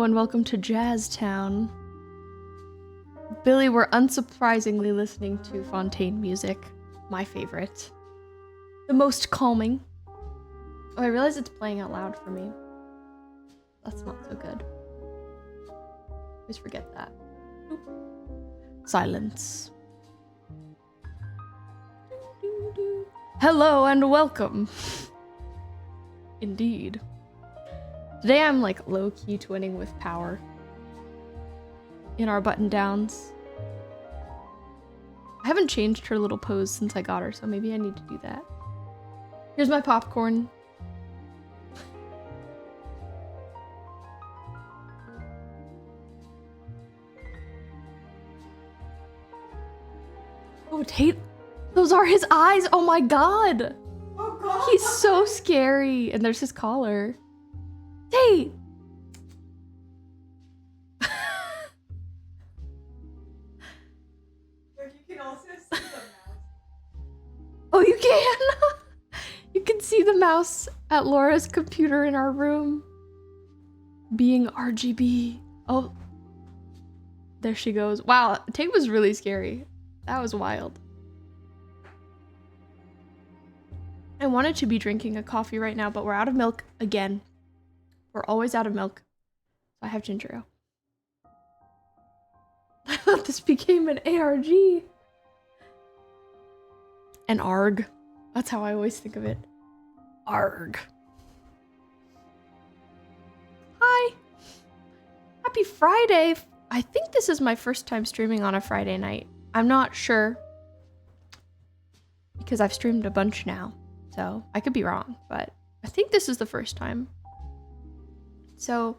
Hello and welcome to Jazztown. Billy, we're unsurprisingly listening to Fontaine music, my favorite. The most calming. Oh, I realize it's playing out loud for me. That's not so good. Always forget that. Oop. Silence. Hello and welcome. Indeed. Today I'm like low-key twinning with Power in our button downs. I haven't changed her little pose since I got her, so maybe I need to do that. Here's my popcorn. Oh, Tate, those are his eyes. Oh my god. Oh god. He's so scary. And there's his collar. Tate! Like, you can also see the mouse. Oh, you can? You can see the mouse at Laura's computer in our room. Being RGB. Oh. There she goes. Wow, Tate was really scary. That was wild. I wanted to be drinking a coffee right now, but we're out of milk again. We're always out of milk. So I have ginger ale. I thought this became an ARG. An ARG. That's how I always think of it. ARG. Hi. Happy Friday. I think this is my first time streaming on a Friday night. I'm not sure. Because I've streamed a bunch now. So I could be wrong, but I think this is the first time. So,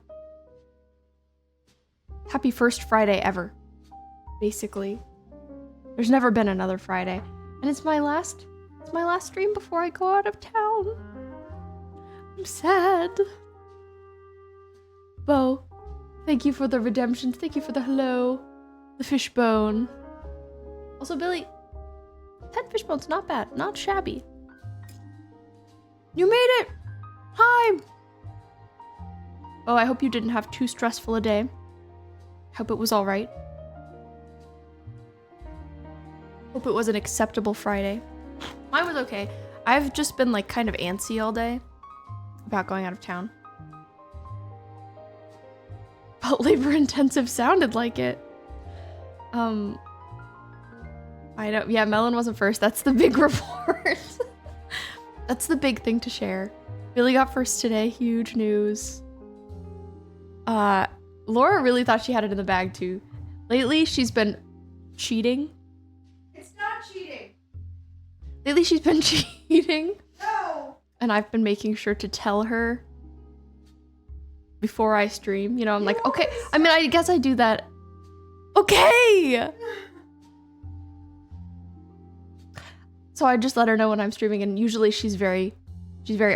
happy first Friday ever, basically. There's never been another Friday, and it's my last stream before I go out of town. I'm sad. Bo, thank you for the redemption. Thank you for the hello, the fishbone. Also, Billy, pet fishbone's not bad, not shabby. You made it! Hi! Oh, I hope you didn't have too stressful a day. Hope it was alright. Hope it was an acceptable Friday. Mine was okay. I've just been like kind of antsy all day about going out of town. But labor intensive sounded like it. I don't, yeah, Melon wasn't first. That's the big report. That's the big thing to share. Billy got first today, huge news. Laura really thought she had it in the bag too. Lately, she's been cheating. It's not cheating. Lately, she's been cheating. No. And I've been making sure to tell her before I stream. You know, I'm like, okay. I mean, I guess I do that. Okay. So I just let her know when I'm streaming, and usually she's very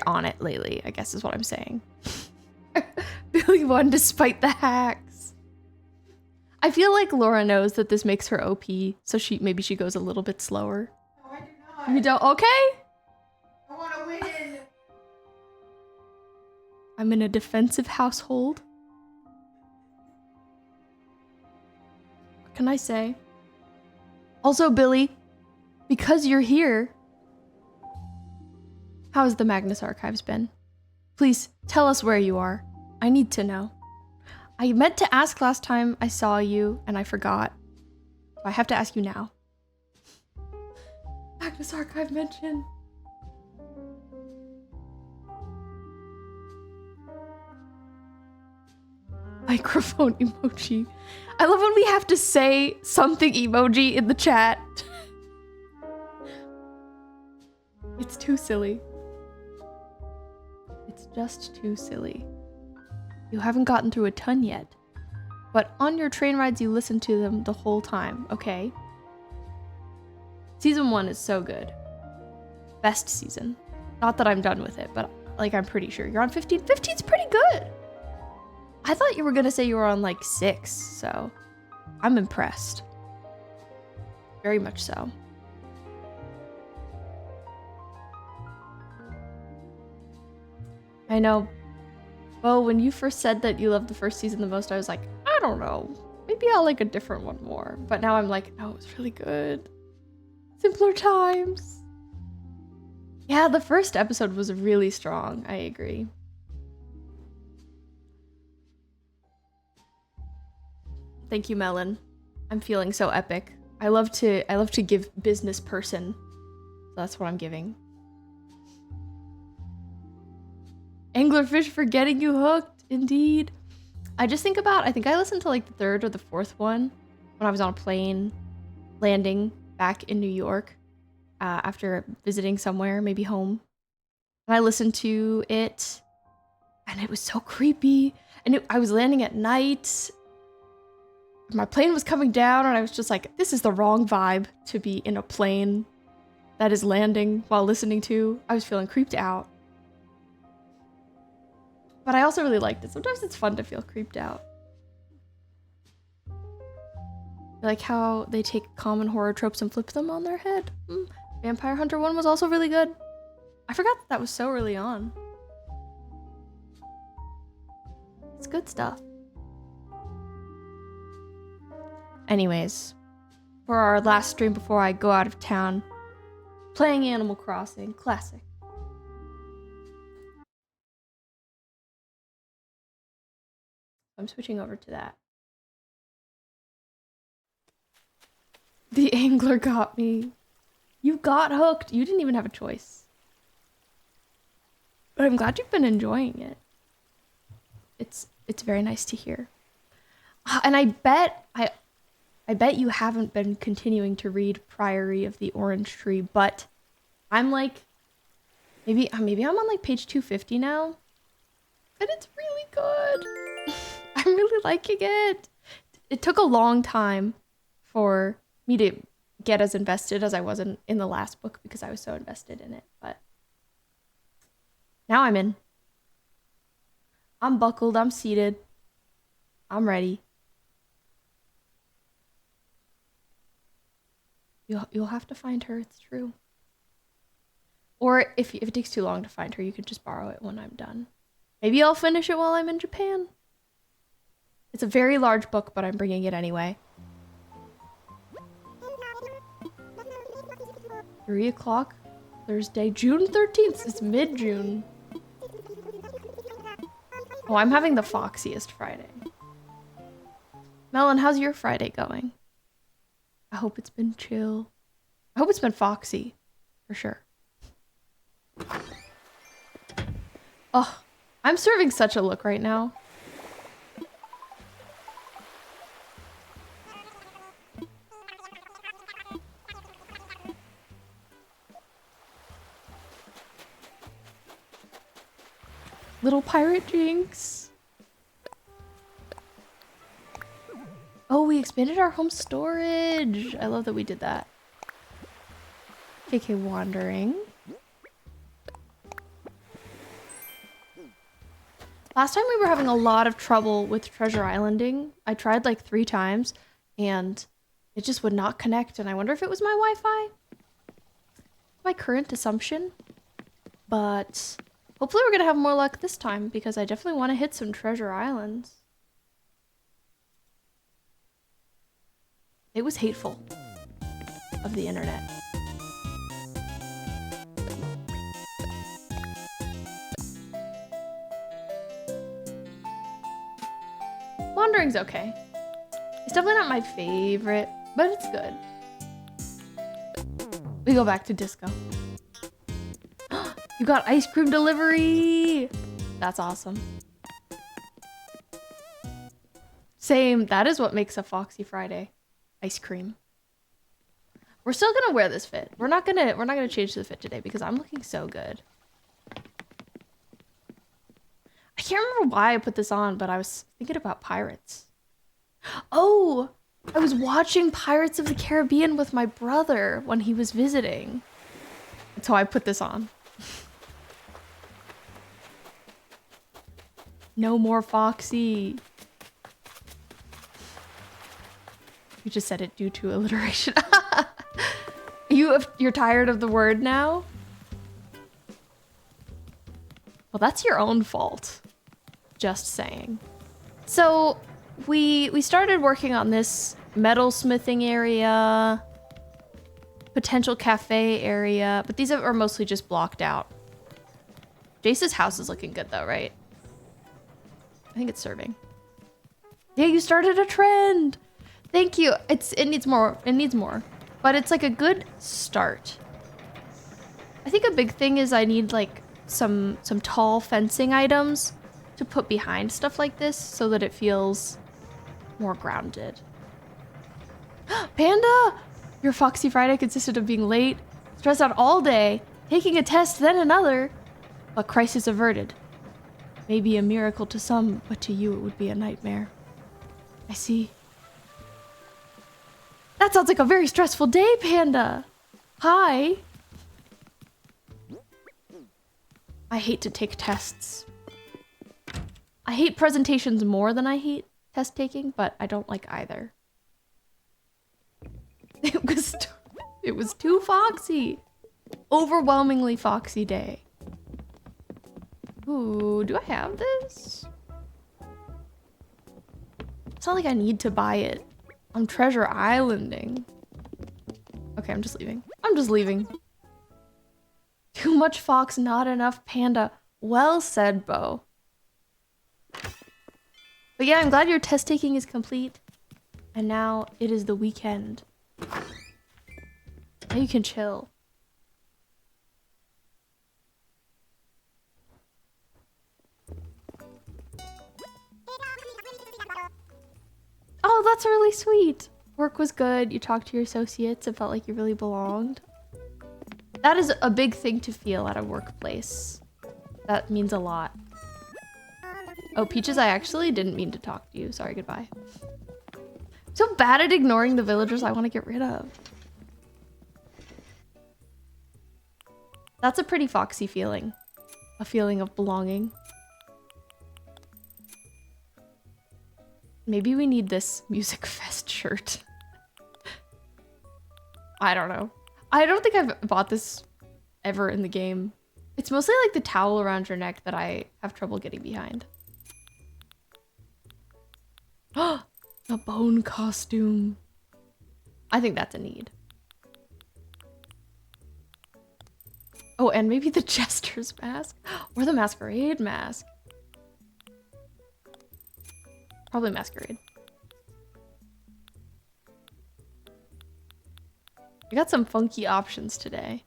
on it lately, I guess is what I'm saying. Billy won despite the hacks. I feel like Laura knows that this makes her OP, so maybe she goes a little bit slower. No, I do not. You don't? Okay. I want to win. I'm in a defensive household. What can I say? Also, Billy, because you're here, how has the Magnus Archives been? Please tell us where you are. I need to know. I meant to ask last time I saw you and I forgot. So I have to ask you now. Magnus Archive mention. Microphone emoji. I love when we have to say something emoji in the chat. It's too silly. It's just too silly. You haven't gotten through a ton yet. But on your train rides, you listen to them the whole time, okay? Season 1 is so good. Best season. Not that I'm done with it, but like I'm pretty sure. You're on 15? 15's pretty good! I thought you were gonna say you were on like 6, so I'm impressed. Very much so. I know. Well, when you first said that you loved the first season the most, I was like, I don't know. Maybe I'll like a different one more. But now I'm like, no, it was really good. Simpler times. Yeah, the first episode was really strong. I agree. Thank you, Melon. I'm feeling so epic. I love to give business person. So that's what I'm giving. Anglerfish for getting you hooked, indeed. I think I listened to like the third or the fourth one when I was on a plane landing back in New York after visiting somewhere, maybe home. And I listened to it and it was so creepy. And I was landing at night. My plane was coming down and I was just like, this is the wrong vibe to be in a plane that is landing while listening to. I was feeling creeped out. But I also really liked it. Sometimes it's fun to feel creeped out. I like how they take common horror tropes and flip them on their head. Vampire Hunter 1 was also really good. I forgot that was so early on. It's good stuff. Anyways, for our last stream before I go out of town, playing Animal Crossing, classic. I'm switching over to that. The angler got me. You got hooked. You didn't even have a choice. But I'm glad you've been enjoying it. It's very nice to hear. And I bet you haven't been continuing to read Priory of the Orange Tree, but I'm like maybe I'm on like page 250 now. And it's really good. I'm really liking it. It took a long time for me to get as invested as I was in the last book because I was so invested in it, but now I'm in. I'm buckled, I'm seated. I'm ready. You'll have to find her, it's true. Or if it takes too long to find her, you can just borrow it when I'm done. Maybe I'll finish it while I'm in Japan. It's a very large book, but I'm bringing it anyway. 3 o'clock, Thursday, June 13th. It's mid-June. Oh, I'm having the foxiest Friday. Melon, how's your Friday going? I hope it's been chill. I hope it's been foxy, for sure. Oh, I'm serving such a look right now. Little pirate Jinx. Oh, we expanded our home storage. I love that we did that. KK wandering. Last time we were having a lot of trouble with Treasure Islanding. I tried like 3 times and it just would not connect. And I wonder if it was my Wi-Fi. My current assumption. But hopefully we're going to have more luck this time because I definitely want to hit some Treasure Islands. It was hateful of the internet. Wandering's okay. It's definitely not my favorite, but it's good. We go back to disco. You got ice cream delivery! That's awesome. Same, that is what makes a Foxy Friday. Ice cream. We're still gonna wear this fit. We're not gonna change the fit today because I'm looking so good. I can't remember why I put this on, but I was thinking about pirates. Oh, I was watching Pirates of the Caribbean with my brother when he was visiting. And so I put this on. No more Foxy. You just said it due to alliteration. You're tired of the word now? Well, that's your own fault. Just saying. So we started working on this metal smithing area, potential cafe area, but these are mostly just blocked out. Jace's house is looking good though, right? I think it's serving. Yeah, you started a trend. Thank you. It needs more. It needs more. But it's like a good start. I think a big thing is I need like some tall fencing items to put behind stuff like this so that it feels more grounded. Panda! Your Foxy Friday consisted of being late, stressed out all day, taking a test, then another. But crisis averted. Maybe a miracle to some, but to you it would be a nightmare. I see. That sounds like a very stressful day, Panda. Hi. I hate to take tests. I hate presentations more than I hate test taking, but I don't like either. It was too foxy. Overwhelmingly foxy day. Ooh, do I have this? It's not like I need to buy it. I'm Treasure Islanding. Okay, I'm just leaving. I'm just leaving. Too much fox, not enough panda. Well said, Bo. But yeah, I'm glad your test taking is complete. And now it is the weekend. Now you can chill. Oh, that's really sweet. Work was good. You talked to your associates. It felt like you really belonged. That is a big thing to feel at a workplace. That means a lot. Oh, Peaches, I actually didn't mean to talk to you. Sorry, goodbye. I'm so bad at ignoring the villagers I want to get rid of. That's a pretty foxy feeling. A feeling of belonging. Maybe we need this Music Fest shirt. I don't know. I don't think I've bought this ever in the game. It's mostly like the towel around your neck that I have trouble getting behind. Oh, a bone costume. I think that's a need. Oh, and maybe the Jester's mask or the Masquerade mask. Probably Masquerade. I got some funky options today.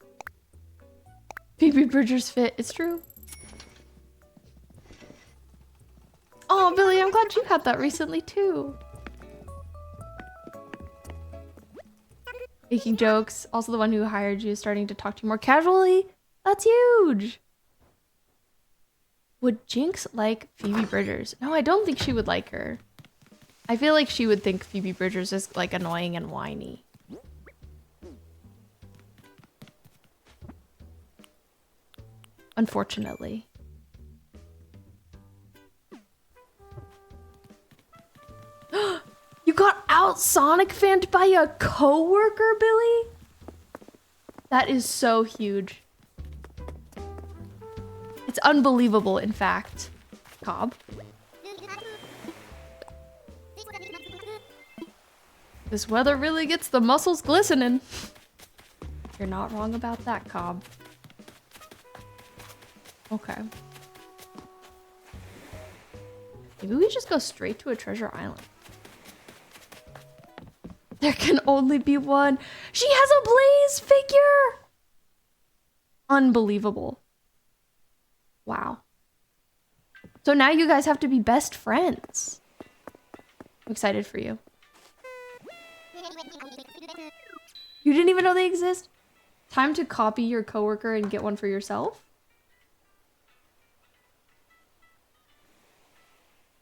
Phoebe Bridgers fit. It's true. Oh, Billy, I'm glad you had that recently too. Making jokes. Also, the one who hired you is starting to talk to you more casually. That's huge. Would Jinx like Phoebe Bridgers? No, I don't think she would like her. I feel like she would think Phoebe Bridgers is like annoying and whiny. Unfortunately. You got out Sonic fanned by a coworker, Billy? That is so huge. It's unbelievable, in fact. Cobb. This weather really gets the muscles glistening. You're not wrong about that, Cobb. Okay. Maybe we just go straight to a treasure island. There can only be one. She has a Blaze figure! Unbelievable. Wow. So now you guys have to be best friends. I'm excited for you. You didn't even know they exist? Time to copy your coworker and get one for yourself?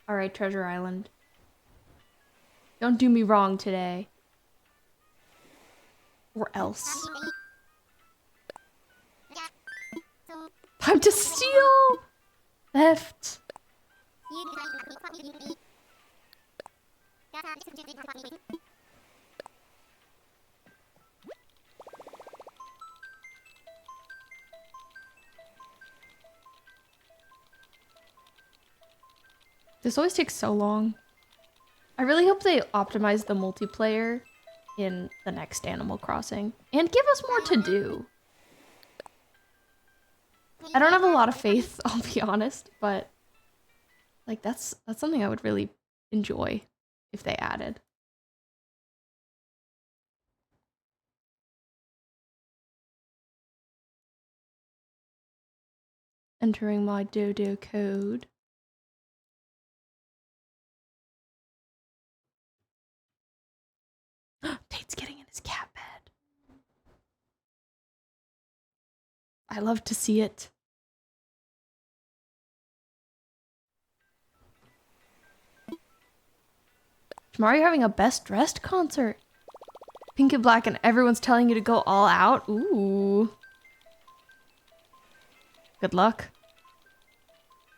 Alright, Treasure Island. Don't do me wrong today. Or else. Time to steal! Theft. This always takes so long. I really hope they optimize the multiplayer in the next Animal Crossing and give us more to do. I don't have a lot of faith, I'll be honest, but like that's something I would really enjoy if they added. Entering my Dodo code. Tate's getting in his cat bed. I love to see it. Tomorrow you're having a best dressed concert. Pink and black and everyone's telling you to go all out. Ooh. Good luck.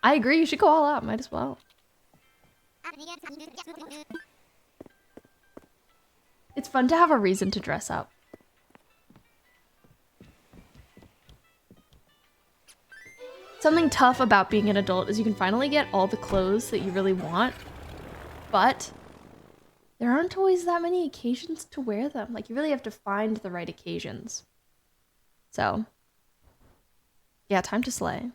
I agree, you should go all out, might as well. It's fun to have a reason to dress up. Something tough about being an adult is you can finally get all the clothes that you really want, but there aren't always that many occasions to wear them. Like, you really have to find the right occasions. So, yeah, time to slay.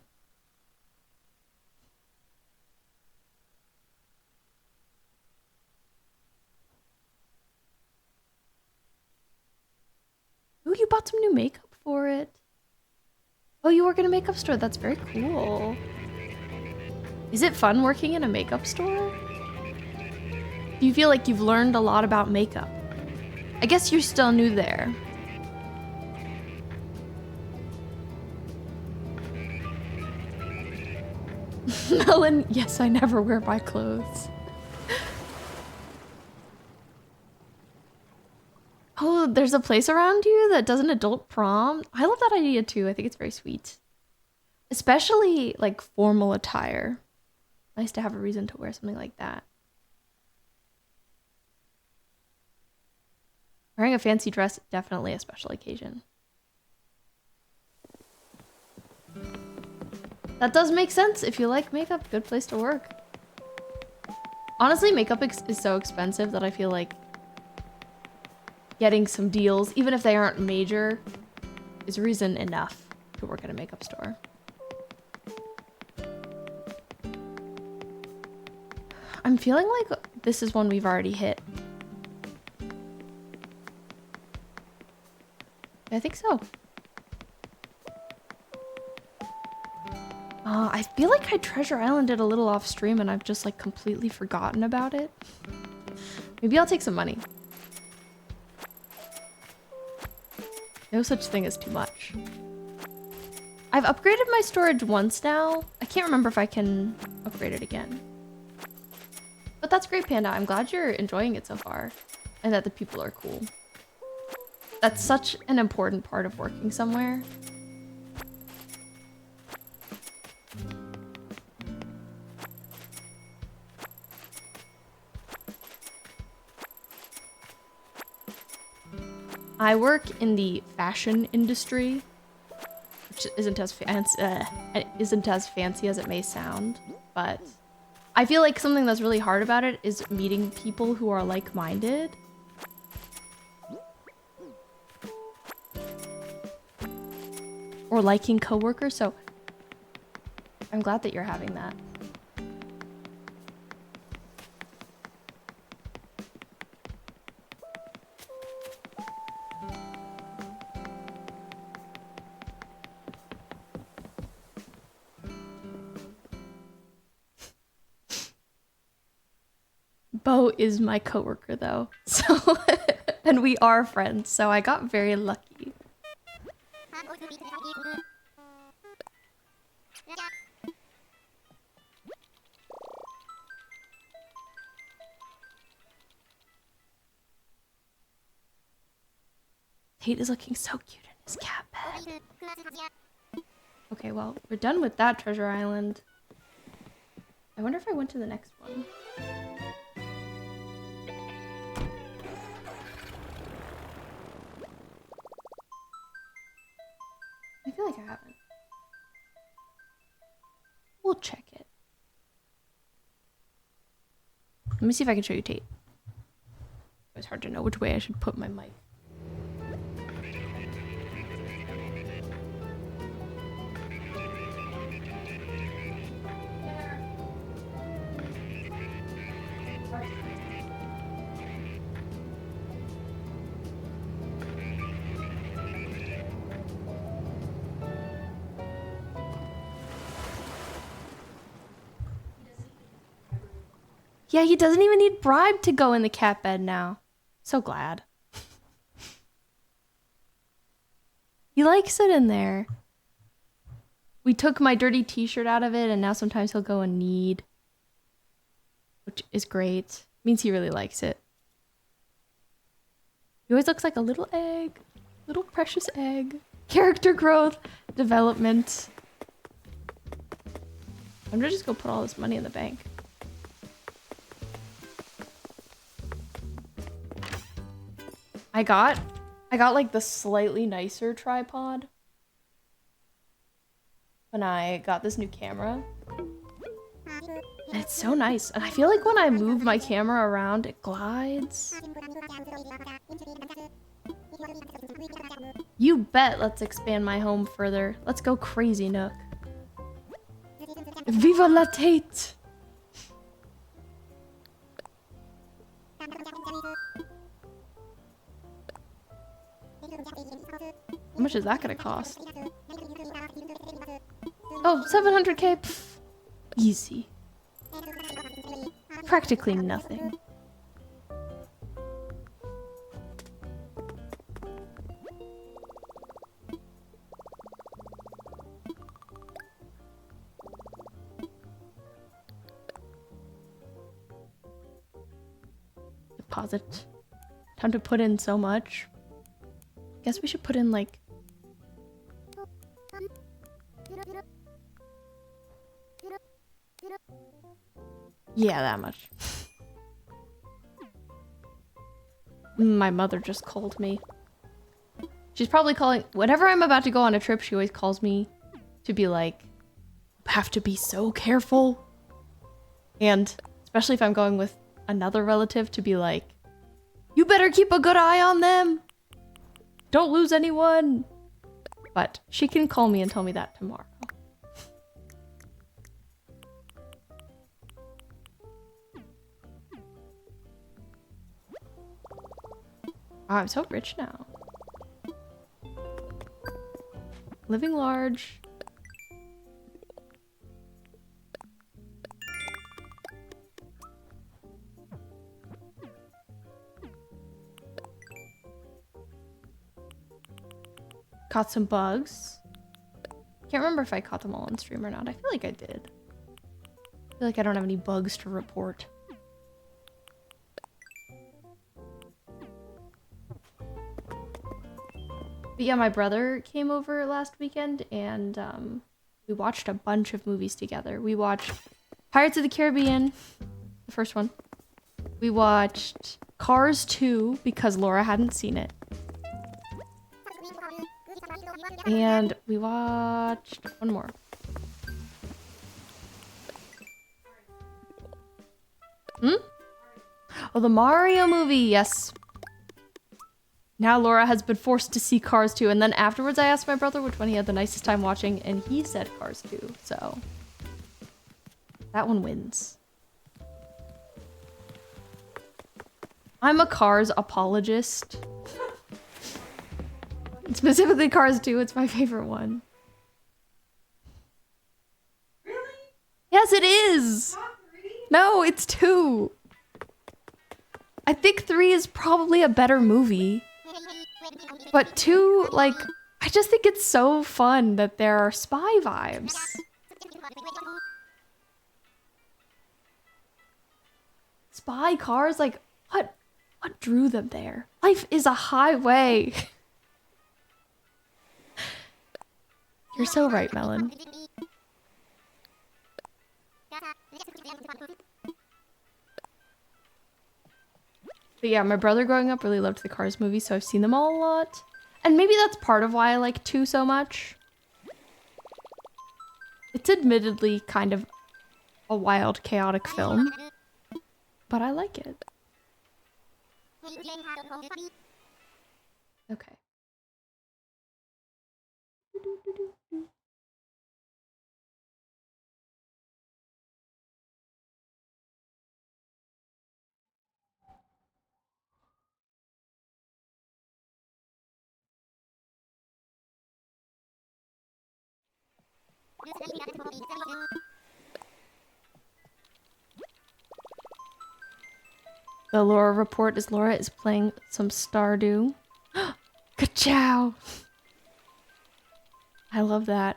Ooh, you bought some new makeup for it. Oh, you work in a makeup store. That's very cool. Is it fun working in a makeup store? Do you feel like you've learned a lot about makeup? I guess you're still new there. Melon, yes, I never wear my clothes. Oh, there's a place around you that does an adult prom? I love that idea too. I think it's very sweet. Especially like formal attire. Nice to have a reason to wear something like that. Wearing a fancy dress, definitely a special occasion. That does make sense. If you like makeup, good place to work. Honestly, makeup is so expensive that I feel like getting some deals, even if they aren't major, is reason enough to work at a makeup store. I'm feeling like this is one we've already hit. I think so. I feel like I Treasure Islanded a little off stream and I've just like completely forgotten about it. Maybe I'll take some money. No such thing as too much. I've upgraded my storage once now. I can't remember if I can upgrade it again. But that's great, Panda. I'm glad you're enjoying it so far and that the people are cool. That's such an important part of working somewhere. I work in the fashion industry, which isn't as fancy as it may sound, but I feel like something that's really hard about it is meeting people who are like-minded. Or liking coworkers, so I'm glad that you're having that. Bo is my coworker though, so and we are friends, so I got very lucky. Tate is looking so cute in his cat bed. Okay, well, we're done with that Treasure Island. I wonder if I went to the next one. I feel like I haven't. We'll check it. Let me see if I can show you Tate. It's hard to know which way I should put my mic. Yeah, he doesn't even need bribe to go in the cat bed now. So glad. He likes it in there. We took my dirty t-shirt out of it and now sometimes he'll go and knead. Which is great. Means he really likes it. He always looks like a little egg. Little precious egg. Character growth. Development. I'm gonna just go put all this money in the bank. I got like the slightly nicer tripod when I got this new camera. And it's so nice. And I feel like when I move my camera around, it glides. You bet. Let's expand my home further. Let's go crazy, Nook. Viva la Tate! How much is that gonna cost? Oh, 700k? Pff, easy. Practically nothing. Deposit. Time to put in so much. Guess we should put in like yeah, that much. My mother just called me. She's probably calling whenever I'm about to go on a trip, she always calls me to be like, have to be so careful. And especially if I'm going with another relative, to be like, you better keep a good eye on them. Don't lose anyone. But she can call me and tell me that tomorrow. Oh, I'm so rich now. Living large. Caught some bugs. Can't remember if I caught them all on stream or not. I feel like I did. I feel like I don't have any bugs to report. But yeah, my brother came over last weekend and we watched a bunch of movies together. We watched Pirates of the Caribbean, the first one. We watched Cars 2 because Laura hadn't seen it. And we watched one more. Oh, the Mario movie, yes. Now Laura has been forced to see Cars 2, and then afterwards I asked my brother which one he had the nicest time watching, and he said Cars 2, so that one wins. I'm a Cars apologist. Specifically Cars 2, it's my favorite one. Really? Yes, it is! Not 3? No, it's 2. I think 3 is probably a better movie. But 2, like, I just think it's so fun that there are spy vibes. Spy cars, like, what drew them there? Life is a highway. You're so right, Melon. But yeah, my brother growing up really loved the Cars movies, so I've seen them all a lot. And maybe that's part of why I like 2 so much. It's admittedly kind of a wild, chaotic film. but I like it. Okay. The Laura report is Laura is playing some Stardew. Ka-chow! I love that.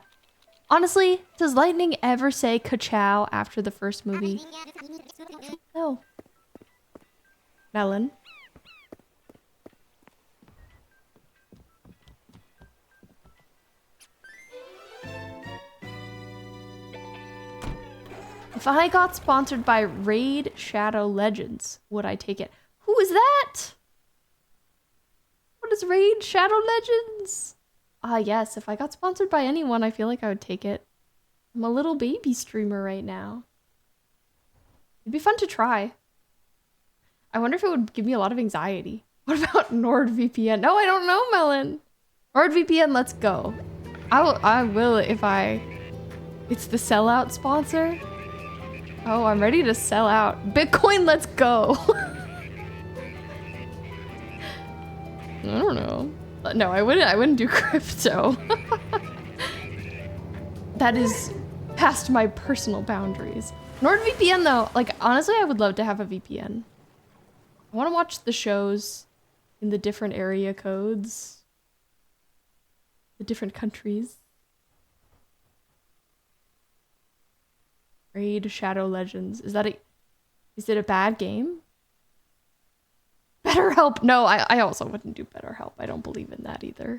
Honestly, does Lightning ever say ka-chow after the first movie? No. Melon. If I got sponsored by Raid Shadow Legends, would I take it? Who is that? What is Raid Shadow Legends? Ah, yes. If I got sponsored by anyone, I feel like I would take it. I'm a little baby streamer right now. It'd be fun to try. I wonder if it would give me a lot of anxiety. What about NordVPN? No, I don't know, Melon. NordVPN, let's go. I will if I... It's the sellout sponsor? Oh, I'm ready to sell out. Bitcoin, let's go. I don't know. No, I wouldn't do crypto. That is past my personal boundaries. NordVPN though, like honestly, I would love to have a VPN. I want to watch the shows in the different area codes. The different countries. Raid Shadow Legends. Is it a bad game? BetterHelp. No, I also wouldn't do BetterHelp. I don't believe in that either.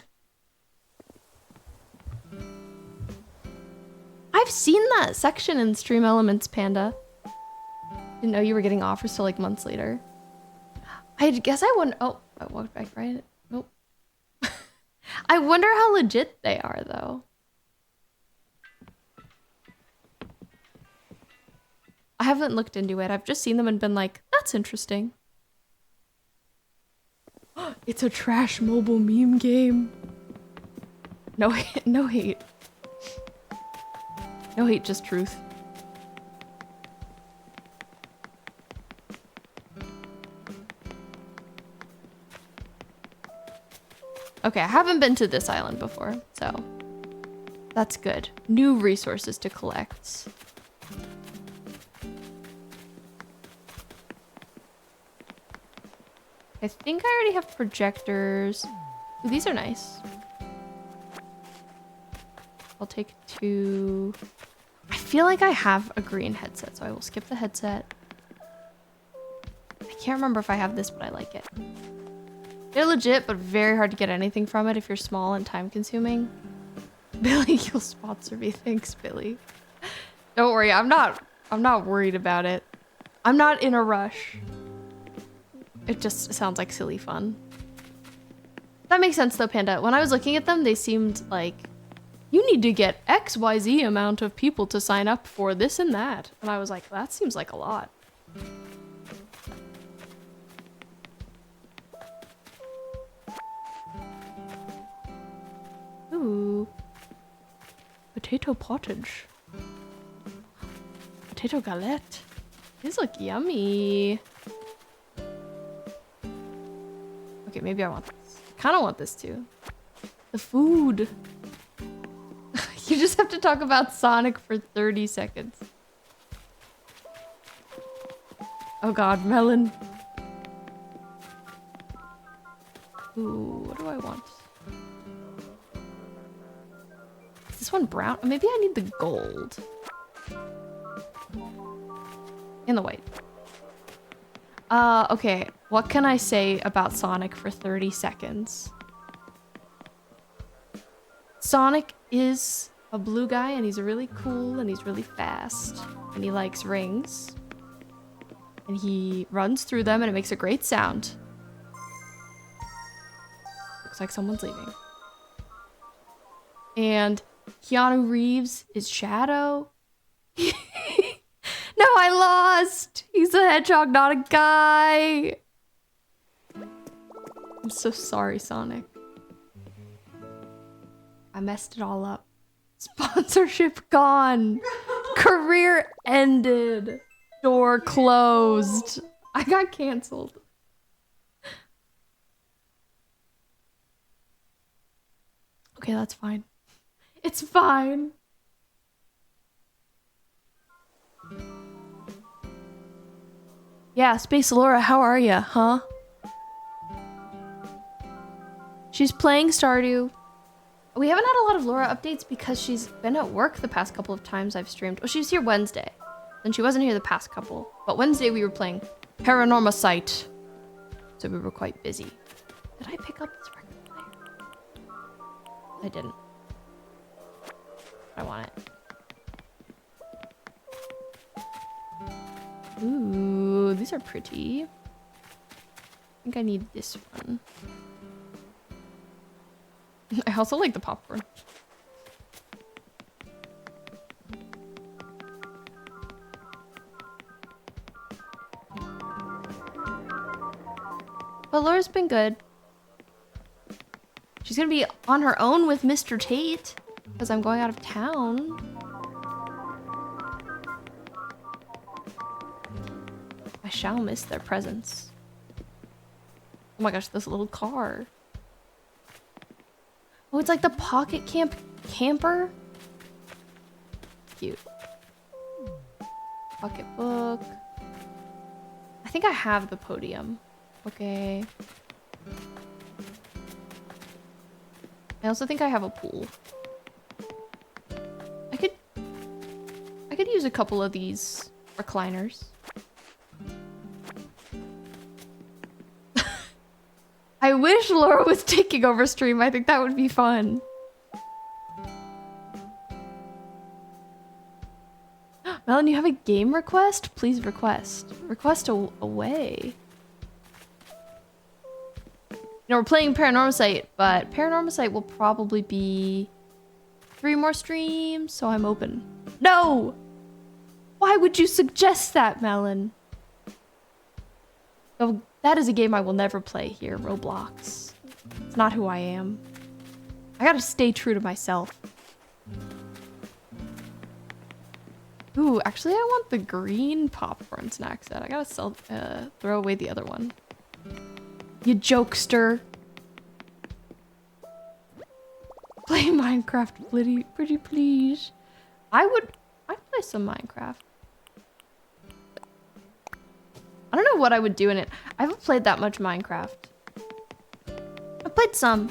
I've seen that section in Stream Elements, Panda. Didn't know you were getting offers till like months later. I guess I wouldn't. Oh, I walked back right. Nope. I wonder how legit they are though. I haven't looked into it. I've just seen them and been like, that's interesting. It's a trash mobile meme game. No hate, no hate. No hate, just truth. Okay, I haven't been to this island before, so that's good. New resources to collect. I think I already have projectors. Ooh, these are nice. I'll take 2. I feel like I have a green headset, so I will skip the headset. I can't remember if I have this, but I like it. They're legit, but very hard to get anything from it if you're small and time consuming. Billy, you'll sponsor me. Thanks, Billy. Don't worry, I'm not worried about it. I'm not in a rush. It just sounds like silly fun. That makes sense though, Panda. When I was looking at them, they seemed like, you need to get XYZ amount of people to sign up for this and that. And I was like, that seems like a lot. Ooh. Potato pottage. Potato galette. These look yummy. Okay, maybe I want this. I kind of want this too. The food. You just have to talk about Sonic for 30 seconds. Oh god, melon. Ooh, what do I want? Is this one brown? Maybe I need the gold. And the white. Okay. What can I say about Sonic for 30 seconds? Sonic is a blue guy and he's really cool and he's really fast and he likes rings. And he runs through them and it makes a great sound. Looks like someone's leaving. And Keanu Reeves is Shadow. No, I lost! He's a hedgehog, not a guy! I'm so sorry, Sonic. I messed it all up. Sponsorship gone. Career ended. Door closed. I got canceled. Okay, that's fine. It's fine. Yeah, Space Laura, how are ya, huh? She's playing Stardew. We haven't had a lot of Laura updates because she's been at work the past couple of times I've streamed. Well, she was here Wednesday. Then she wasn't here the past couple. But Wednesday we were playing Paranormal Sight. So we were quite busy. Did I pick up this record player? I didn't. I want it. Ooh, these are pretty. I think I need this one. I also like the popcorn. But Laura's been good. She's gonna be on her own with Mr. Tate because I'm going out of town. I shall miss their presence. Oh my gosh, this little car. Oh, it's like the pocket camper. Cute. Pocketbook. I think I have the podium. Okay. I also think I have a pool. I could use a couple of these recliners. I wish Laura was taking over stream. I think that would be fun. Melon, you have a game request? Please request. Request away. You know, we're playing Paranormal Sight, but Paranormal Sight will probably be 3 more streams, so I'm open. No! Why would you suggest that, Melon? Oh, that is a game I will never play here, Roblox. It's not who I am. I gotta stay true to myself. Ooh, actually I want the green popcorn snack set. I gotta throw away the other one. You jokester. Play Minecraft, pretty please. I'd play some Minecraft. I don't know what I would do in it. I haven't played that much Minecraft. I've played some.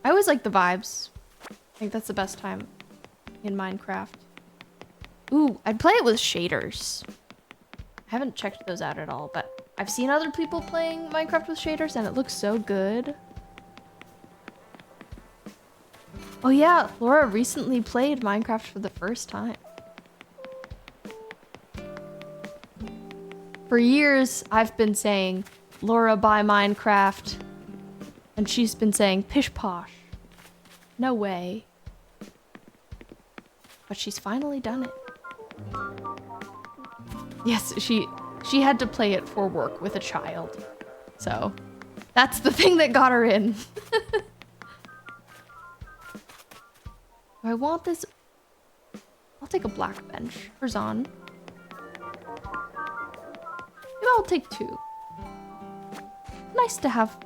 I always like the vibes. I think that's the best time in Minecraft. Ooh, I'd play it with shaders. I haven't checked those out at all, but I've seen other people playing Minecraft with shaders and it looks so good. Oh yeah, Laura recently played Minecraft for the first time. For years, I've been saying, Laura, buy Minecraft. And she's been saying, pish posh. No way. But she's finally done it. Yes, she had to play it for work with a child. So, that's the thing that got her in. Do I want this? I'll take a black bench for Zon. Maybe I'll take 2. Nice to have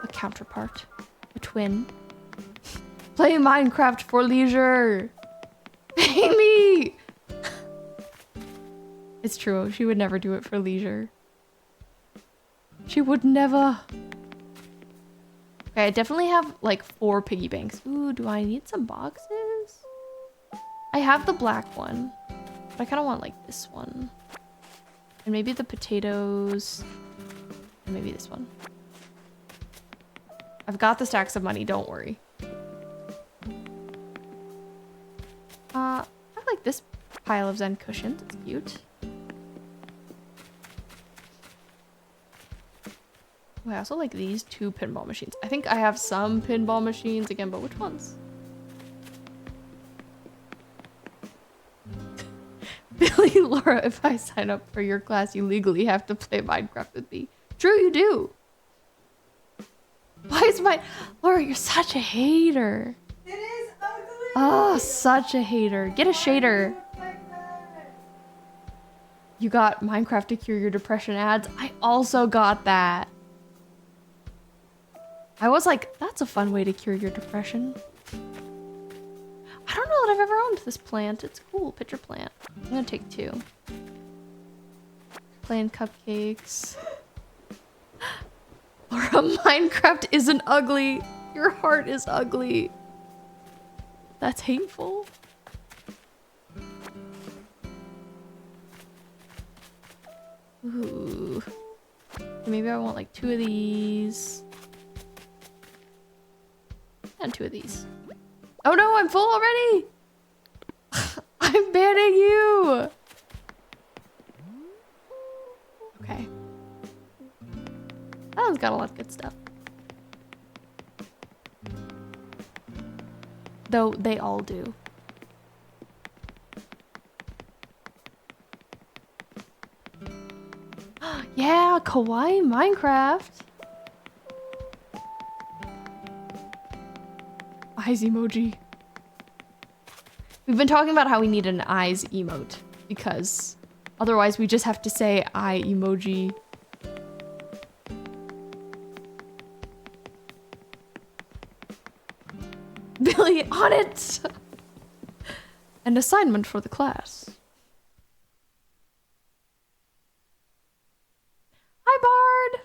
a counterpart, a twin. Play Minecraft for leisure. Pay me. It's true. She would never do it for leisure. She would never. Okay, I definitely have like 4 piggy banks. Ooh, do I need some boxes? I have the black one, but I kind of want like this one. And maybe the potatoes. And maybe this one. I've got the stacks of money, don't worry. I like this pile of Zen cushions. It's cute. Oh, I also like these 2 pinball machines. I think I have some pinball machines again, but which ones? Laura, if I sign up for your class, you legally have to play Minecraft with me. True, you do. Why is my... Laura, you're such a hater. It is ugly. Oh, such a hater. Get a shader. Like that? You got Minecraft to cure your depression ads? I also got that. I was like, that's a fun way to cure your depression. I don't know that I've ever owned this plant. It's cool, pitcher plant. I'm gonna take 2. Playing cupcakes. Laura, Minecraft isn't ugly. Your heart is ugly. That's hateful. Ooh. Maybe I want like 2 of these. And 2 of these. Oh no, I'm full already! I'm banning you! Okay. That one's got a lot of good stuff. Though they all do. Yeah, kawaii Minecraft. Eyes emoji. We've been talking about how we need an eyes emote because otherwise we just have to say eye emoji. Billy, on it! An assignment for the class. Hi, Bard!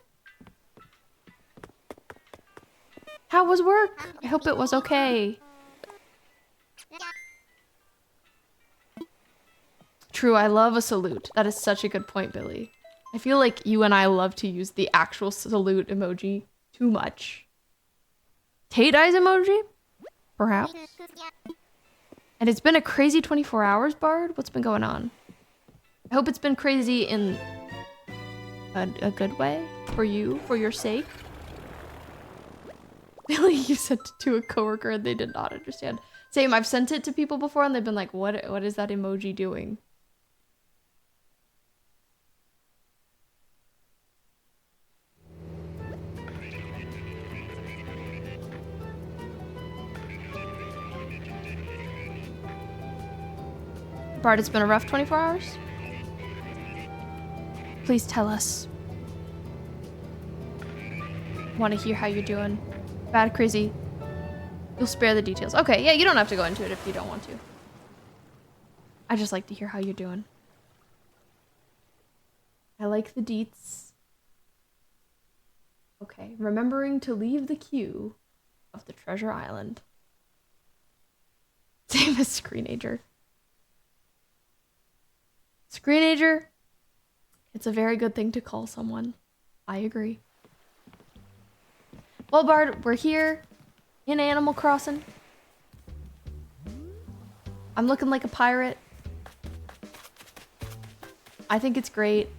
How was work? I hope it was okay. True, I love a salute. That is such a good point, Billy. I feel like you and I love to use the actual salute emoji too much. Hate eyes emoji? Perhaps. And it's been a crazy 24 hours, Bard. What's been going on? I hope it's been crazy in a good way for you, for your sake. Billy, you sent it to a coworker and they did not understand. Same, I've sent it to people before and they've been like, what is that emoji doing? Bart, it's been a rough 24 hours? Please tell us. Want to hear how you're doing. Bad, crazy. You'll spare the details. Okay, yeah, you don't have to go into it if you don't want to. I just like to hear how you're doing. I like the deets. Okay, remembering to leave the queue of the Treasure Island. Same as Screenager. Screenager, it's a very good thing to call someone. I agree. Well, Bard, we're here in Animal Crossing. I'm looking like a pirate. I think it's great.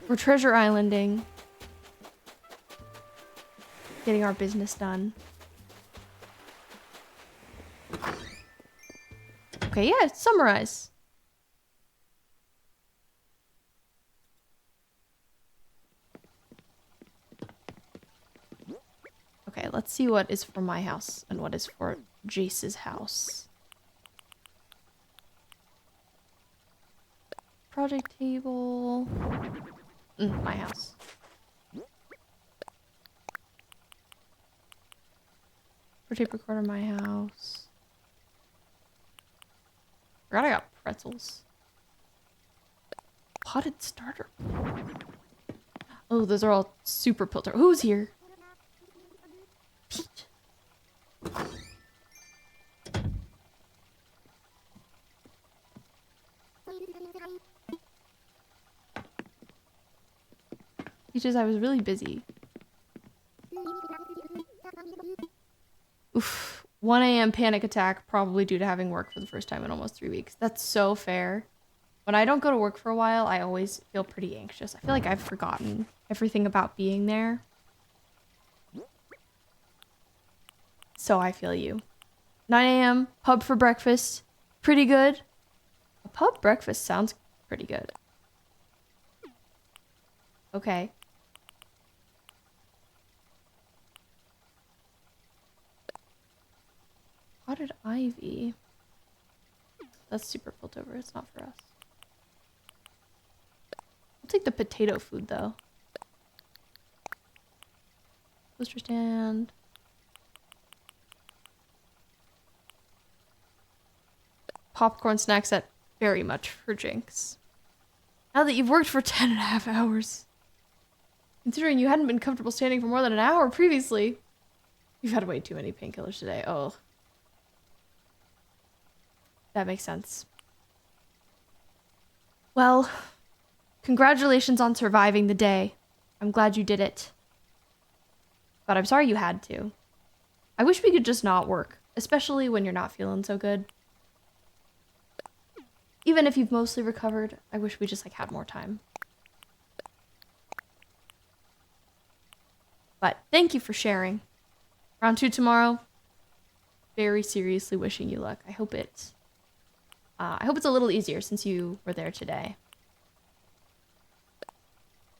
We're treasure islanding. Getting our business done. Okay, yeah, summarize. Okay, let's see what is for my house and what is for Jace's house. Project table. My house. For tape recorder, my house. Forgot I got pretzels. Potted starter. Oh, those are all super pilter. Who's here? Pete. Peaches, I was really busy. Oof. 1 a.m. panic attack, probably due to having work for the first time in almost 3 weeks. That's so fair. When I don't go to work for a while, I always feel pretty anxious. I feel like I've forgotten everything about being there. So I feel you. 9 a.m. pub for breakfast. Pretty good. A pub breakfast sounds pretty good. Okay. Potted ivy. That's super built over. It's not for us. I'll take the potato food though. Poster stand. Popcorn snacks at very much for Jinx. Now that you've worked for 10.5 hours. Considering you hadn't been comfortable standing for more than an hour previously. You've had way too many painkillers today. Oh. That makes sense. Well, congratulations on surviving the day. I'm glad you did it. But I'm sorry you had to. I wish we could just not work, especially when you're not feeling so good. Even if you've mostly recovered, I wish we just like had more time. But thank you for sharing. Round 2 tomorrow. Very seriously wishing you luck. I hope it's a little easier since you were there today.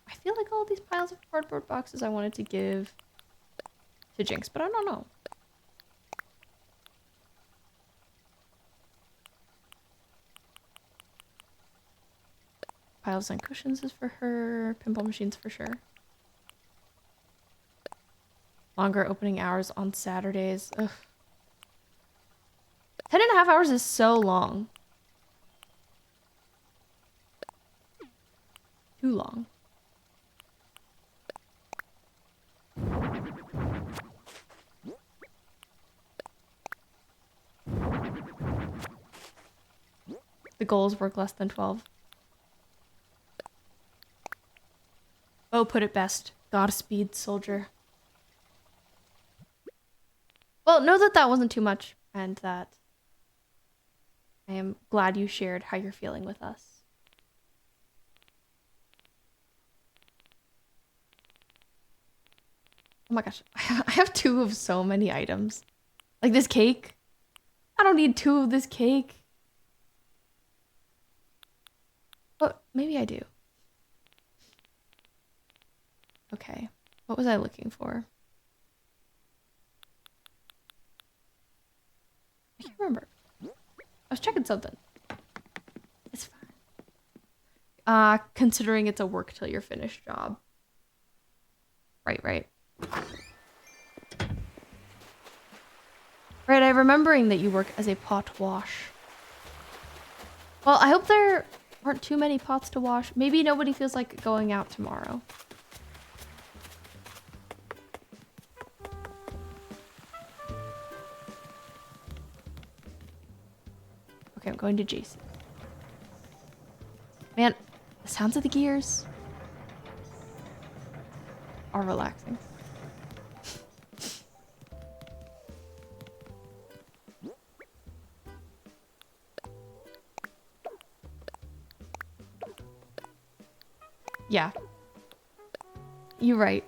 I feel like all these piles of cardboard boxes I wanted to give to Jinx, but I don't know. Piles and cushions is for her. Pinball machines for sure. Longer opening hours on Saturdays. Ugh. 10.5 hours is so long. Too long. The goals work less than 12. Oh, put it best. Godspeed, soldier. Well, know that that wasn't too much, and that I am glad you shared how you're feeling with us. Oh my gosh, I have 2 of so many items. Like this cake. I don't need 2 of this cake. But maybe I do. Okay, what was I looking for? I can't remember. I was checking something. It's fine. Considering it's a work till you're finished job. Right. Right, I'm remembering that you work as a pot wash. Well, I hope there aren't too many pots to wash. Maybe nobody feels like going out tomorrow. Okay, I'm going to Jason. Man, the sounds of the gears are relaxing. Yeah. You're right.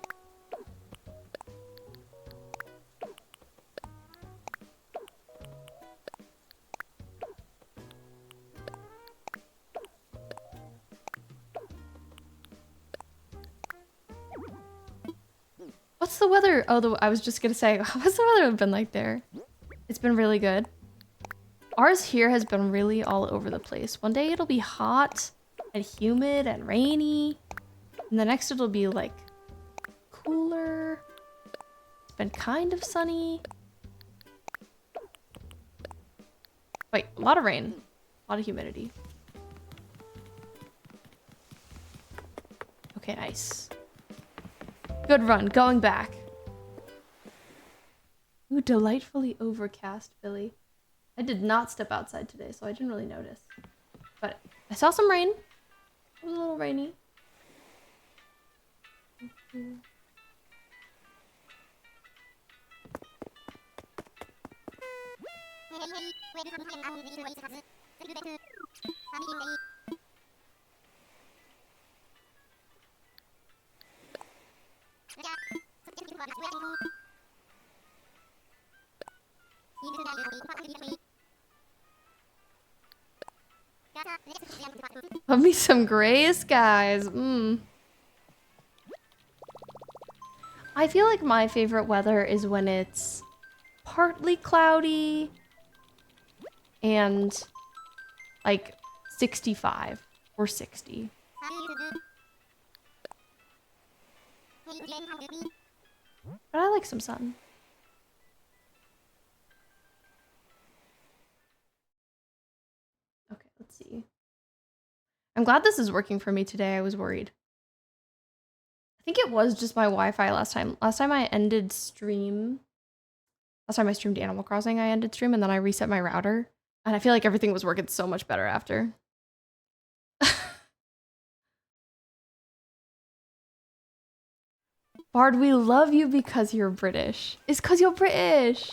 What's the weather? Oh, I was just gonna say, what's the weather been like there? It's been really good. Ours here has been really all over the place. One day it'll be hot and humid and rainy. And the next it'll be like cooler. It's been kind of sunny. Wait, a lot of rain. A lot of humidity. Okay, nice. Good run, going back. Ooh, delightfully overcast, Billy. I did not step outside today, so I didn't really notice. But I saw some rain. It was a little rainy. Love me some gray skies. I feel like my favorite weather is when it's partly cloudy and like 65 or 60. But I like some sun. Okay, let's see. I'm glad this is working for me today. I was worried. I think it was just my Wi-Fi last time. Last time I streamed Animal Crossing, I ended stream and then I reset my router. And I feel like everything was working so much better after. Bard, we love you because you're British. It's because you're British.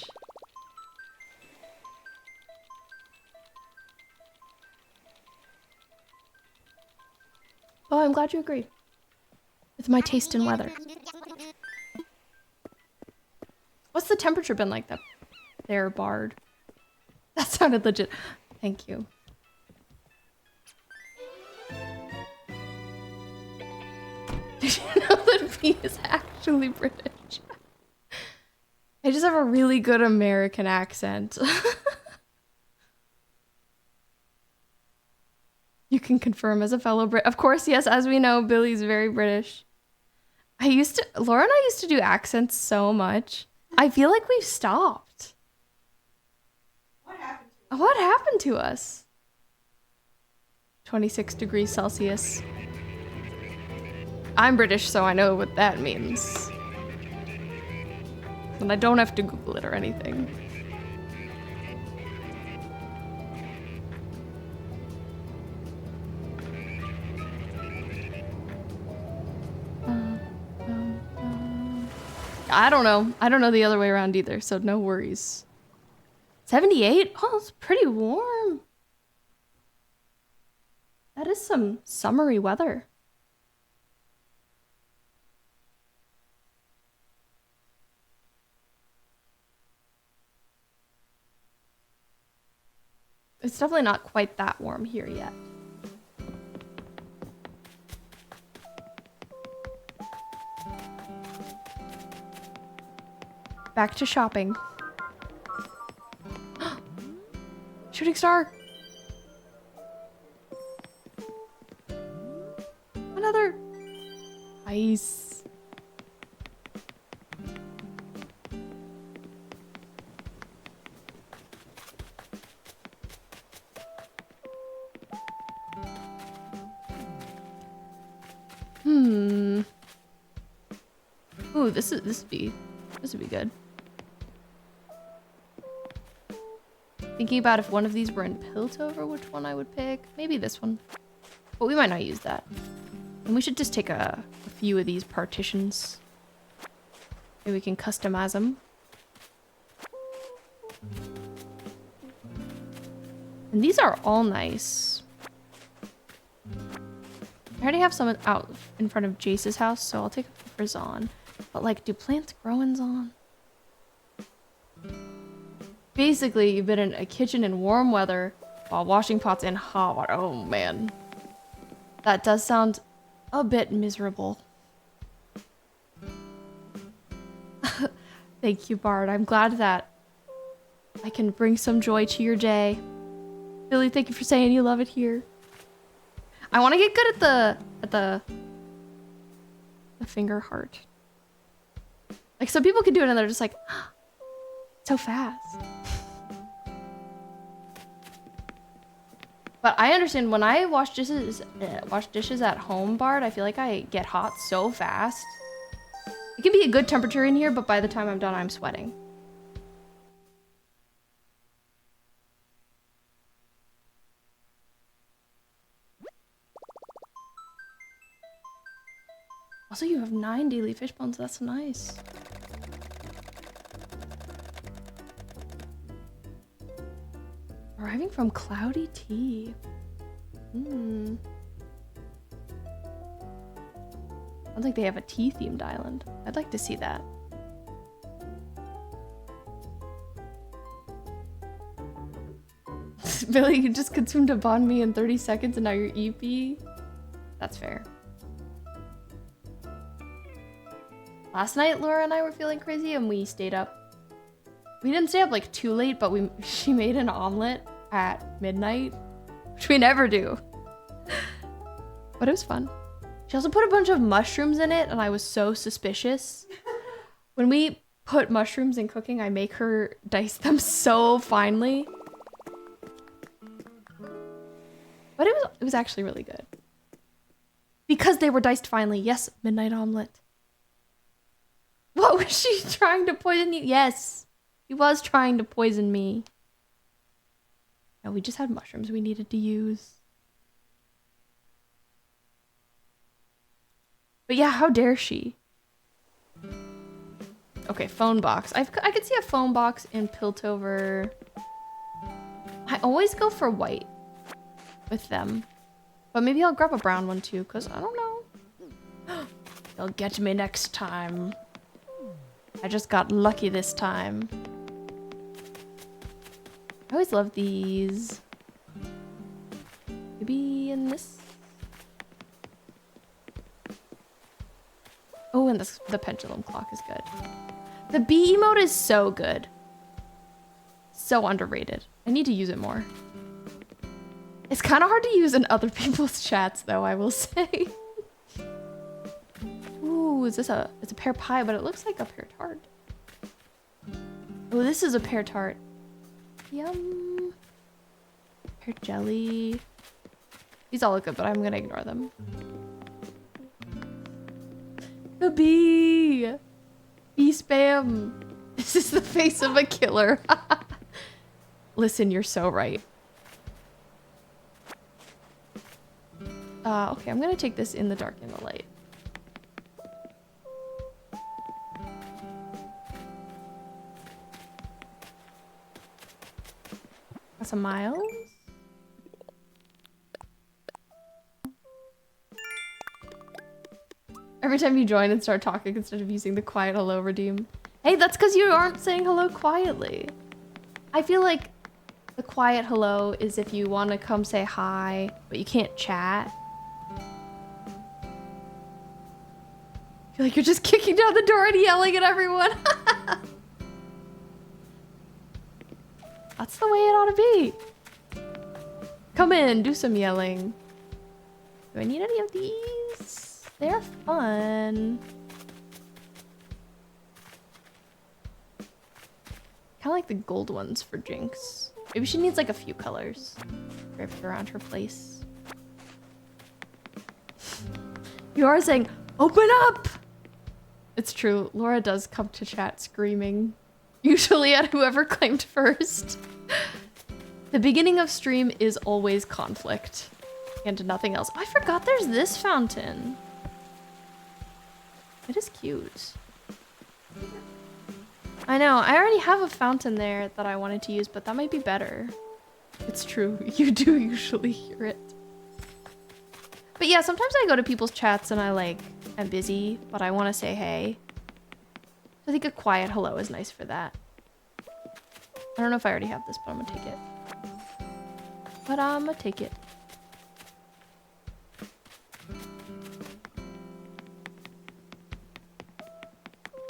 Oh, I'm glad you agree with my taste in weather. What's the temperature been like that there, Bard? That sounded legit. Thank you. Did you know that B is actually British? I just have a really good American accent. You can confirm as a fellow Brit. Of course, yes, as we know, Billy's very British. Laura and I used to do accents so much. I feel like we've stopped. What happened to us? 26 degrees Celsius. I'm British, so I know what that means. And I don't have to Google it or anything. I don't know. I don't know the other way around either, so no worries. 78? Oh, it's pretty warm. That is some summery weather. It's definitely not quite that warm here yet. Back to shopping. Shooting star! Another! Nice. Ooh, this would be good. Thinking about if one of these were in Piltover, which one I would pick. Maybe this one. But we might not use that. And we should just take a few of these partitions. Maybe we can customize them. And these are all nice. I already have some out in front of Jace's house, so I'll take a few for Zon. But like, do plants grow in Zon? Basically, you've been in a kitchen in warm weather while washing pots in hot water. Oh man. That does sound a bit miserable. Thank you, Bard. I'm glad that I can bring some joy to your day. Billy, thank you for saying you love it here. I want to get good at the finger heart. Like, some people can do it and they're just like, so fast. But I understand when I wash dishes at home, Bard, I feel like I get hot so fast. It can be a good temperature in here, but by the time I'm done, I'm sweating. Also, you have 9 daily fish bones. That's nice. Arriving from Cloudy Tea. Sounds like they have a tea-themed island. I'd like to see that. Billy, you just consumed a banh mi in 30 seconds and now you're EP. That's fair. Last night, Laura and I were feeling crazy and we stayed up. We didn't stay up like too late, but she made an omelet at midnight, which we never do. But it was fun. She also put a bunch of mushrooms in it and I was so suspicious. When we put mushrooms in cooking, I make her dice them so finely. But it was actually really good. Because they were diced finely. Yes, midnight omelet. What was she trying to poison you? Yes, he was trying to poison me. No, we just had mushrooms we needed to use. But yeah, how dare she? Okay, phone box. I could see a phone box in Piltover. I always go for white with them. But maybe I'll grab a brown one too, because I don't know. They'll get me next time. I just got lucky this time. I always love these. Maybe in this. Oh, and the pendulum clock is good. The bee emote is so good. So underrated. I need to use it more. It's kind of hard to use in other people's chats, though, I will say. Ooh, is this it's a pear pie, but it looks like a pear tart. Oh, this is a pear tart. Yum. Pear jelly. These all look good, but I'm gonna ignore them. The bee! Bee spam! This is the face of a killer. Listen, you're so right. Okay, I'm gonna take this in the dark and the light. That's a Miles. Every time you join and start talking instead of using the quiet hello redeem. Hey, that's because you aren't saying hello quietly. I feel like the quiet hello is if you want to come say hi, but you can't chat. I feel like you're just kicking down the door and yelling at everyone. That's the way it ought to be. Come in, do some yelling. Do I need any of these? They're fun. Kind of like the gold ones for Jinx. Maybe she needs like a few colors draped around her place. You are saying, open up! It's true, Laura does come to chat screaming. Usually at whoever claimed first. The beginning of stream is always conflict. And nothing else. I forgot there's this fountain. It is cute. I know, I already have a fountain there that I wanted to use, but that might be better. It's true, you do usually hear it. But yeah, sometimes I go to people's chats and I am busy, but I want to say hey. I think a quiet hello is nice for that. I don't know if I already have this, but I'm gonna take it. But I'm gonna take it.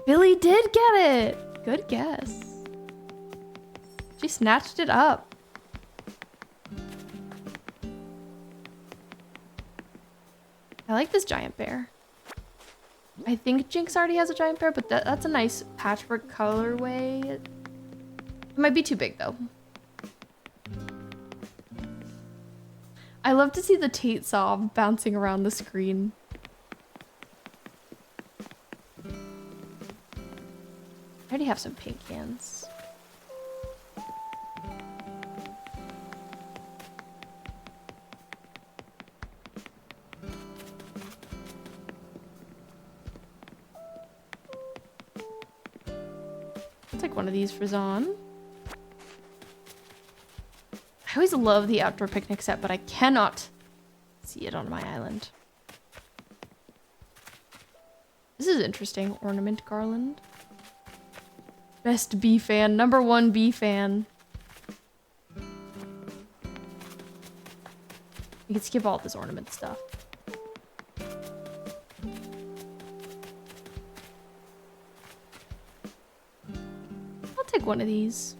Billy did get it! Good guess. She snatched it up. I like this giant bear. I think Jinx already has a giant bear, but that's a nice patchwork colorway. It might be too big though. I love to see the Tate saw bouncing around the screen. I already have some pink cans. I'll take one of these for Zon. I always love the outdoor picnic set, but I cannot see it on my island. This is interesting. Ornament garland. Best bee fan. #1 bee fan. You can skip all this ornament stuff. I'll take one of these.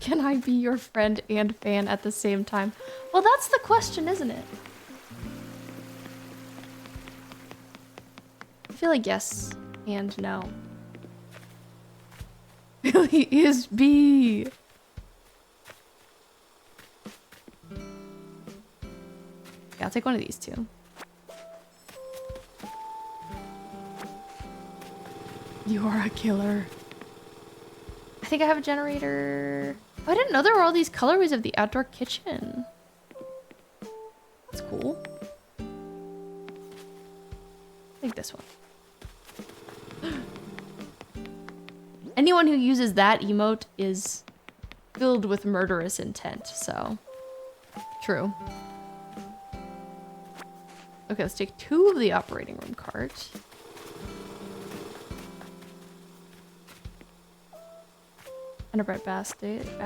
Can I be your friend and fan at the same time? Well, that's the question, isn't it? I feel like yes and no. Billy is B. Yeah, I'll take one of these too. You are a killer. I think I have a generator. Oh, I didn't know there were all these colorways of the outdoor kitchen. That's cool. Take this one. Anyone who uses that emote is filled with murderous intent, so true. Okay, let's take 2 of the operating room cards. And a bread basket. I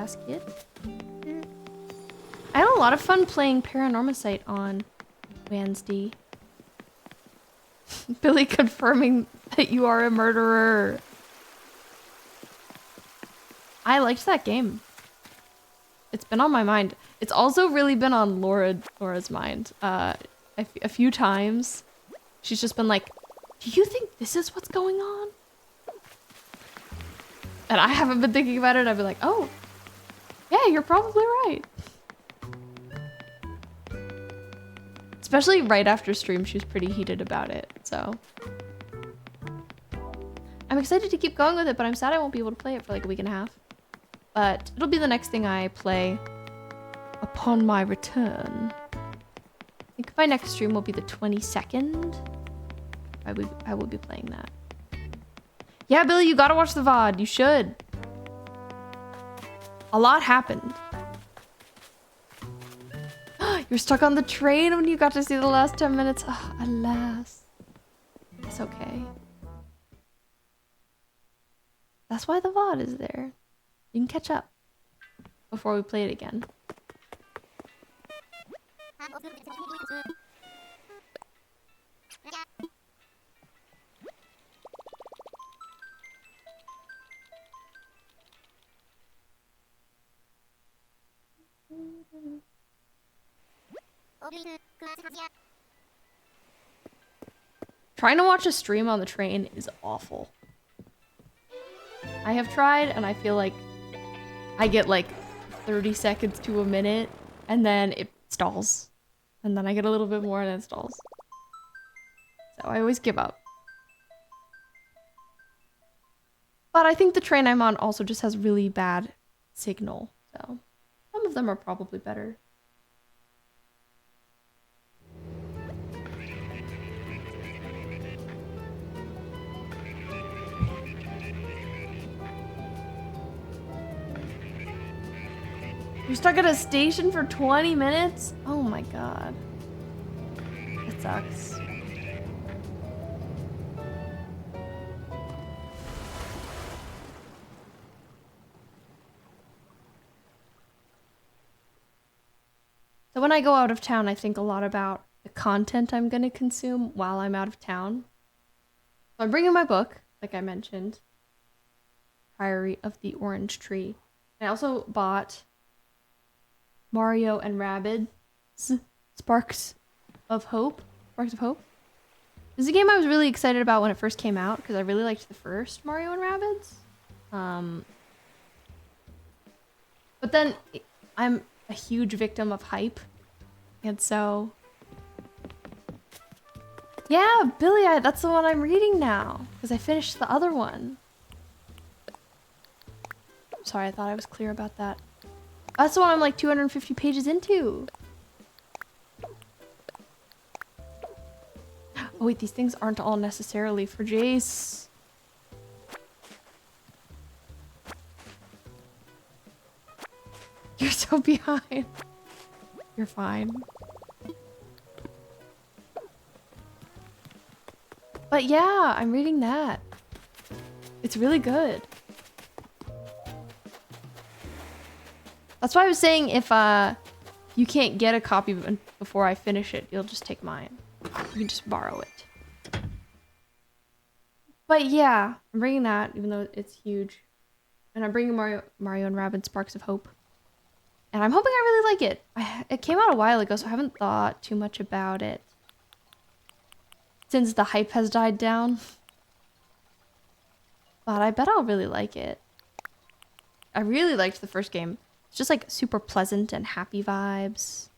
had a lot of fun playing Paranormacite on Wednesday. Billy confirming that you are a murderer. I liked that game. It's been on my mind. It's also really been on Laura's mind. A few times. She's just been like, do you think this is what's going on? And I haven't been thinking about it. I'd be like, oh, yeah, you're probably right. Especially right after stream, she was pretty heated about it, so. I'm excited to keep going with it, but I'm sad I won't be able to play it for like a week and a half. But it'll be the next thing I play upon my return. I think my next stream will be the 22nd. I will be playing that. Yeah, Billy, you gotta watch the VOD. You should. A lot happened. You're stuck on the train when you got to see the last 10 minutes. Oh, alas. It's okay. That's why the VOD is there. You can catch up before we play it again. Trying to watch a stream on the train is awful. I have tried and I feel like I get like 30 seconds to a minute and then it stalls. And then I get a little bit more and then it stalls. So I always give up. But I think the train I'm on also just has really bad signal. So some of them are probably better. You're stuck at a station for 20 minutes? Oh my god. That sucks. So when I go out of town, I think a lot about the content I'm going to consume while I'm out of town. So I'm bringing my book, like I mentioned. Priory of the Orange Tree. I also bought Mario and Rabbids Sparks of Hope. This is a game I was really excited about when it first came out because I really liked the first Mario and Rabbids. But then I'm a huge victim of hype. And so yeah, Billy, that's the one I'm reading now because I finished the other one. Sorry, I thought I was clear about that. That's the one I'm like 250 pages into. Oh wait, these things aren't all necessarily for Jace. You're so behind. You're fine. But yeah, I'm reading that. It's really good. That's why I was saying if you can't get a copy before I finish it. You'll just take mine. You can just borrow it. But yeah, I'm bringing that, even though it's huge. And I'm bringing Mario and Rabbids Sparks of Hope. And I'm hoping I really like it. It came out a while ago, so I haven't thought too much about it. Since the hype has died down. But I bet I'll really like it. I really liked the first game. It's just like super pleasant and happy vibes.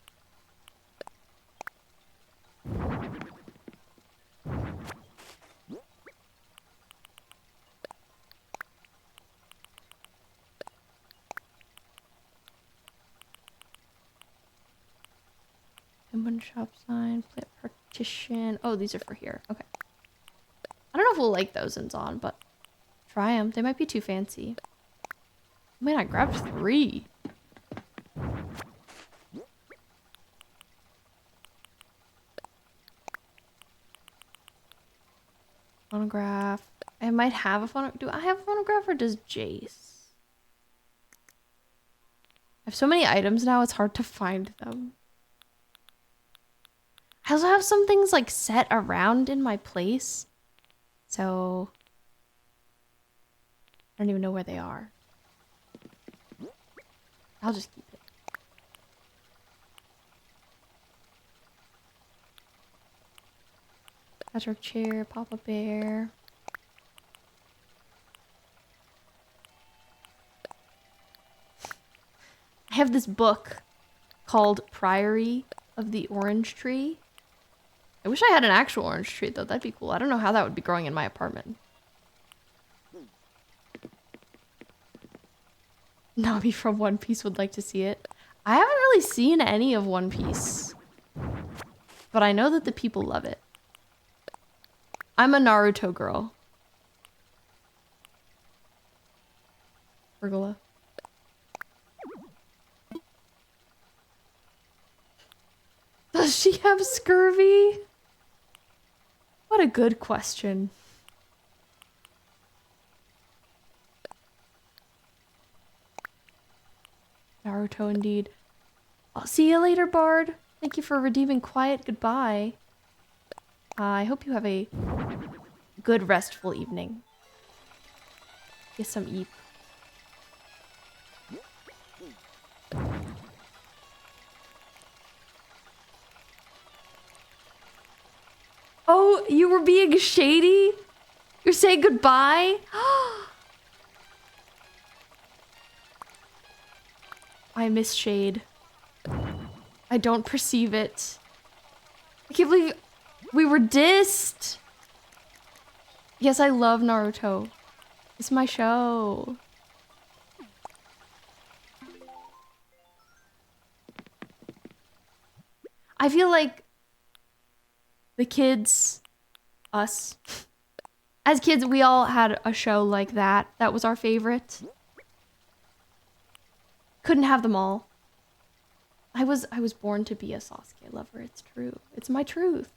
One shop sign, plant partition. Oh, these are for here. Okay. I don't know if we'll like those in Zon, but try them. They might be too fancy. Man, I grabbed 3. Phonograph. I might have a phonograph. Do I have a phonograph or does Jace? I have so many items now, it's hard to find them. I also have some things like set around in my place. So I don't even know where they are. I'll just keep it. Patrick chair, Papa Bear. I have this book called Priory of the Orange Tree. I wish I had an actual orange tree though, that'd be cool. I don't know how that would be growing in my apartment. Navi from One Piece would like to see it. I haven't really seen any of One Piece. But I know that the people love it. I'm a Naruto girl. Pergola. Does she have scurvy? What a good question. Naruto indeed. I'll see you later, Bard. Thank you for redeeming quiet goodbye. I hope you have a good restful evening. Get some eep. Oh, you were being shady? You're saying goodbye? I miss shade. I don't perceive it. I can't believe we were dissed. Yes, I love Naruto. It's my show. I feel like the kids, us, as kids, we all had a show like that. That was our favorite. Couldn't have them all. I was born to be a Sasuke lover. It's true. It's my truth.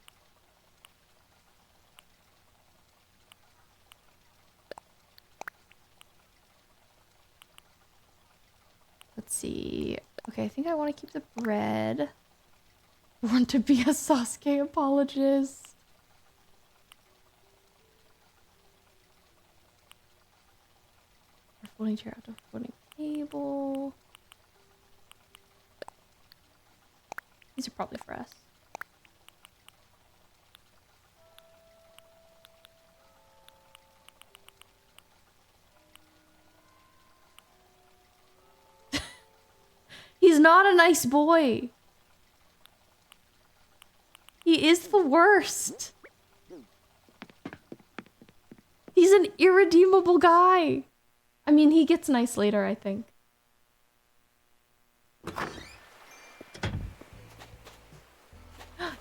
Let's see. Okay, I think I want to keep the bread. Born to be a Sasuke apologist. Folding chair, outdoor folding table. These are probably for us. He's not a nice boy. He is the worst. He's an irredeemable guy. I mean, he gets nice later, I think.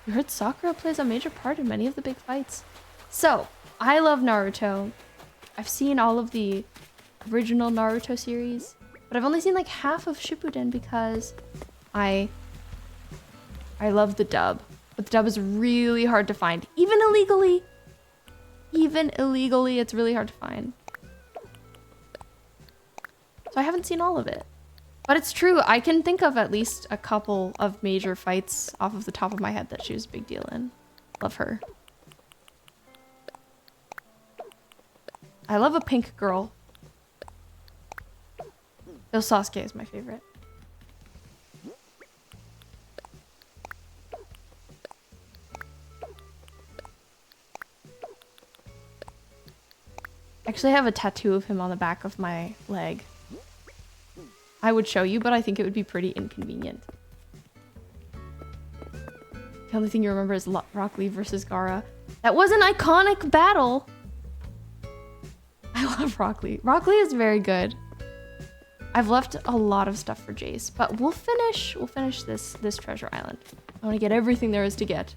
You heard Sakura plays a major part in many of the big fights. So, I love Naruto. I've seen all of the original Naruto series, but I've only seen like half of Shippuden because I love the dub. But the dub is really hard to find, even illegally. Even illegally, it's really hard to find. So I haven't seen all of it. But it's true, I can think of at least a couple of major fights off of the top of my head that she was a big deal in. Love her. I love a pink girl. Though Sasuke is my favorite. Actually, I have a tattoo of him on the back of my leg. I would show you, but I think it would be pretty inconvenient. The only thing you remember is Rock Lee versus Gaara. That was an iconic battle! I love Rock Lee. Rock Lee is very good. I've left a lot of stuff for Jace, but we'll finish this treasure island. I want to get everything there is to get.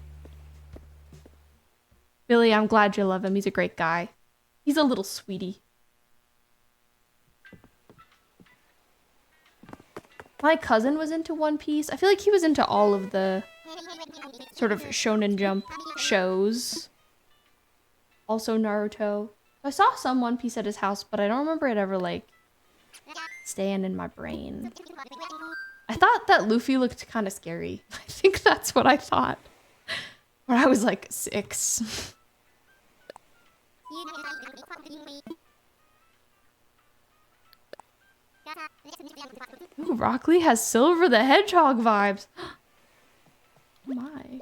Billy, I'm glad you love him. He's a great guy. He's a little sweetie. My cousin was into One Piece. I feel like he was into all of the sort of Shonen Jump shows. Also Naruto. I saw some One Piece at his house, but I don't remember it ever, like, staying in my brain. I thought that Luffy looked kind of scary. I think that's what I thought when I was, like, 6. Ooh, Rock Lee has Silver the Hedgehog vibes. Oh my.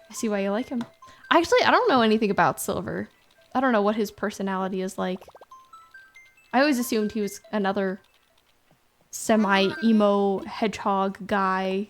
I see why you like him. Actually, I don't know anything about Silver. I don't know what his personality is like. I always assumed he was another semi-emo hedgehog guy.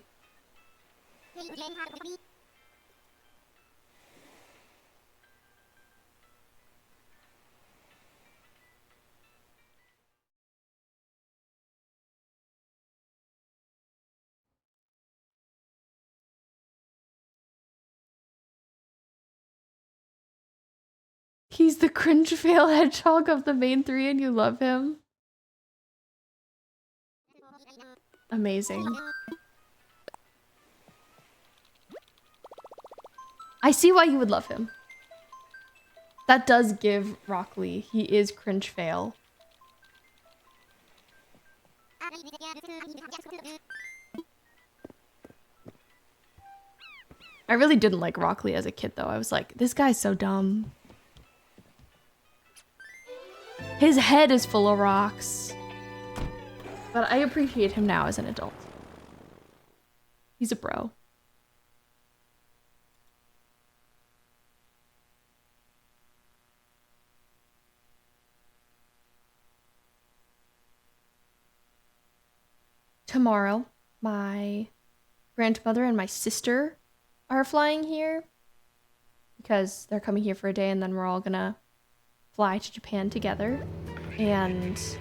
He's the cringe fail hedgehog of the main 3 and you love him? Amazing. I see why you would love him. That does give Rock Lee. He is cringe fail. I really didn't like Rock Lee as a kid though. I was like, this guy's so dumb. His head is full of rocks. But I appreciate him now as an adult. He's a bro. Tomorrow, my grandmother and my sister are flying here because they're coming here for a day and then we're all gonna fly to Japan together. And so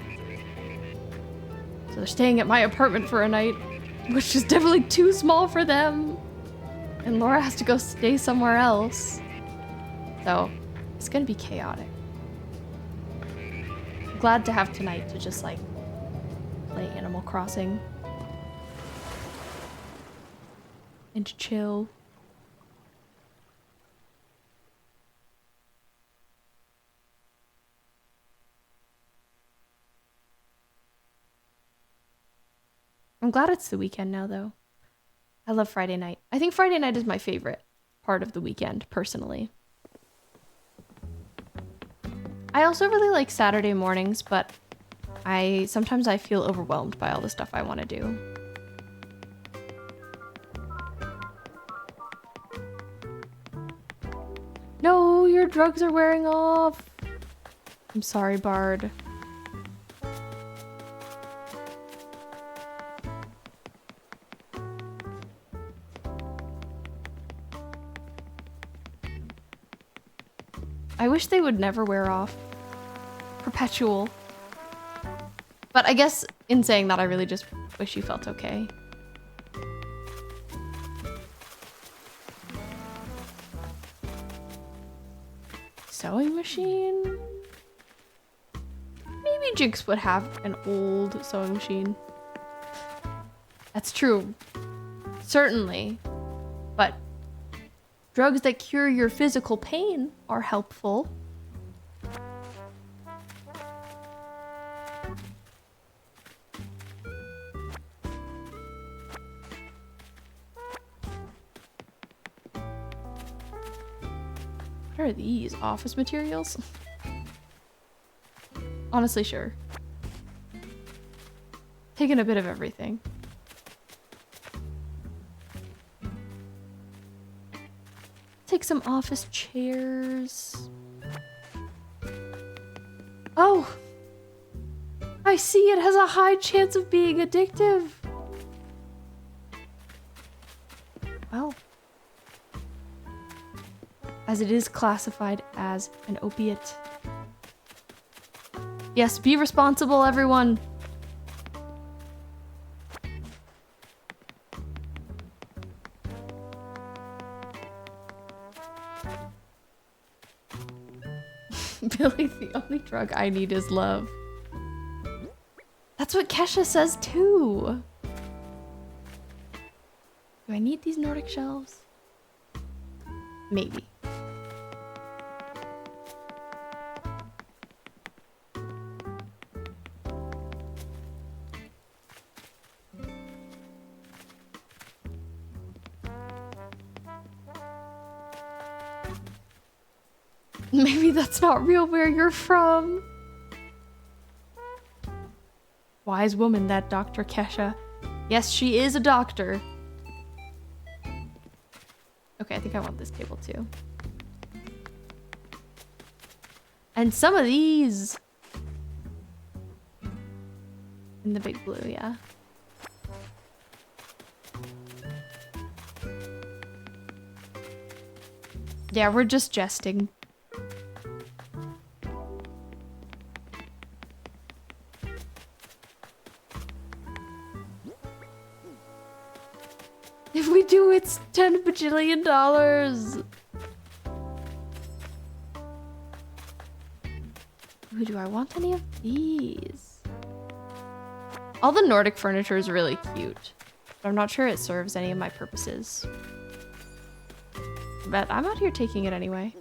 they're staying at my apartment for a night, which is definitely too small for them. And Laura has to go stay somewhere else. So it's gonna be chaotic. I'm glad to have tonight to just like play Animal Crossing. And to chill. I'm glad it's the weekend now, though. I love Friday night. I think Friday night is my favorite part of the weekend, personally. I also really like Saturday mornings, but sometimes I feel overwhelmed by all the stuff I want to do. No, your drugs are wearing off. I'm sorry, Bard. I wish they would never wear off. Perpetual. But I guess in saying that, I really just wish you felt okay. Sewing machine? Maybe Jinx would have an old sewing machine. That's true. Certainly. But drugs that cure your physical pain are helpful. What are these? Office materials? Honestly, sure. Taking a bit of everything. Take some office chairs. Oh! I see it has a high chance of being addictive. Well. As it is classified as an opiate. Yes, be responsible, everyone. Billy, the only drug I need is love. That's what Kesha says too. Do I need these Nordic shelves? Maybe. Maybe that's not real where you're from. Wise woman, that Dr. Kesha. Yes, she is a doctor. Okay, I think I want this table too. And some of these. In the big blue, yeah. Yeah, we're just jesting. If we do, it's $10 bajillion. Ooh, do I want any of these? All the Nordic furniture is really cute, but I'm not sure it serves any of my purposes. But I'm out here taking it anyway,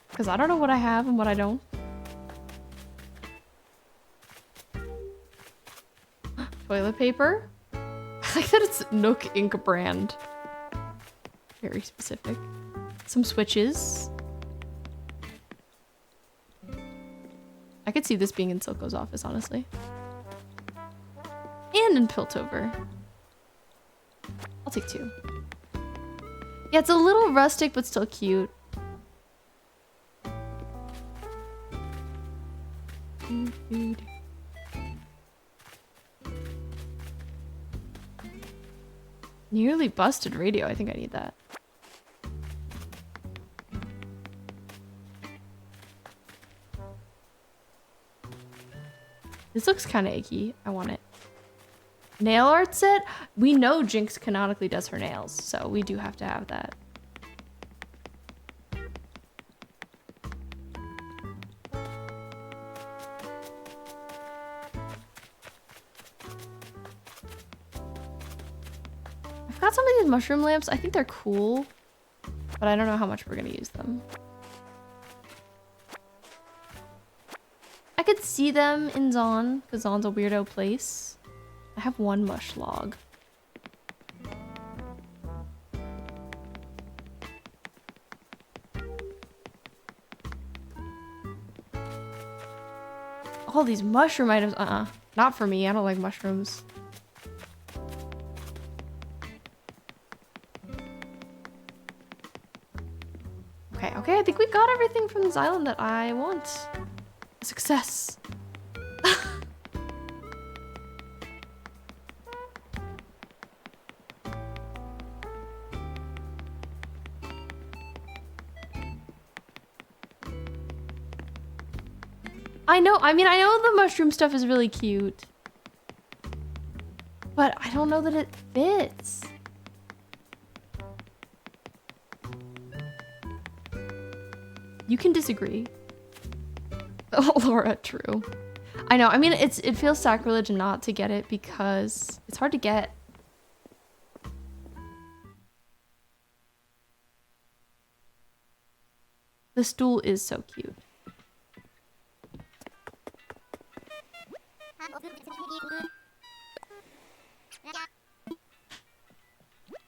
because I don't know what I have and what I don't. Toilet paper? I like that it's Nook Inc. brand. Very specific. Some switches. I could see this being in Silco's office, honestly. And in Piltover. I'll take 2. Yeah, it's a little rustic, but still cute. Dude. Nearly busted radio. I think I need that. This looks kind of icky. I want it. Nail art set? We know Jinx canonically does her nails, so we do have to have that. I've got some of these mushroom lamps. I think they're cool, but I don't know how much we're gonna use them. I could see them in Zon, because Zon's a weirdo place. I have 1 mush log. All these mushroom items, not for me. I don't like mushrooms. Okay, I think we got everything from this island that I want. Success. I know the mushroom stuff is really cute. But I don't know that it fits. You can disagree. Oh, Laura, true. I know, it feels sacrilege not to get it because it's hard to get. The stool is so cute.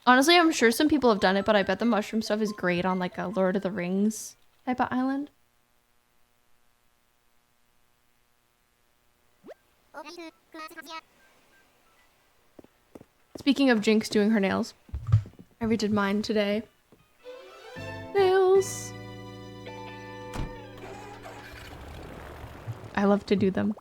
Honestly, I'm sure some people have done it, but I bet the mushroom stuff is great on like a Lord of the Rings type of island. Speaking of Jinx doing her nails, I redid mine today. Nails! I love to do them.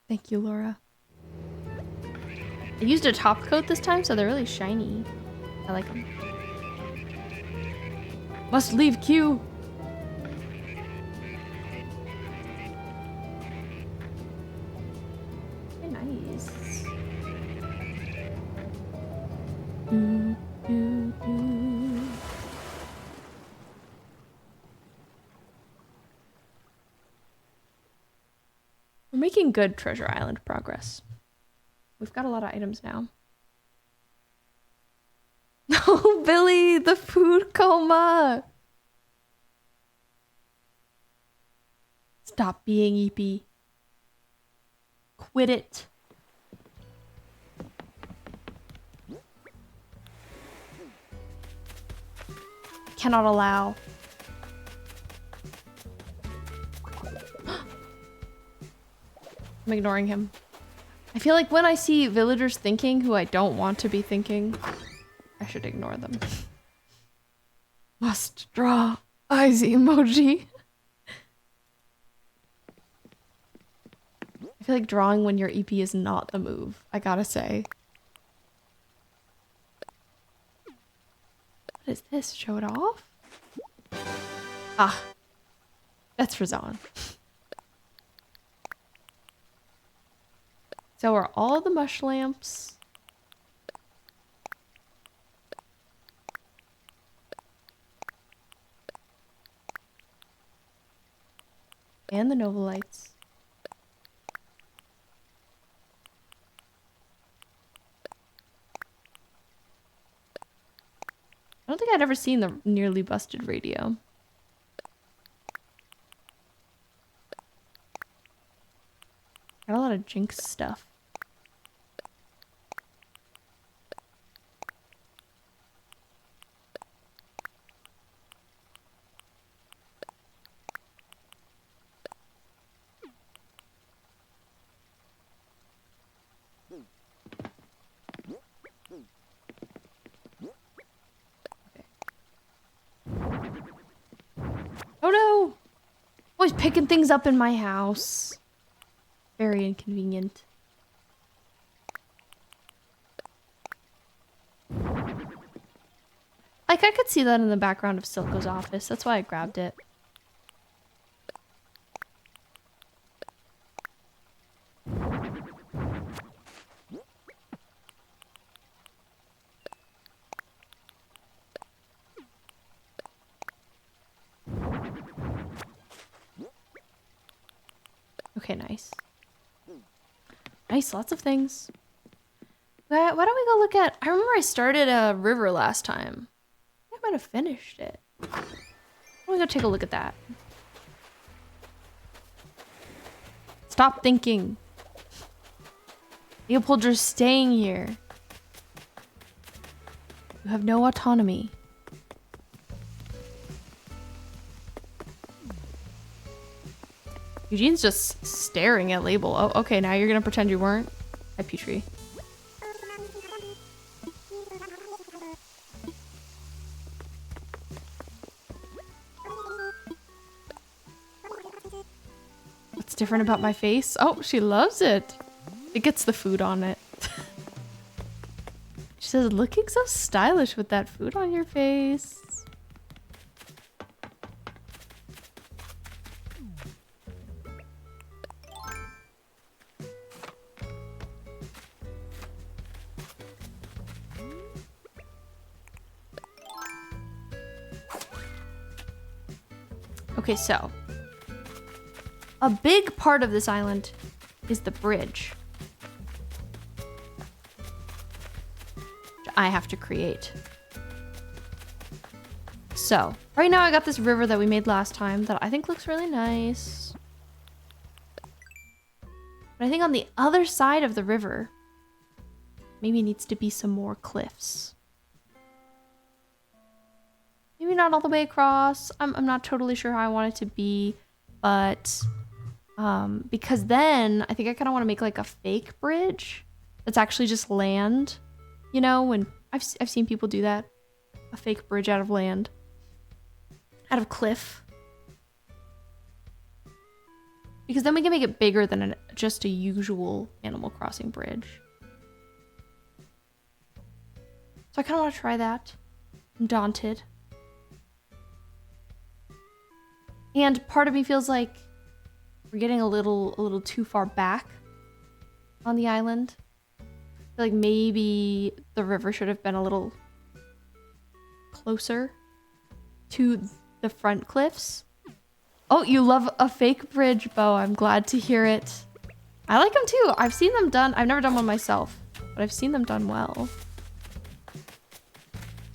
Thank you, Laura. I used a top coat this time, so they're really shiny. I like them. Must leave queue. Very nice. Do, do, do. We're making good Treasure Island progress. We've got a lot of items now. Oh, Billy, the food coma. Stop being EP. Quit it. Cannot allow. I'm ignoring him. I feel like when I see villagers thinking who I don't want to be thinking, I should ignore them. Must draw eyes emoji. I feel like drawing when you're EP is not the move, I gotta say. What is this? Show it off? Ah. That's Razan. So are all the mush lamps. And the Nova lights. I don't think I'd ever seen the nearly busted radio. Got a lot of Jinx stuff. Oh no! Always picking things up in my house. Very inconvenient. Like, I could see that in the background of Silco's office. That's why I grabbed it. Okay, nice. Nice, lots of things. Why don't we go look at... I remember I started a river last time. I might have finished it. Why don't we go take a look at that? Stop thinking. Leopold, you're staying here. You have no autonomy. Eugene's just staring at Label. Oh, okay, now you're gonna pretend you weren't? Hi, Petrie. What's different about my face? Oh, she loves it. It gets the food on it. She says, looking so stylish with that food on your face. Okay, so a big part of this island is the bridge. Which I have to create. So, right now I got this river that we made last time that I think looks really nice. But I think on the other side of the river, maybe needs to be some more cliffs. Maybe not all the way across. I'm not totally sure how I want it to be, but because then I think I kind of want to make like a fake bridge that's actually just land. You know, when I've seen people do that, a fake bridge out of land, out of cliff. Because then we can make it bigger than just a usual Animal Crossing bridge. So I kind of want to try that. I'm daunted. And part of me feels like we're getting a little too far back on the island. I feel like maybe the river should have been a little closer to the front cliffs. Oh, you love a fake bridge, Bo. I'm glad to hear it. I like them too. I've seen them done. I've never done one myself, but I've seen them done well.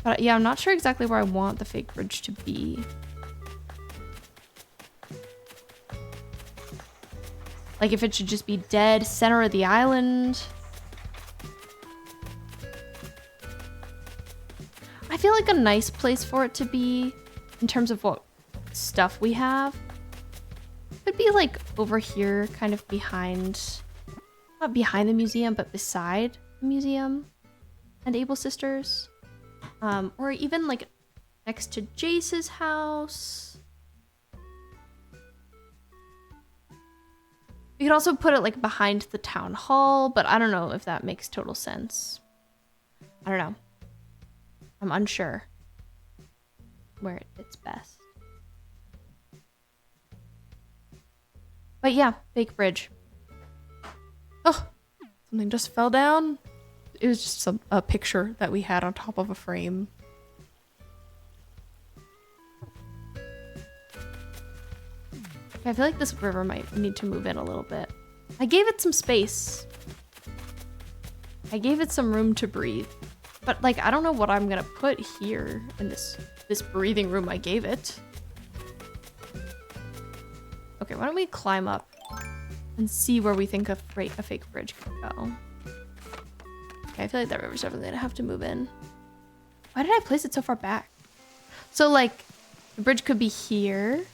But yeah, I'm not sure exactly where I want the fake bridge to be. Like if it should just be dead center of the island. I feel like a nice place for it to be in terms of what stuff we have could be like over here, kind of behind, not behind the museum, but beside the museum and Able Sisters. Or even like next to Jace's house. We could also put it like behind the town hall, but I don't know if that makes total sense. I don't know. I'm unsure where it fits best. But yeah, fake bridge. Oh, something just fell down. It was just a picture that we had on top of a frame. Okay, I feel like this river might need to move in a little bit. I gave it some space. I gave it some room to breathe. But like, I don't know what I'm gonna put here in this breathing room I gave it. Okay, why don't we climb up and see where we think a fake bridge could go. Okay, I feel like that river's definitely gonna have to move in. Why did I place it so far back? So like, the bridge could be here.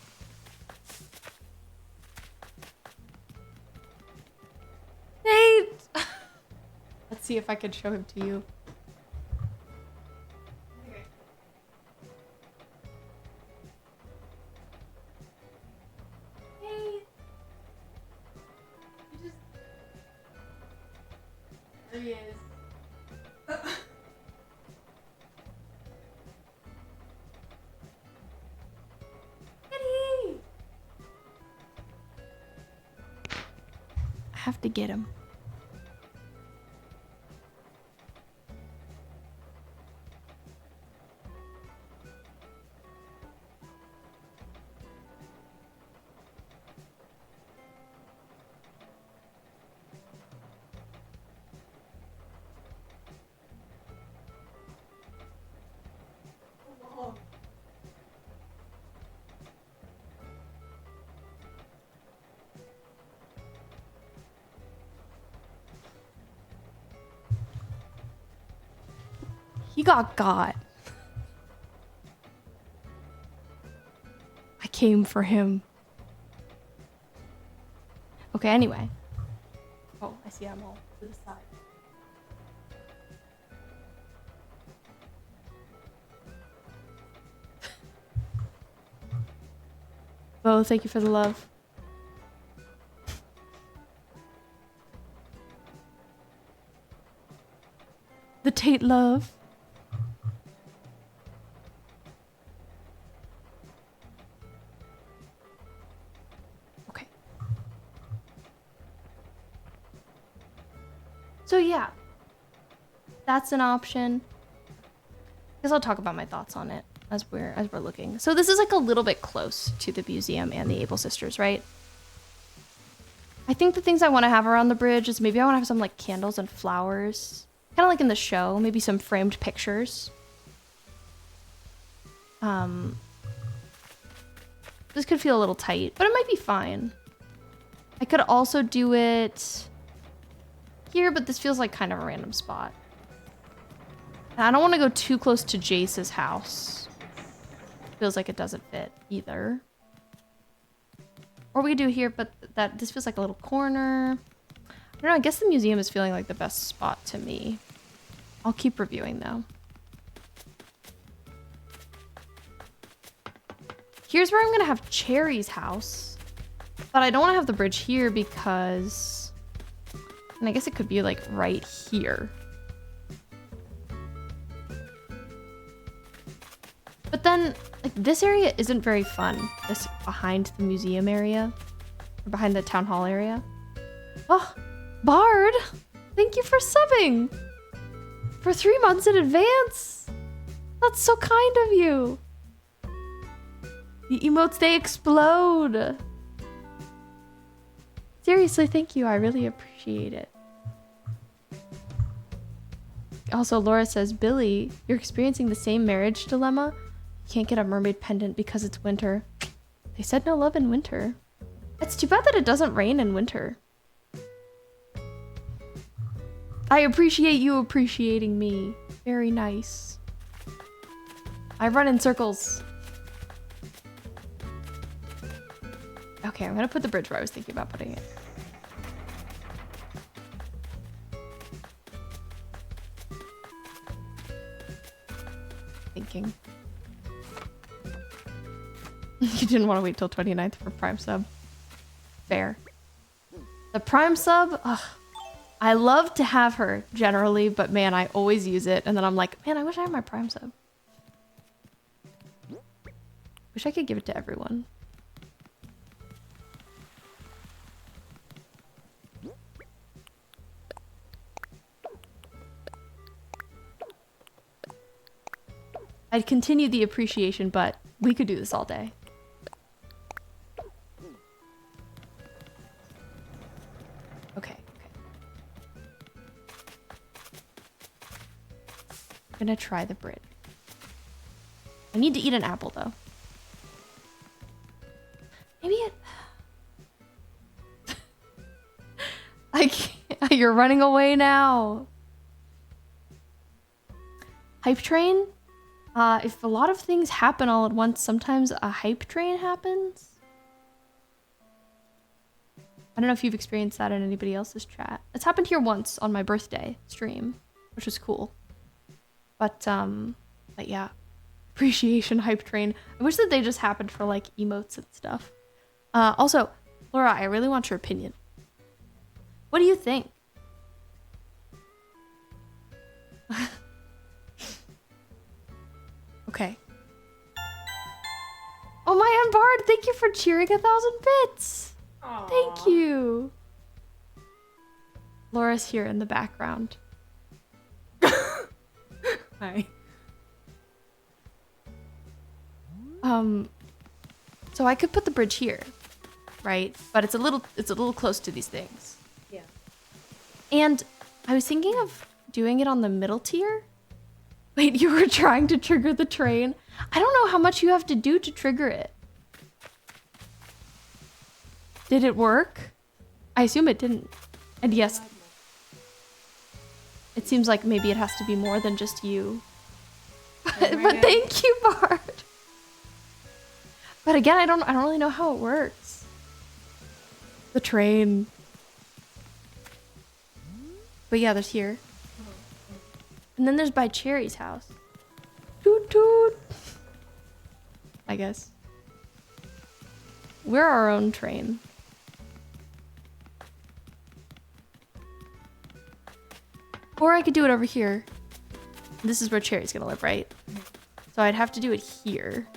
Nate! Let's see if I can show him to you. There he is. Kitty! I have to get him. He got. I came for him. Okay, anyway. Oh, I see I'm all to the side. Oh, thank you for the love. The Tate love. Okay. So yeah, that's an option. I guess I'll talk about my thoughts on it as we're looking. So this is like a little bit close to the museum and the Able Sisters, right? I think the things I want to have around the bridge is maybe I want to have some like candles and flowers. Kind of like in the show, maybe some framed pictures. This could feel a little tight, but it might be fine. I could also do it here, but this feels like kind of a random spot. And I don't want to go too close to Jace's house. Feels like it doesn't fit either. Or we could do here, but this feels like a little corner. I don't know, I guess the museum is feeling like the best spot to me. I'll keep reviewing though. Here's where I'm gonna have Cherry's house. But I don't wanna have the bridge here because... And I guess it could be like right here. But then, like, this area isn't very fun. This behind the museum area. Or behind the town hall area. Oh, Bard! Thank you for subbing! For 3 months in advance! That's so kind of you! The emotes, they explode! Seriously, thank you. I really appreciate it. Also, Laura says, Billy, you're experiencing the same marriage dilemma? You can't get a mermaid pendant because it's winter. They said no love in winter. It's too bad that it doesn't rain in winter. I appreciate you appreciating me. Very nice. I run in circles. Okay, I'm gonna put the bridge where I was thinking about putting it. Thinking. You didn't want to wait till 29th for Prime sub. Fair. The Prime sub, ugh. I love to have her generally, but man, I always use it. And then I'm like, man, I wish I had my Prime sub. Wish I could give it to everyone. I'd continue the appreciation, but we could do this all day. Okay, okay. I'm gonna try the bridge. I need to eat an apple, though. Maybe it... I can't... You're running away now. Hype train? If a lot of things happen all at once, sometimes a hype train happens. I don't know if you've experienced that in anybody else's chat. It's happened here once on my birthday stream, which was cool. But yeah. Appreciation hype train. I wish that they just happened for like emotes and stuff. Also, Laura, I really want your opinion. What do you think? Okay. Oh my Bard, thank you for cheering 1,000 bits. Aww. Thank you. Laura's here in the background. Hi. So I could put the bridge here, right? But it's a little close to these things. Yeah. And I was thinking of doing it on the middle tier. Wait, you were trying to trigger the train? I don't know how much you have to do to trigger it. Did it work? I assume it didn't. And yes, it seems like maybe it has to be more than just you. But thank you, Bard. But again, I don't really know how it works. The train. But yeah, there's here. And then there's by Cherry's house. Toot toot. I guess. We're our own train. Or I could do it over here. This is where Cherry's gonna live, right? So I'd have to do it here.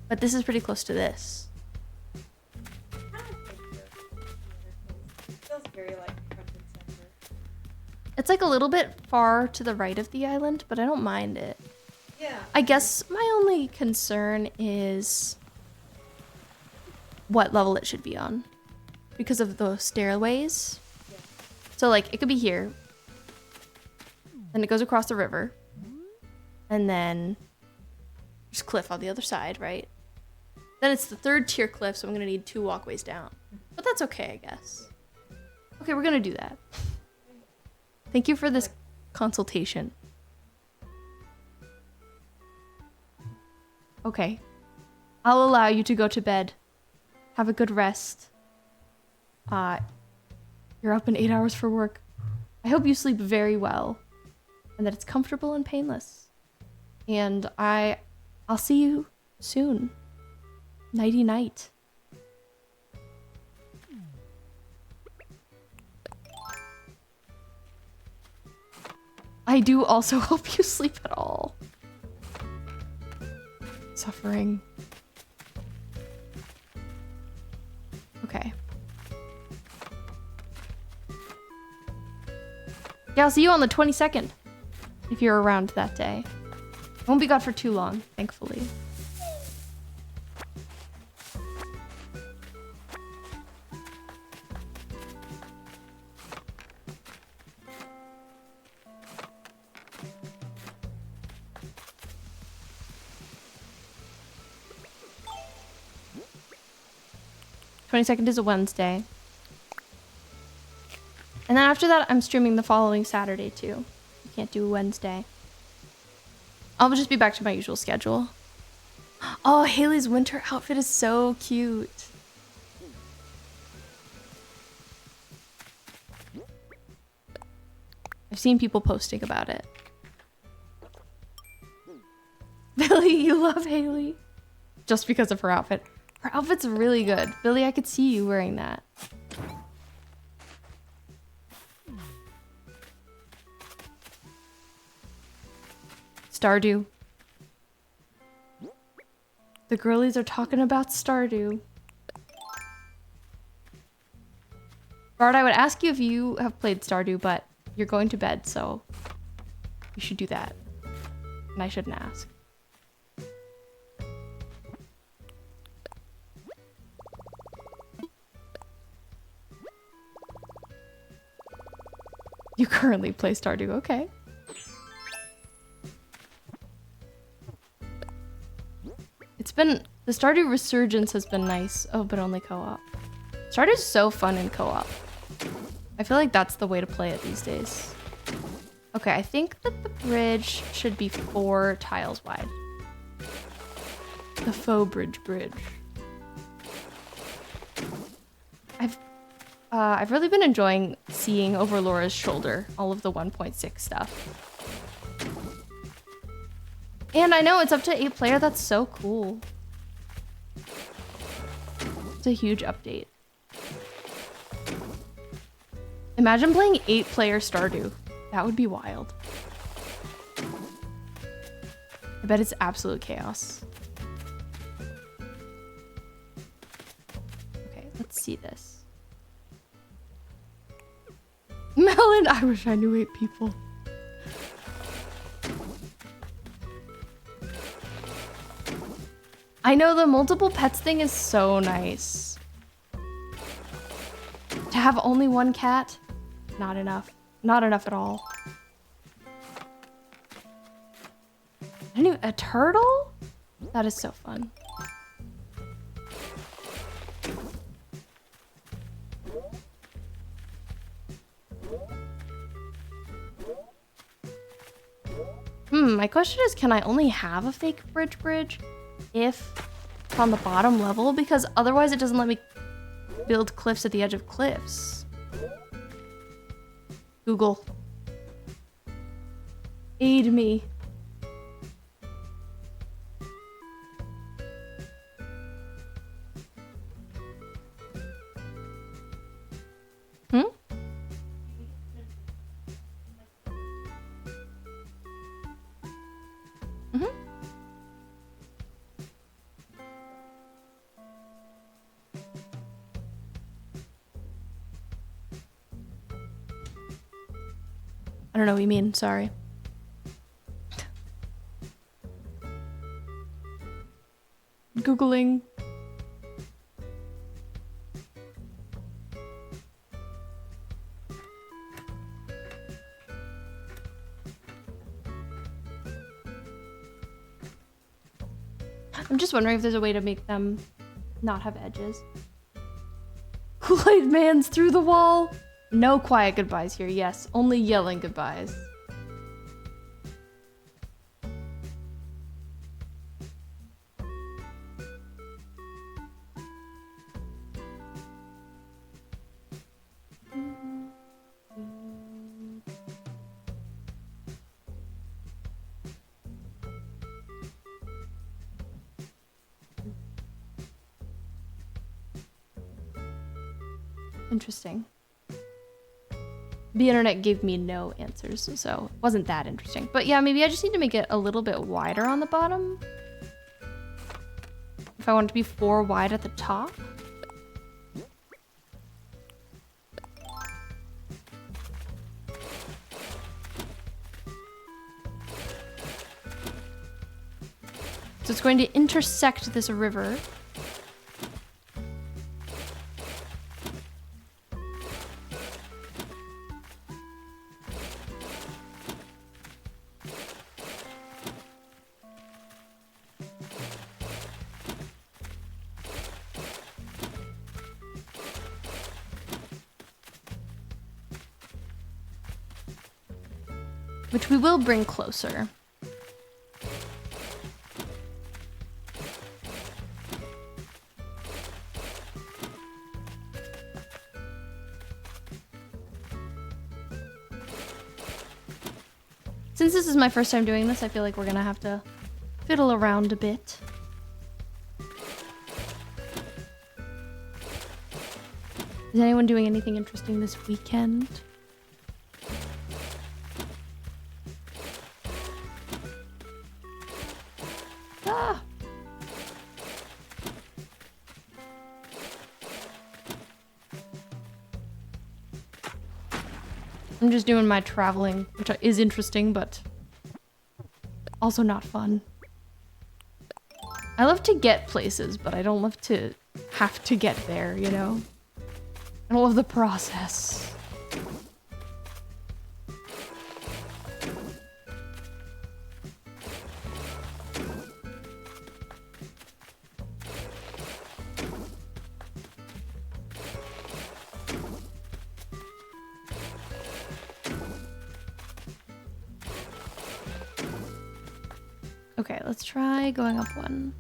But this is pretty close to this. It feels very like front and center. It's like a little bit far to the right of the island, but I don't mind it. Yeah. I guess my only concern is what level it should be on because of the stairways. Yeah. So like it could be here, then it goes across the river, and then there's cliff on the other side, right? Then it's the 3rd tier cliff, so I'm gonna need 2 walkways down. But that's okay, I guess. Okay, we're gonna do that. Thank you for this consultation. Okay. I'll allow you to go to bed. Have a good rest. You're up in 8 hours for work. I hope you sleep very well. And that it's comfortable and painless. And I'll see you soon. Nighty night. I do also hope you sleep at all. Suffering. Okay. Yeah, I'll see you on the 22nd. If you're around that day. I won't be gone for too long, thankfully. Second is a Wednesday. And then after that, I'm streaming the following Saturday too. I can't do Wednesday. I'll just be back to my usual schedule. Oh, Haley's winter outfit is so cute. I've seen people posting about it. Billy, you love Haley. Just because of her outfit. Her outfit's really good. Billy, I could see you wearing that. Stardew. The girlies are talking about Stardew. Bard, I would ask you if you have played Stardew, but you're going to bed, so you should do that. And I shouldn't ask. You currently play Stardew, okay. It's been, the Stardew resurgence has been nice. Oh, but only co-op. Stardew's so fun in co-op. I feel like that's the way to play it these days. Okay, I think that the bridge should be 4 tiles wide. The faux bridge. I've really been enjoying seeing over Laura's shoulder all of the 1.6 stuff. And I know it's up to 8 player. That's so cool. It's a huge update. Imagine playing 8 player Stardew. That would be wild. I bet it's absolute chaos. Okay, let's see this. Melon, I wish I knew 8 people. I know the multiple pets thing is so nice. To have only 1 cat, not enough. Not enough at all. A turtle? That is so fun. My question is, can I only have a fake bridge if it's on the bottom level? Because otherwise it doesn't let me build cliffs at the edge of cliffs. Google. Aid me. I don't know what you mean, sorry. Googling. I'm just wondering if there's a way to make them not have edges. Kool-Aid Man's through the wall. No quiet goodbyes here. Yes, only yelling goodbyes. Interesting. The internet gave me no answers, so it wasn't that interesting. But yeah, maybe I just need to make it a little bit wider on the bottom. If I want it to be 4 wide at the top. So it's going to intersect this river. Which we will bring closer. Since this is my first time doing this, I feel like we're gonna have to fiddle around a bit. Is anyone doing anything interesting this weekend? Ah! I'm just doing my traveling, which is interesting, but also not fun. I love to get places, but I don't love to have to get there, you know? I don't love the process. Okay, let's try going up one.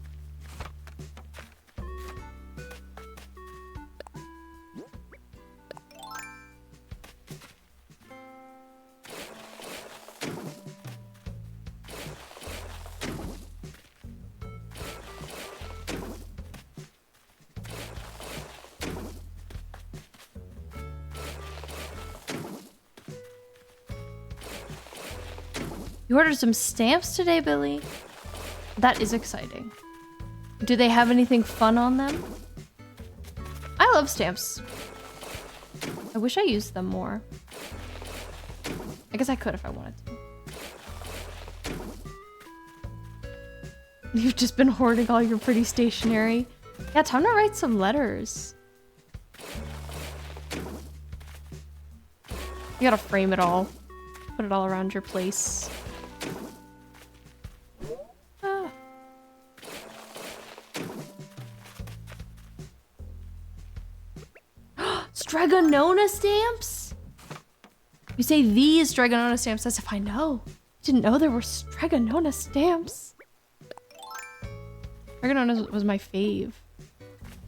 You ordered some stamps today, Billy? That is exciting. Do they have anything fun on them? I love stamps. I wish I used them more. I guess I could if I wanted to. You've just been hoarding all your pretty stationery. Yeah, time to write some letters. You gotta frame it all. Put it all around your place. Stregonona stamps? You say these Stregonona stamps as if I know. Didn't know there were Stregonona stamps. Stregonona was my fave.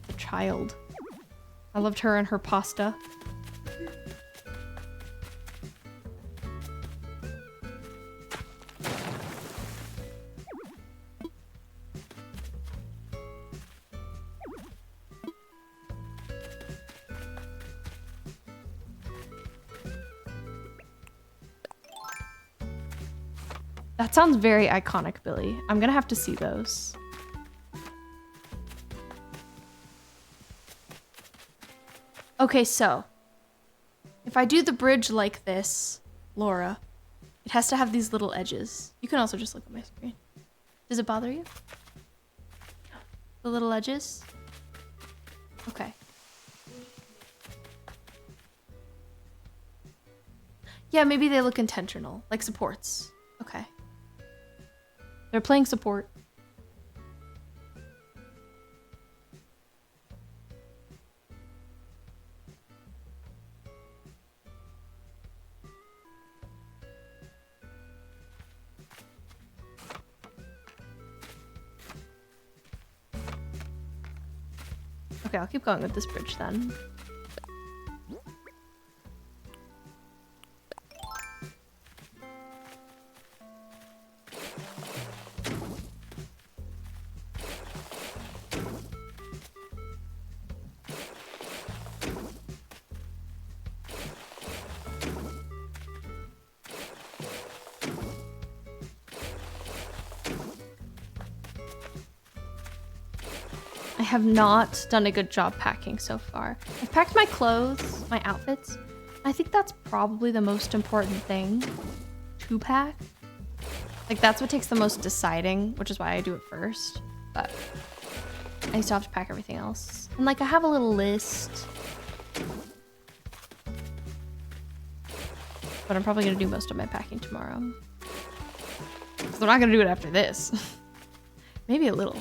As a child. I loved her and her pasta. That sounds very iconic, Billy. I'm gonna have to see those. Okay, so if I do the bridge like this, Laura, it has to have these little edges. You can also just look at my screen. Does it bother you? The little edges? Okay. Yeah, maybe they look intentional, like supports. Okay. They're playing support. Okay, I'll keep going with this bridge then. I have not done a good job packing so far. I've packed my clothes, my outfits. I think that's probably the most important thing to pack. Like, that's what takes the most deciding, which is why I do it first. But I still have to pack everything else. And like, I have a little list. But I'm probably gonna do most of my packing tomorrow. Because I'm not gonna do it after this. Maybe a little.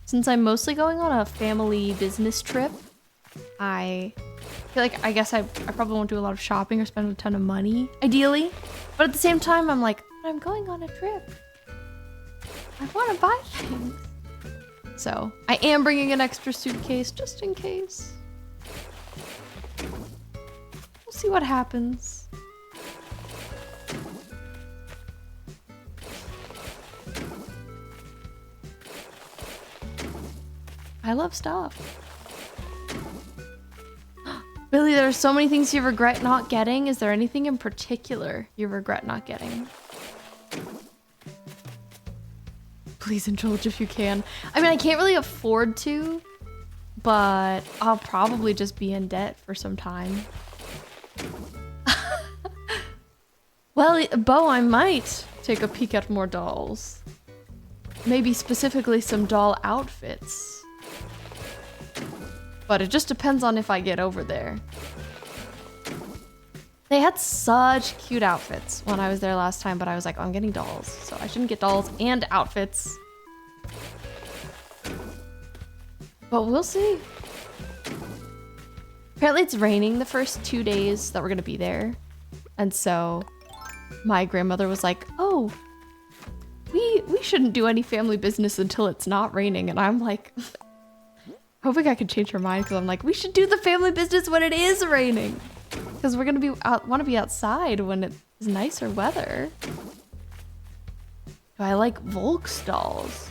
Since I'm mostly going on a family business trip, I feel like I guess I probably won't do a lot of shopping or spend a ton of money, ideally. But at the same time, I'm like, I'm going on a trip. I want to buy things. So I am bringing an extra suitcase just in case. We'll see what happens. I love stuff. Billy, there are so many things you regret not getting. Is there anything in particular you regret not getting? Please indulge if you can. I mean, I can't really afford to, but I'll probably just be in debt for some time. Well, Bo, I might take a peek at more dolls. Maybe specifically some doll outfits. But it just depends on if I get over there. They had such cute outfits when I was there last time, but I was like, oh, I'm getting dolls, so I shouldn't get dolls and outfits. But we'll see. Apparently it's raining the first 2 days that we're gonna be there. And so my grandmother was like, oh, we shouldn't do any family business until it's not raining. And I'm like, hoping I could change her mind, because I'm like, we should do the family business when it is raining. Because we're gonna be want to be outside when it is nicer weather. I like Volk's dolls.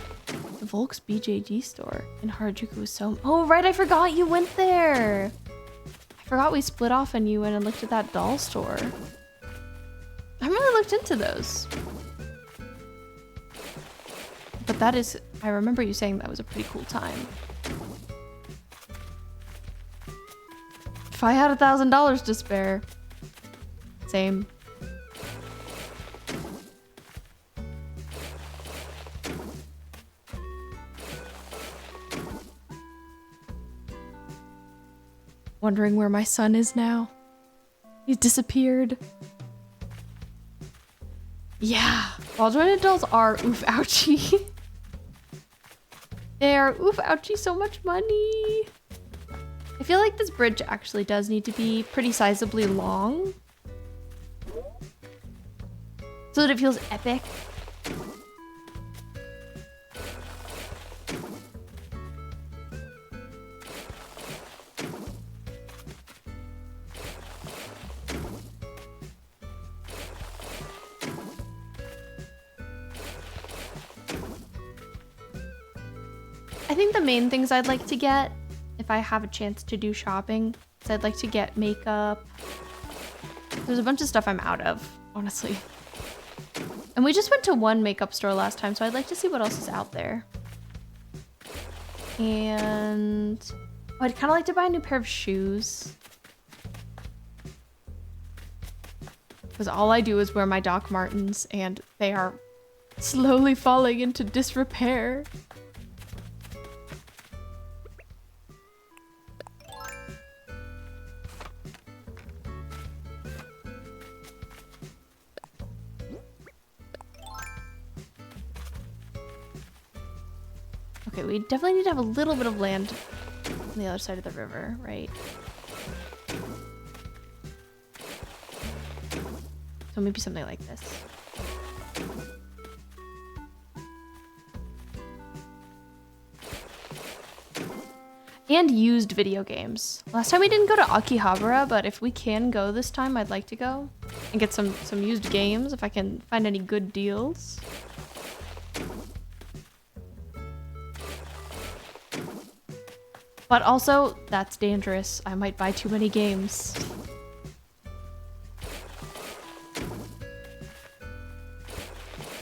The Volk's BJG store in Harajuku was so... Oh, right, I forgot you went there. I forgot we split off and you went and looked at that doll store. I haven't really looked into those. But that is... I remember you saying that was a pretty cool time. If I had $1,000 to spare. Same. Wondering where my son is now. He's disappeared. Yeah. Ball jointed dolls are oof ouchie. They are oof ouchie so much money. I feel like this bridge actually does need to be pretty sizably long so that it feels epic. I think the main things I'd like to get if I have a chance to do shopping, so I'd like to get makeup. There's a bunch of stuff I'm out of, honestly. And we just went to one makeup store last time, so I'd like to see what else is out there. And oh, I'd kind of like to buy a new pair of shoes. Because all I do is wear my Doc Martens, and they are slowly falling into disrepair. Okay, we definitely need to have a little bit of land on the other side of the river, right? So maybe something like this. And used video games. Last time we didn't go to Akihabara, but if we can go this time, I'd like to go and get some used games if I can find any good deals. But also, that's dangerous. I might buy too many games.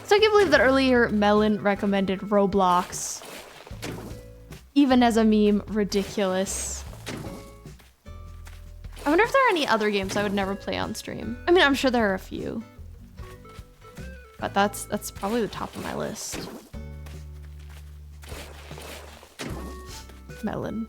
So I can believe that earlier Melon recommended Roblox. Even as a meme, ridiculous. I wonder if there are any other games I would never play on stream. I mean, I'm sure there are a few. But that's probably the top of my list. Melon.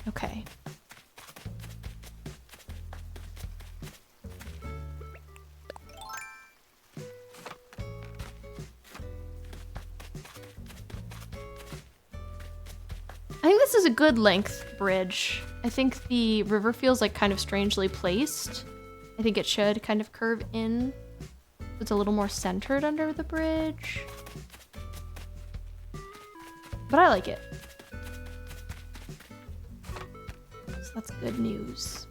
Okay. I think this is a good length bridge. I think the river feels like kind of strangely placed. I think it should kind of curve in. It's a little more centered under the bridge. But I like it. So that's good news.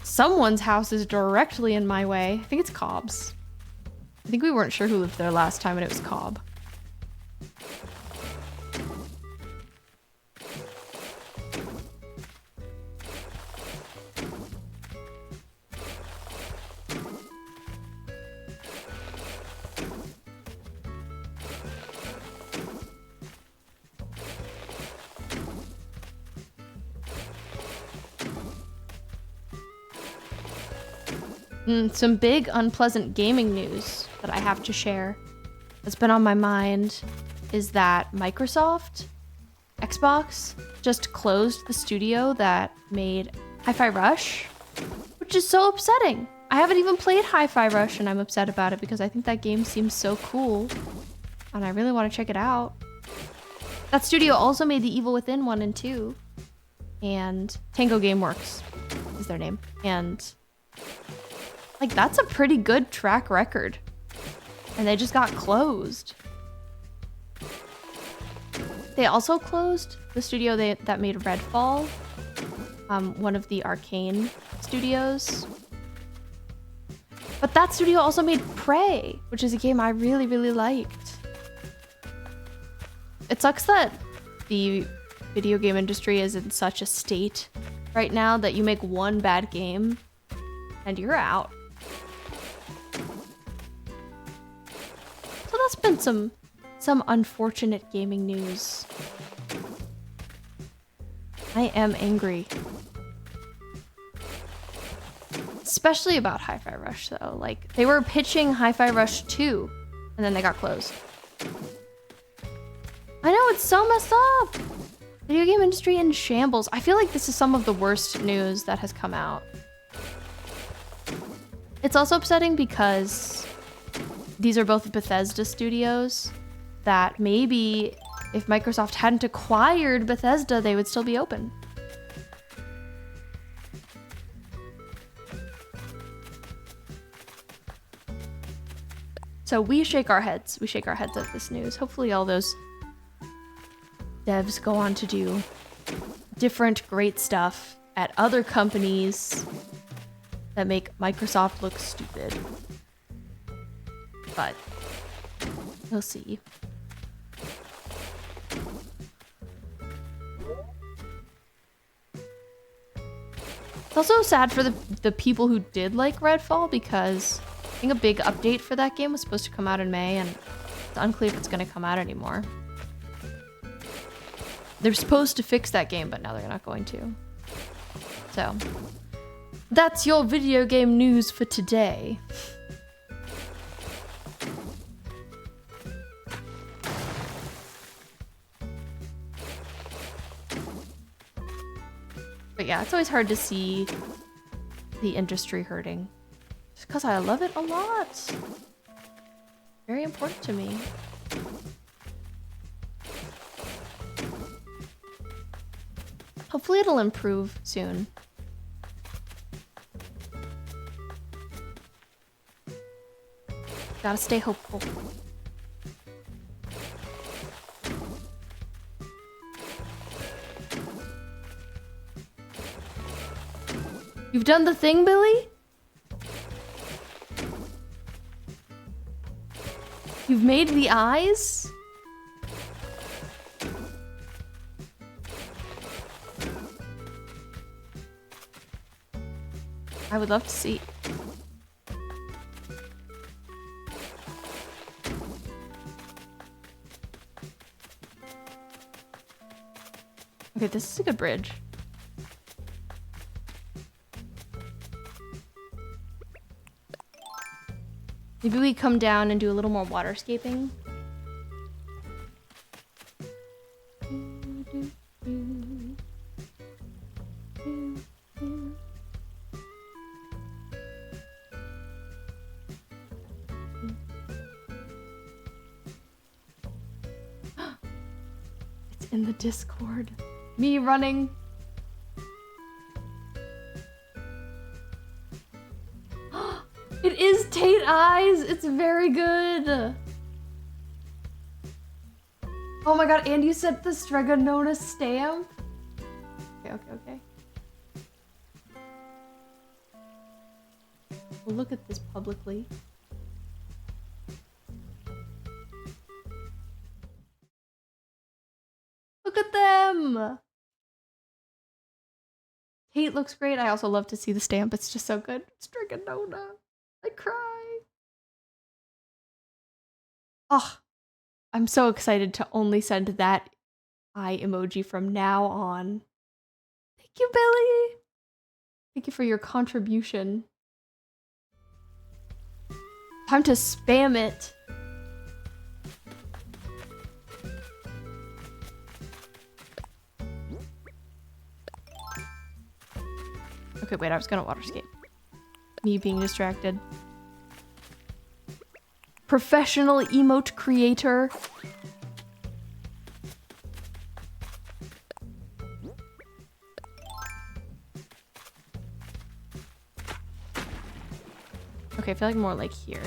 Someone's house is directly in my way. I think it's Cobb's. I think we weren't sure who lived there last time and it was Cobb. Some big unpleasant gaming news that I have to share that's been on my mind is that Microsoft, Xbox, just closed the studio that made Hi-Fi Rush, which is so upsetting. I haven't even played Hi-Fi Rush and I'm upset about it because I think that game seems so cool and I really want to check it out. That studio also made The Evil Within 1 and 2 and Tango Gameworks is their name. And like, that's a pretty good track record. And they just got closed. They also closed the studio that made Redfall, one of the Arcane studios. But that studio also made Prey, which is a game I really, really liked. It sucks that the video game industry is in such a state right now that you make one bad game and you're out. So that's been some unfortunate gaming news. I am angry. Especially about Hi-Fi Rush though. Like, they were pitching Hi-Fi Rush 2 and then they got closed. I know, it's so messed up. Video game industry in shambles. I feel like this is some of the worst news that has come out. It's also upsetting because these are both Bethesda studios that maybe if Microsoft hadn't acquired Bethesda, they would still be open. So we shake our heads. We shake our heads at this news. Hopefully all those devs go on to do different great stuff at other companies that make Microsoft look stupid. But we'll see. It's also sad for the people who did like Redfall because I think a big update for that game was supposed to come out in May and it's unclear if it's going to come out anymore. They're supposed to fix that game, but now they're not going to. So, that's your video game news for today. But yeah, it's always hard to see the industry hurting. Just because I love it a lot. Very important to me. Hopefully it'll improve soon. Gotta stay hopeful. You've done the thing, Billy? You've made the eyes? I would love to see. Okay, this is a good bridge. Maybe we come down and do a little more waterscaping. It's in the Discord. Me running. It is Tate Eyes! It's very good! Oh my god, and you sent the Stregonona stamp? Okay. We'll look at this publicly. Look at them! Tate looks great. I also love to see the stamp. It's just so good. Stregonona. I cry. Oh, I'm so excited to only send that eye emoji from now on. Thank you, Billy. Thank you for your contribution. Time to spam it. Okay, wait, I was gonna waterscape. Me being distracted. Professional emote creator. Okay, I feel like more like here.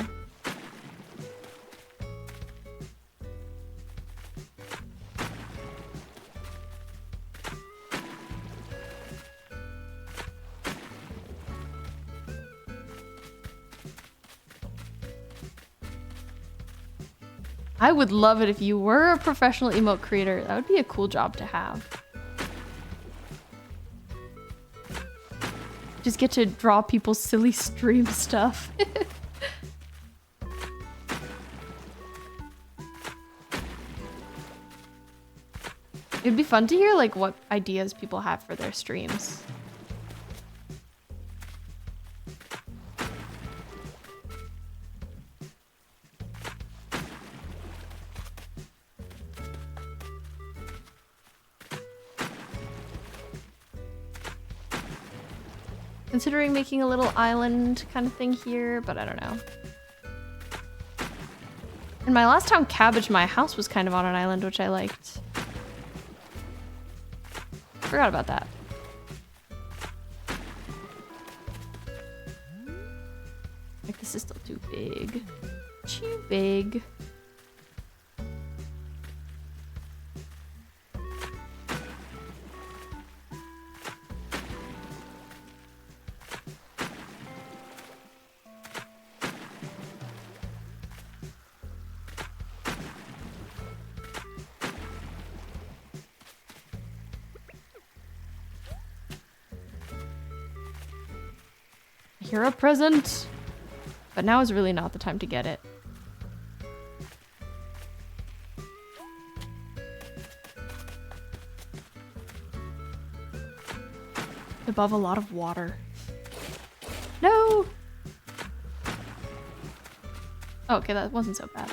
I would love it if you were a professional emote creator. That would be a cool job to have. Just get to draw people's silly stream stuff. It'd be fun to hear like what ideas people have for their streams. Considering making a little island kind of thing here, but I don't know. In my last town, Cabbage, my house was kind of on an island, which I liked. Forgot about that. Like, this is still too big. Too big. Hero present, but now is really not the time to get it. Above a lot of water. No! Oh, okay, that wasn't so bad.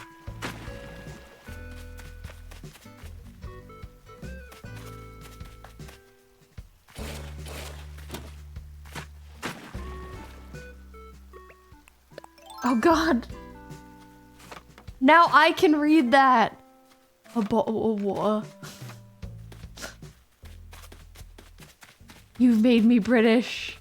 Oh god. Now I can read that. You've made me British.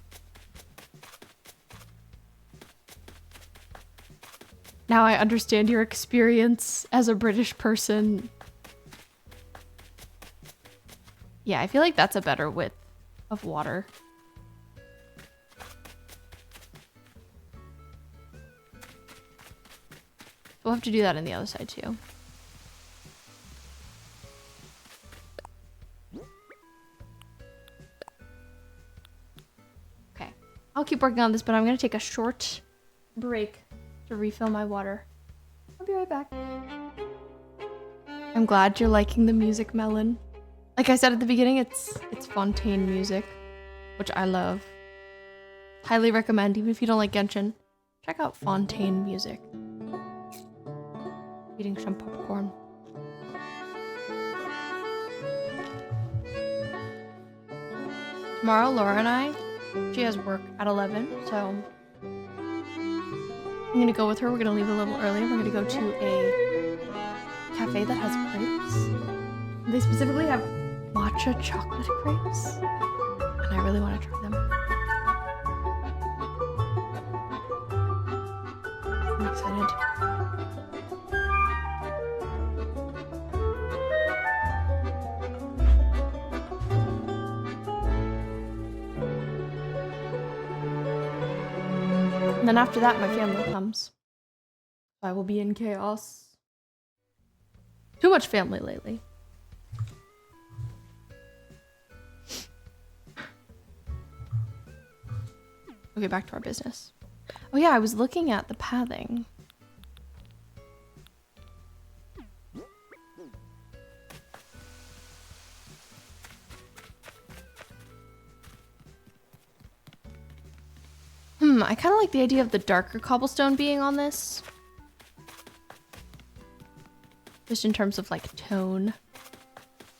Now I understand your experience as a British person. Yeah, I feel like that's a better width of water. We'll have to do that on the other side too. Okay, I'll keep working on this, but I'm gonna take a short break to refill my water. I'll be right back. I'm glad you're liking the music, Melon. Like I said at the beginning, it's Fontaine music, which I love. Highly recommend, even if you don't like Genshin. Check out Fontaine music. Eating some popcorn. Tomorrow, Laura and I, she has work at 11, so I'm gonna go with her. We're gonna leave a little early. We're gonna go to a cafe that has crepes. They specifically have matcha chocolate crepes, and I really want to try them. I'm excited. And then after that, my family comes. I will be in chaos. Too much family lately. Okay, back to our business. Oh yeah, I was looking at the pathing. I kind of like the idea of the darker cobblestone being on this. Just in terms of like tone.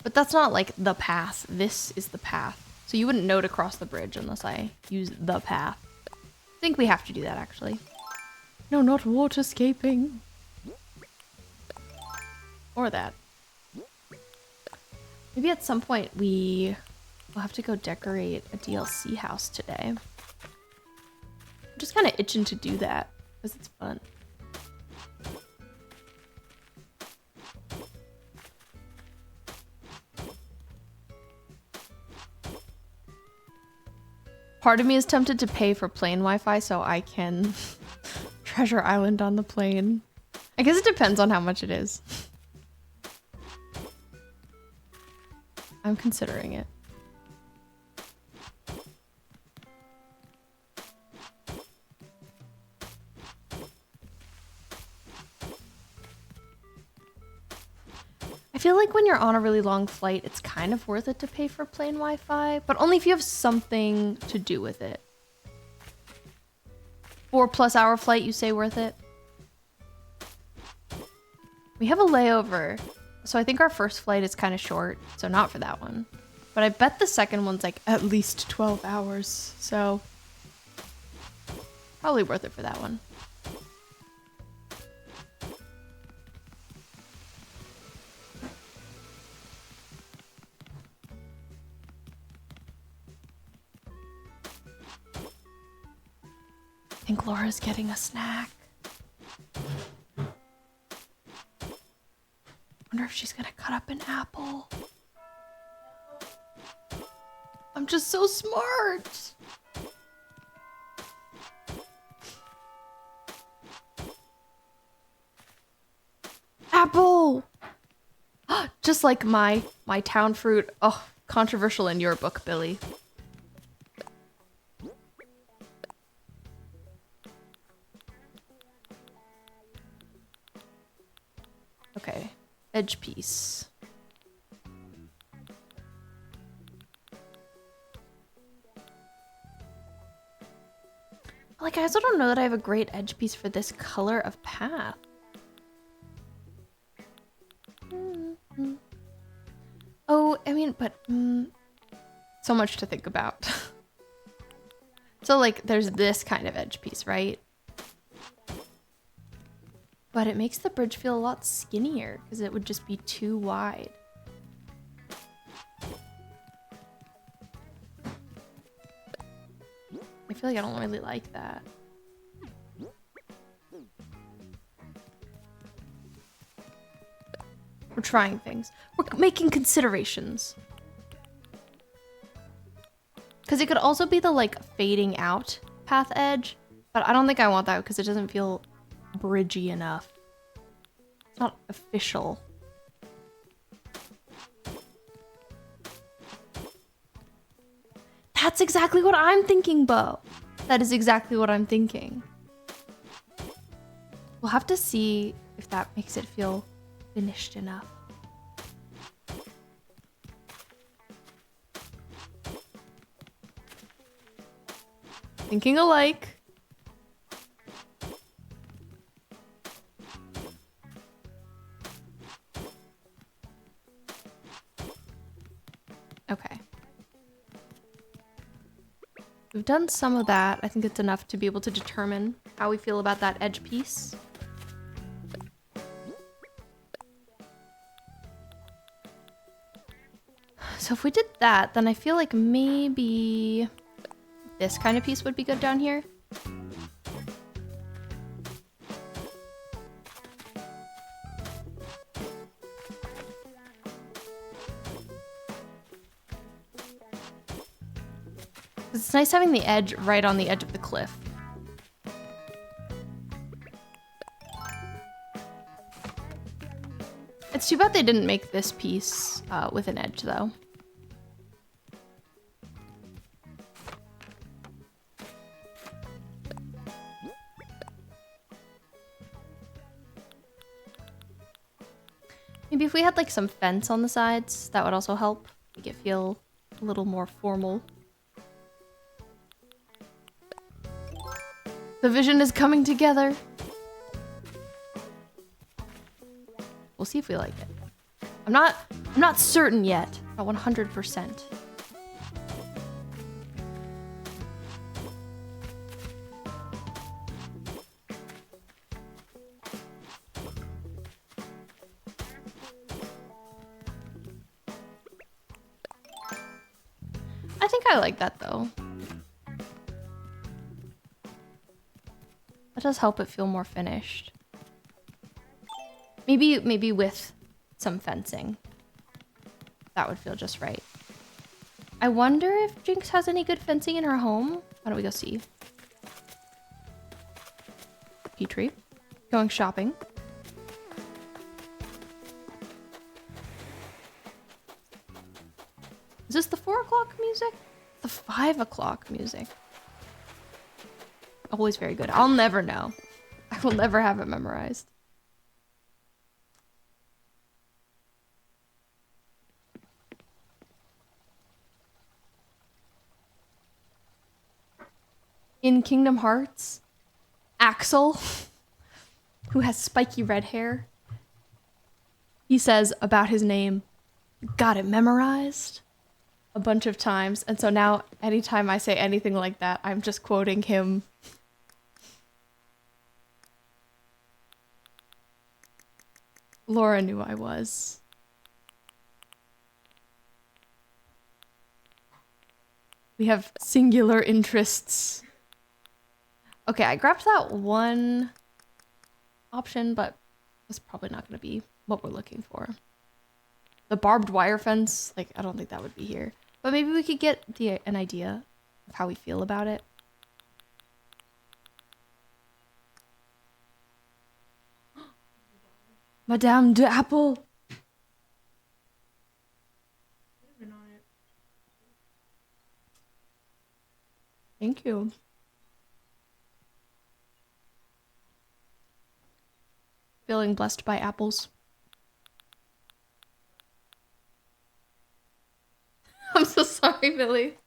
But that's not like the path. This is the path. So you wouldn't know to cross the bridge unless I use the path. I think we have to do that actually. No, not waterscaping. Or that. Maybe at some point we will have to go decorate a DLC house today. I'm just kind of itching to do that because it's fun. Part of me is tempted to pay for plane Wi-Fi so I can Treasure Island on the plane. I guess it depends on how much it is. I'm considering it. I feel like when you're on a really long flight, it's kind of worth it to pay for plane Wi-Fi, but only if you have something to do with it. 4+ hour flight, you say worth it? We have a layover, so I think our first flight is kind of short, so not for that one. But I bet the second one's like at least 12 hours, so probably worth it for that one. I think Laura's getting a snack. Wonder if she's gonna cut up an apple. I'm just so smart. Apple! Just like my town fruit. Oh, controversial in your book, Billy. Okay, edge piece. Like, I also don't know that I have a great edge piece for this color of path. Oh, I mean, but so much to think about. So like, there's this kind of edge piece, right? But it makes the bridge feel a lot skinnier because it would just be too wide. I feel like I don't really like that. We're trying things. We're making considerations. Because it could also be the like fading out path edge, but I don't think I want that because it doesn't feel bridgy enough. It's not official. That's exactly what I'm thinking, Bo. That is exactly what I'm thinking. We'll have to see if that makes it feel finished enough. Thinking alike. Okay. We've done some of that. I think it's enough to be able to determine how we feel about that edge piece. So if we did that, then I feel like maybe this kind of piece would be good down here. It's nice having the edge right on the edge of the cliff. It's too bad they didn't make this piece with an edge, though. Maybe if we had like some fence on the sides, that would also help make it feel a little more formal. The vision is coming together. We'll see if we like it. I'm not certain yet. Not 100%. I think I like that though. That does help it feel more finished. Maybe with some fencing. That would feel just right. I wonder if Jinx has any good fencing in her home. Why don't we go see? Petrie. Going shopping. Is this the 4 o'clock music? The 5 o'clock music. Always very good. I'll never know. I will never have it memorized. In Kingdom Hearts, Axel, who has spiky red hair, he says about his name, got it memorized a bunch of times. And so now anytime I say anything like that, I'm just quoting him. Laura knew I was. We have singular interests. Okay, I grabbed that one option, but that's probably not going to be what we're looking for. The barbed wire fence, like, I don't think that would be here. But maybe we could get an idea of how we feel about it. Madame de Apple! Thank you. Feeling blessed by apples. I'm so sorry, Billy.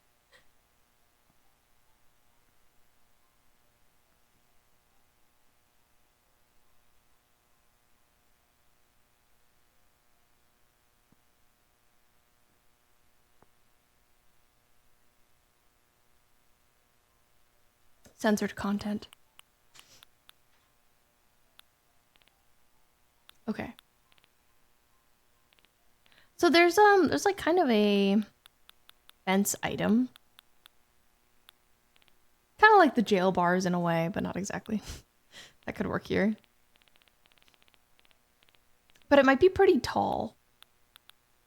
Censored content. Okay. So there's like kind of a fence item. Kind of like the jail bars in a way, but not exactly. That could work here. But it might be pretty tall.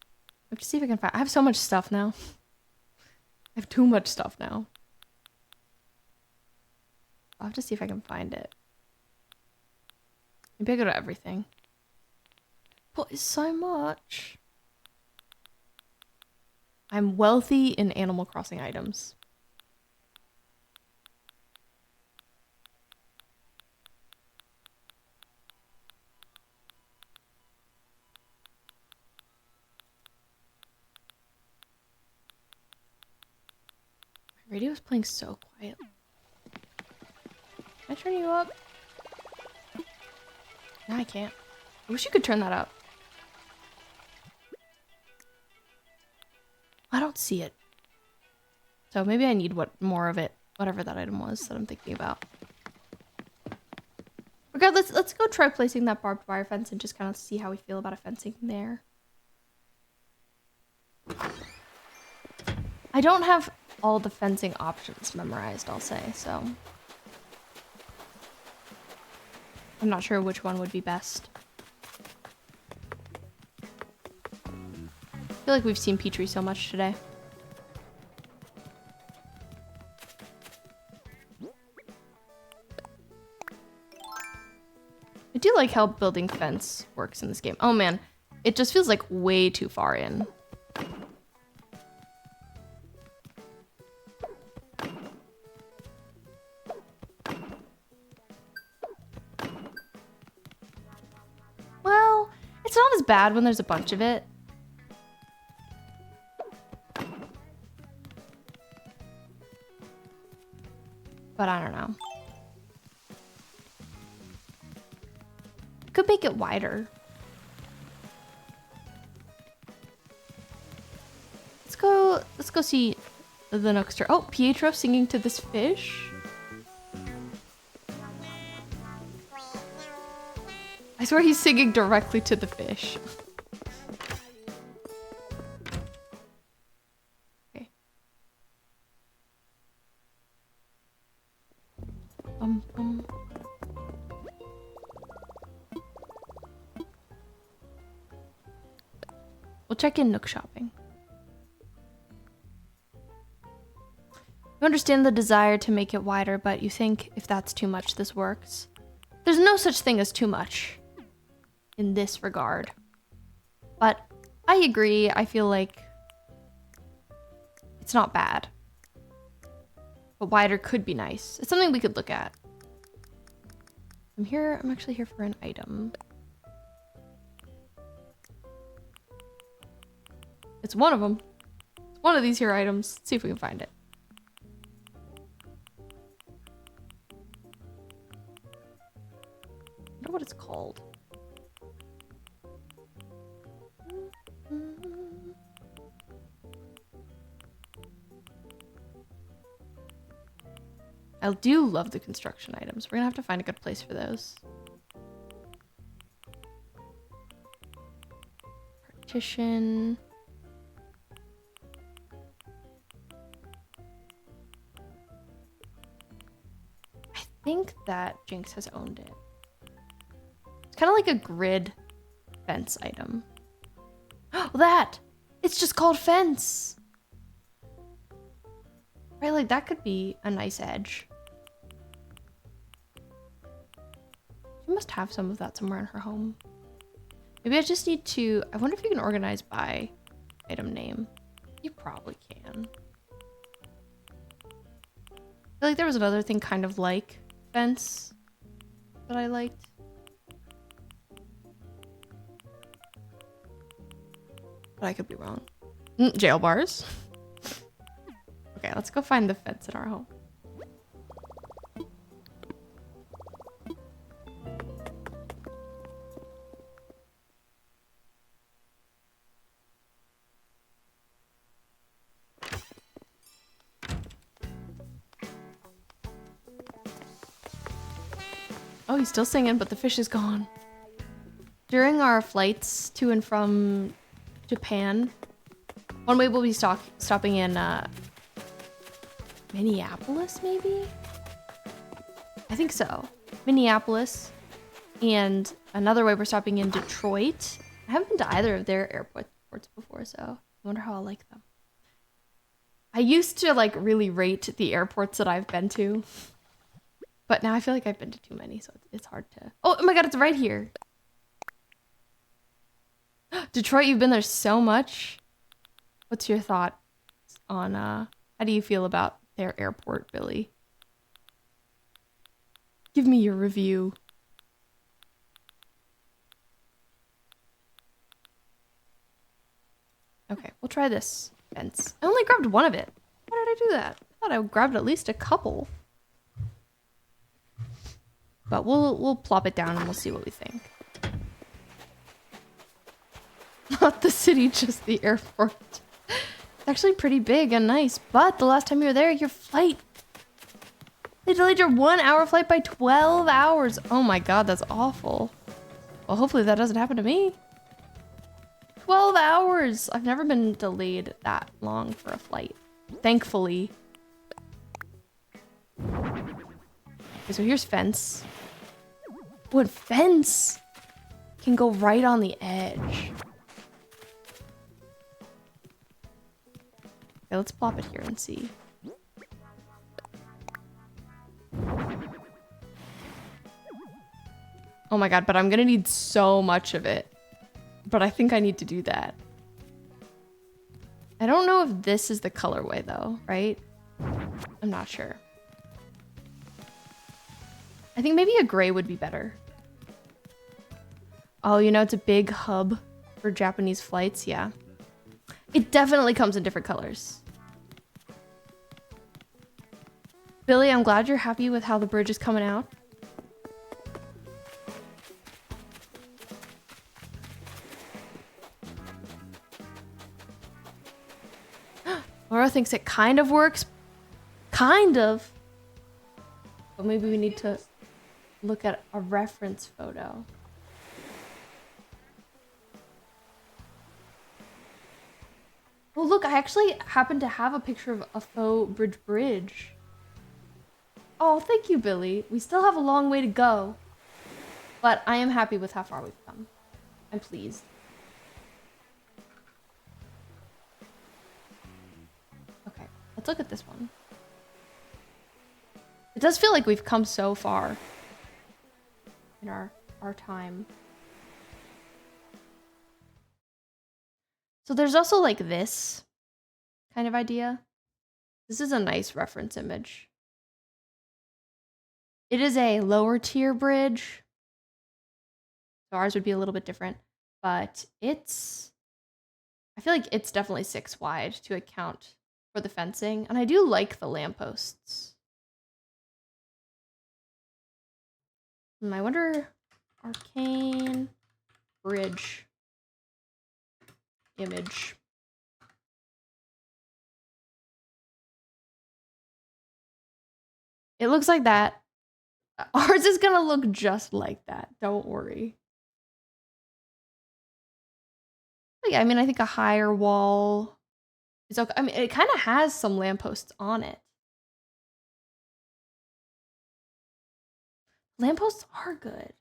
I have to see if I can find. I have so much stuff now. I have too much stuff now. I'll have to see if I can find it. Maybe I go to everything. What is so much? I'm wealthy in Animal Crossing items. My radio is playing so quiet. Can I turn you up? No, I can't. I wish you could turn that up. I don't see it. So maybe I need more of it, whatever that item was that I'm thinking about. Regardless, let's go try placing that barbed wire fence and just kind of see how we feel about a fencing there. I don't have all the fencing options memorized, I'll say, so I'm not sure which one would be best. I feel like we've seen Petrie so much today. I do like how building fence works in this game. Oh man, it just feels like way too far in. Well, it's not as bad when there's a bunch of it. But I don't know. Could make it wider. Let's go see the Nookster. Oh, Pietro singing to this fish. I swear he's singing directly to the fish. Okay. We'll check in Nook shopping. You understand the desire to make it wider, but you think if that's too much, this works. There's no such thing as too much in this regard. But I agree. I feel like it's not bad. But wider could be nice. It's something we could look at. I'm actually here for an item. It's one of them. It's one of these here items. Let's see if we can find it. I wonder what it's called. I do love the construction items. We're gonna have to find a good place for those. Partition. I think that Jinx has owned it. It's kind of like a grid fence item. Oh, that! It's just called fence! Right, like that could be a nice edge. She must have some of that somewhere in her home. Maybe I just need to... I wonder if you can organize by item name. You probably can. I feel like there was another thing kind of like fence that I liked. But I could be wrong. Jail bars. Okay, let's go find the fence in our home. Oh, he's still singing, but the fish is gone. during our flights to and from Japan, one way we'll be stopping in Minneapolis, maybe? I think so. Minneapolis. And another way we're stopping in Detroit. I haven't been to either of their airports before, so I wonder how I'll like them. I used to like really rate the airports that I've been to, but now I feel like I've been to too many, so it's hard to. Oh my god, it's right here. Detroit, you've been there so much. What's your thought on how do you feel about their airport, Billy? Give me your review. Okay, we'll try this fence. I only grabbed one of it. Why did I do that? I thought I grabbed at least a couple. But we'll plop it down and we'll see what we think. Not the city, just the airport. It's actually pretty big and nice, but the last time you were there, your flight. They delayed your 1 hour flight by 12 hours. Oh my god, that's awful. Well, hopefully that doesn't happen to me. 12 hours! I've never been delayed that long for a flight. Thankfully. Okay, so here's fence. Wood fence can go right on the edge. Okay, let's plop it here and see. Oh my god, but I'm gonna need so much of it. But I think I need to do that. I don't know if this is the colorway though, right? I'm not sure. I think maybe a gray would be better. Oh, you know, it's a big hub for Japanese flights, yeah. It definitely comes in different colors. Billy, I'm glad you're happy with how the bridge is coming out. Laura thinks it kind of works. Kind of. But maybe we need to look at a reference photo. Oh, look, I actually happen to have a picture of a faux bridge. Oh, thank you, Billy. We still have a long way to go. But I am happy with how far we've come. I'm pleased. Okay, let's look at this one. It does feel like we've come so far in our time. So there's also like this kind of idea. This is a nice reference image. It is a lower tier bridge. So ours would be a little bit different, but I feel like it's definitely 6 wide to account for the fencing. And I do like the lampposts. I wonder, arcane bridge image. It looks like that. Ours is gonna look just like that. Don't worry. But yeah, I mean, I think a higher wall is okay. I mean, it kind of has some lampposts on it. Lampposts are good.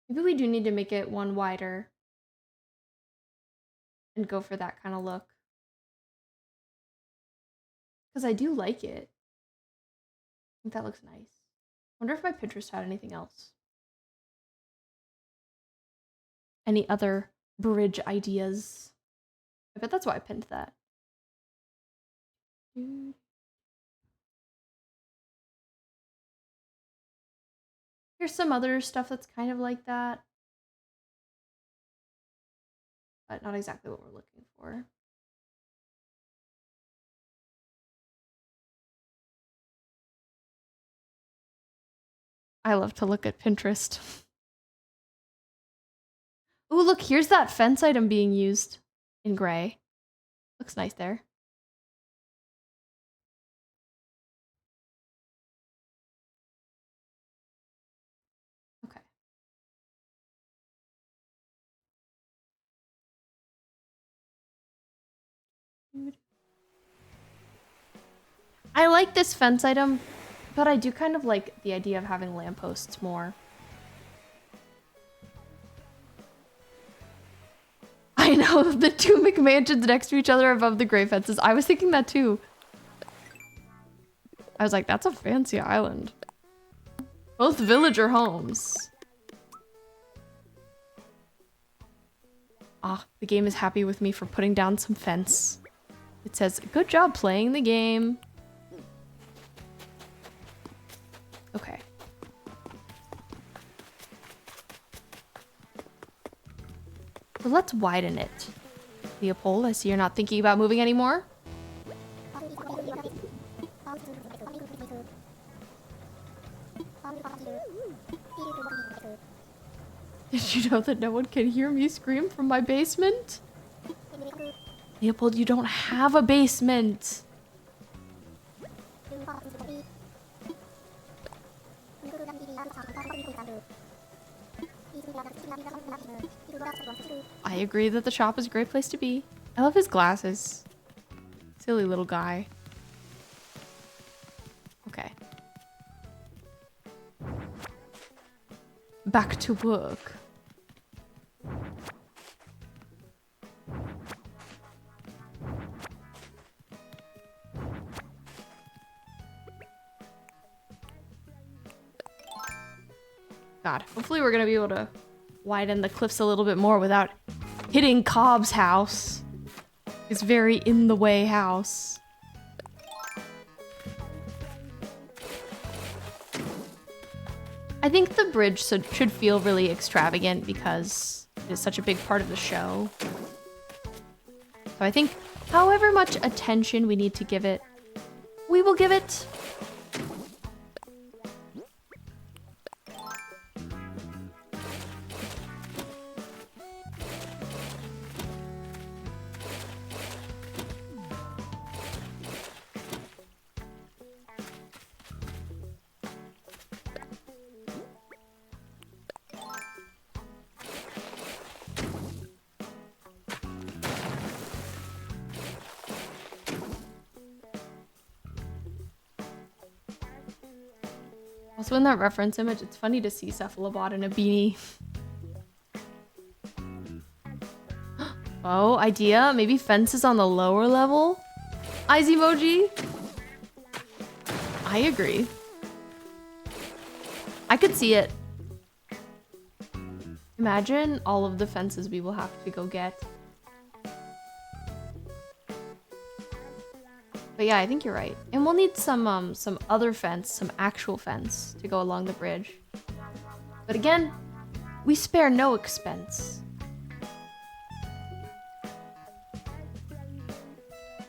Maybe we do need to make it one wider and go for that kind of look. Because I do like it. I think that looks nice. Wonder if my Pinterest had anything else. Any other bridge ideas? I bet that's why I pinned that. Here's some other stuff that's kind of like that. But not exactly what we're looking for. I love to look at Pinterest. Ooh, look, here's that fence item being used in gray. Looks nice there. Okay. I like this fence item, but I do kind of like the idea of having lampposts more. I know, the two McMansions next to each other above the gray fences. I was thinking that too. I was like, that's a fancy island. Both villager homes. Ah, the game is happy with me for putting down some fence. It says, good job playing the game. Okay. So let's widen it. Leopold, I see you're not thinking about moving anymore. Did you know that no one can hear me scream from my basement? Leopold, you don't have a basement. I agree that the shop is a great place to be. I love his glasses. Silly little guy. Okay. Back to work. God, hopefully we're gonna be able to widen the cliffs a little bit more without hitting Cobb's house. It's very in the way house. I think the bridge should feel really extravagant because it is such a big part of the show. So I think however much attention we need to give it, we will give it. Also in that reference image, it's funny to see Cephalobot in a beanie. Oh, idea? Maybe fences on the lower level? Eyes emoji? I agree. I could see it. Imagine all of the fences we will have to go get. But yeah, I think you're right. And we'll need some other fence, some actual fence to go along the bridge. But again, we spare no expense.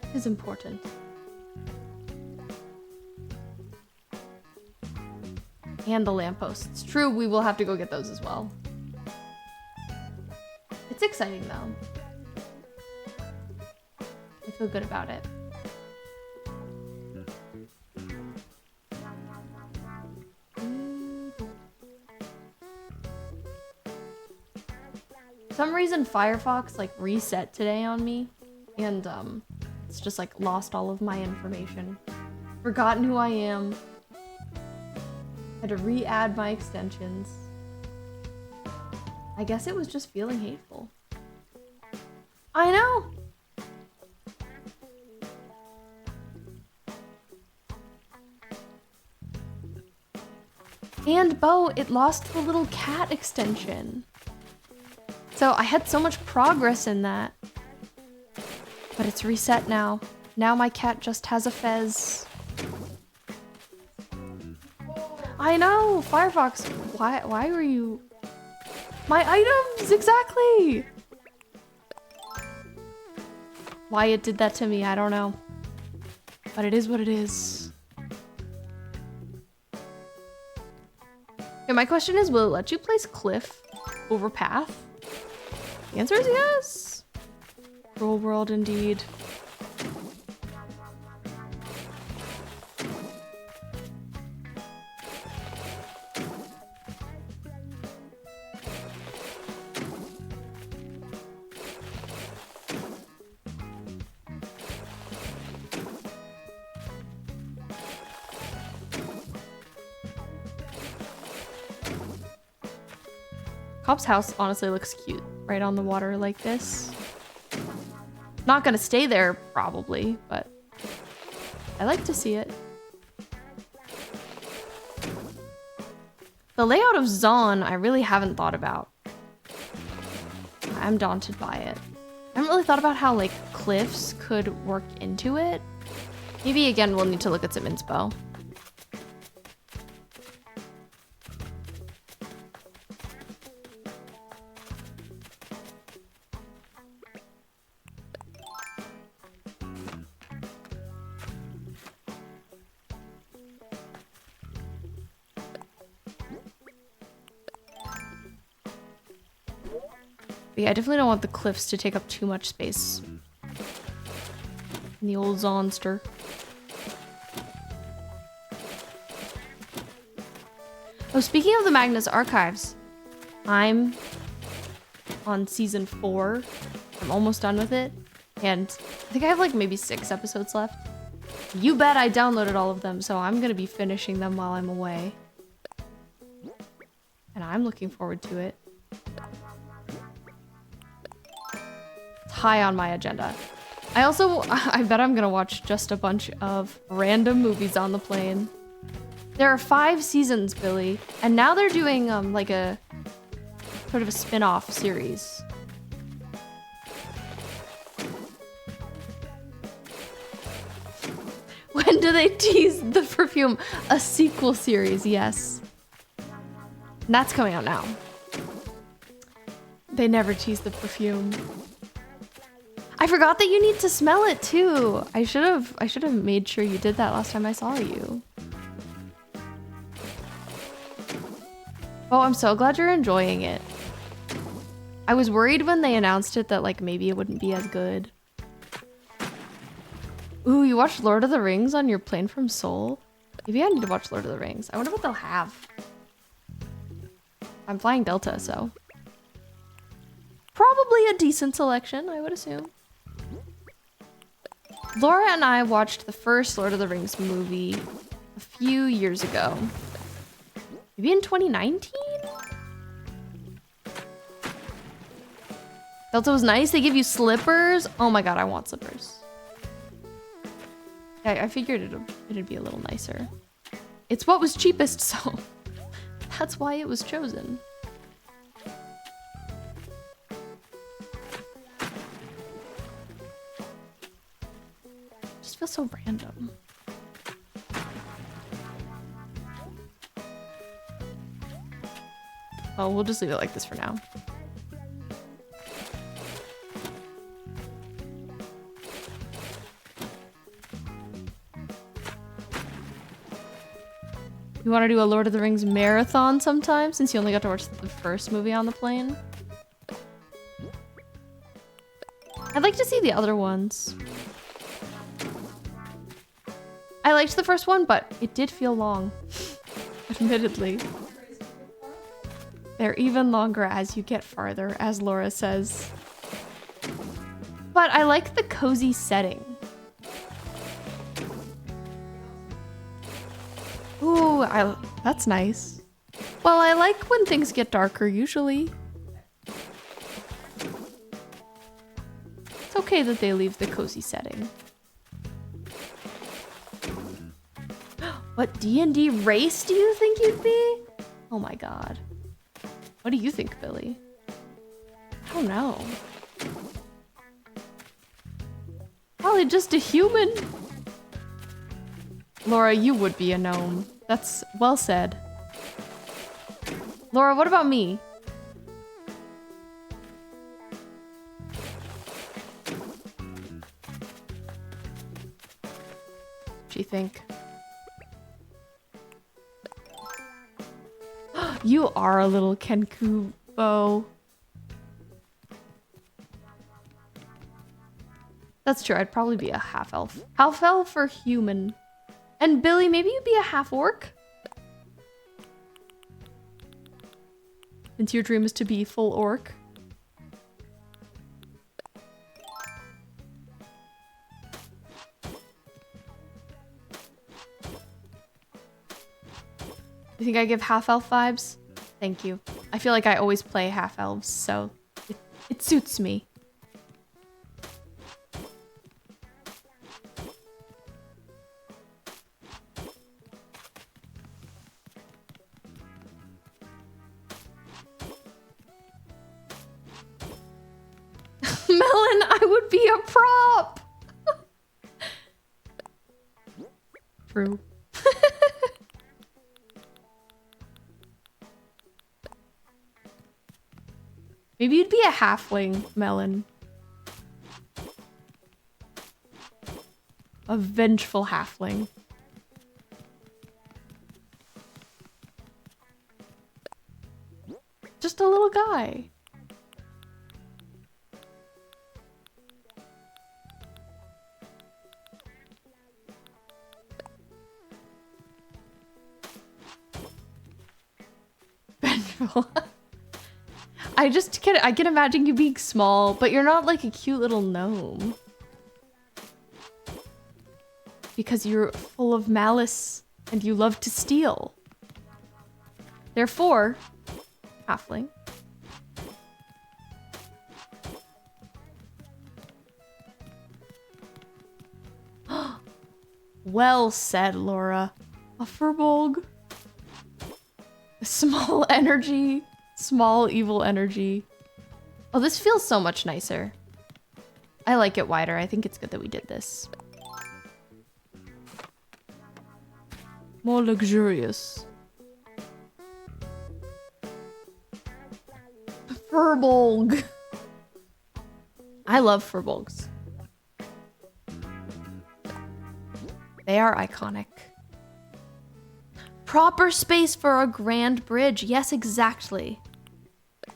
It is important. And the lampposts. True, we will have to go get those as well. It's exciting though. I feel good about it. For some reason Firefox like reset today on me and it's just like lost all of my information. Forgotten who I am. Had to re-add my extensions. I guess it was just feeling hateful. I know! And Bo, it lost the little cat extension. So I had so much progress in that. But it's reset now. Now my cat just has a fez. I know! Firefox, why were you... My items! Exactly! Why it did that to me, I don't know. But it is what it is. Okay, my question is, will it let you place cliff over path? The answer is yes. Troll world indeed. Cop's house honestly looks cute right on the water like this. Not gonna stay there probably, but I like to see it. The layout of Zon, I really haven't thought about. I'm daunted by it. I haven't really thought about how like cliffs could work into it. Maybe again, we'll need to look at some inspo. But yeah, I definitely don't want the cliffs to take up too much space. In the old Zonster. Oh, speaking of the Magnus Archives, I'm on season 4. I'm almost done with it. And I think I have like maybe 6 episodes left. You bet I downloaded all of them, so I'm gonna be finishing them while I'm away. And I'm looking forward to it. High on my agenda. I bet I'm gonna watch just a bunch of random movies on the plane. There are 5 seasons, Billy, and now they're doing like a sort of a spin-off series. When do they tease the perfume? A sequel series, yes. And that's coming out now. They never tease the perfume. I forgot that you need to smell it too. I should have made sure you did that last time I saw you. Oh, I'm so glad you're enjoying it. I was worried when they announced it that like maybe it wouldn't be as good. Ooh, you watched Lord of the Rings on your plane from Seoul? Maybe I need to watch Lord of the Rings. I wonder what they'll have. I'm flying Delta, so. Probably a decent selection, I would assume. Laura and I watched the first Lord of the Rings movie a few years ago. Maybe in 2019? Delta was nice. They give you slippers. Oh my god, I want slippers. Yeah, I figured it'd be a little nicer. It's what was cheapest, so that's why it was chosen. Just feels so random. Oh, we'll just leave it like this for now. You want to do a Lord of the Rings marathon sometime, since you only got to watch the first movie on the plane? I'd like to see the other ones. I liked the first one, but it did feel long, admittedly. They're even longer as you get farther, as Laura says. But I like the cozy setting. Ooh, that's nice. Well, I like when things get darker, usually. It's okay that they leave the cozy setting. What D&D race do you think you'd be? Oh my god. What do you think, Billy? I don't know. Probably just a human. Laura, you would be a gnome. That's well said. Laura, what about me? What do you think? You are a little Kenkubo. That's true. I'd probably be a half elf. Half elf or human. And Billy, maybe you'd be a half orc? Since your dream is to be full orc. You think I give half elf vibes? Thank you. I feel like I always play half elves, so it suits me. Melon, I would be a prop. True. Maybe you'd be a halfling, Melon. A vengeful halfling. Just a little guy. Vengeful. I can imagine you being small, but you're not like a cute little gnome. Because you're full of malice and you love to steal. Therefore, halfling. Well said, Laura. A furbolg. Small energy. Small evil energy. Oh, this feels so much nicer. I like it wider. I think it's good that we did this. More luxurious. Furbolg. I love furbolgs. They are iconic. Proper space for a grand bridge. Yes, exactly.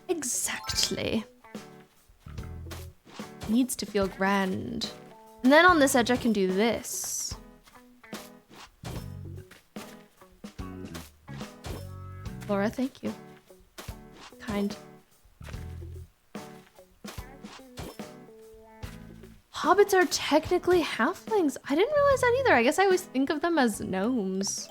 Exactly. Needs to feel grand. And then on this edge, I can do this. Laura, thank you. Kind. Hobbits are technically halflings. I didn't realize that either. I guess I always think of them as gnomes.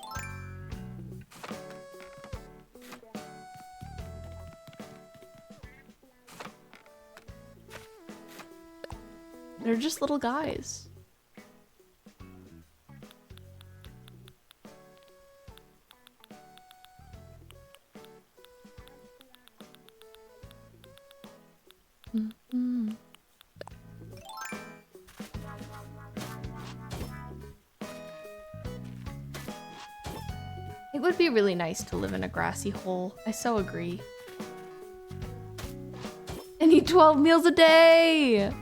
They're just little guys. Mm-hmm. It would be really nice to live in a grassy hole. I so agree. I need 12 meals a day!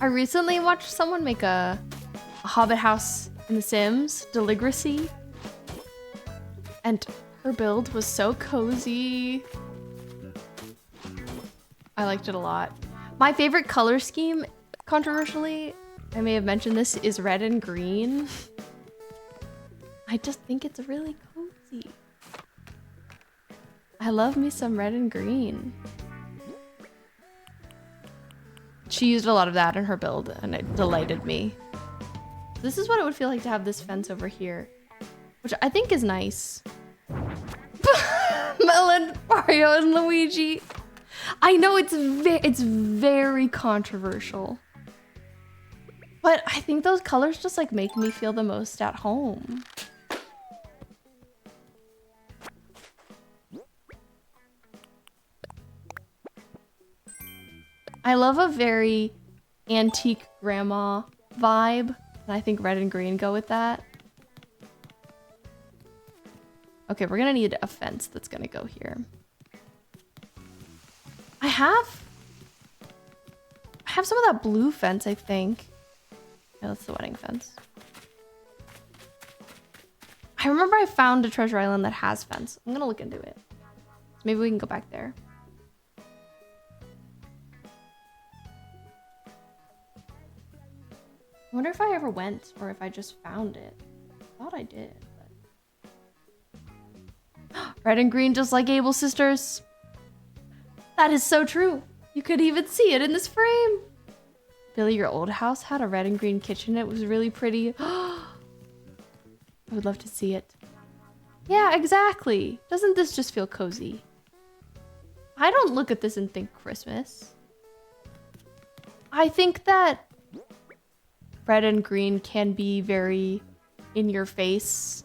I recently watched someone make a hobbit house in The Sims, Deligracy. And her build was so cozy. I liked it a lot. My favorite color scheme, controversially, I may have mentioned this, is red and green. I just think it's really cozy. I love me some red and green. She used a lot of that in her build, and it delighted me. This is what it would feel like to have this fence over here, which I think is nice. Melon, Mario, and Luigi. I know it's very controversial, but I think those colors just like make me feel the most at home. I love a very antique grandma vibe, and I think red and green go with that. Okay, we're gonna need a fence that's gonna go here. I have some of that blue fence, I think. Yeah, that's the wedding fence. I remember I found a treasure island that has fence. I'm gonna look into it. So maybe we can go back there. I wonder if I ever went or if I just found it. I thought I did, but... Red and green just like Able sisters. That is so true. You could even see it in this frame. Billy, your old house had a red and green kitchen. It was really pretty. I would love to see it. Yeah, exactly. Doesn't this just feel cozy? I don't look at this and think Christmas. I think that red and green can be very in your face.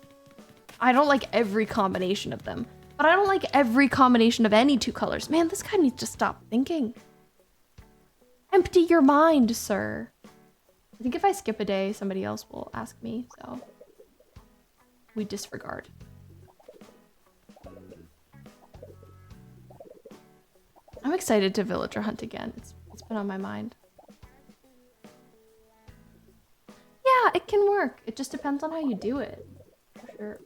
I don't like every combination of them, but I don't like every combination of any two colors. Man, this guy needs to stop thinking. Empty your mind, sir. I think if I skip a day, somebody else will ask me, so we disregard. I'm excited to villager hunt again. It's been on my mind. Yeah, it can work. It just depends on how you do it. For sure.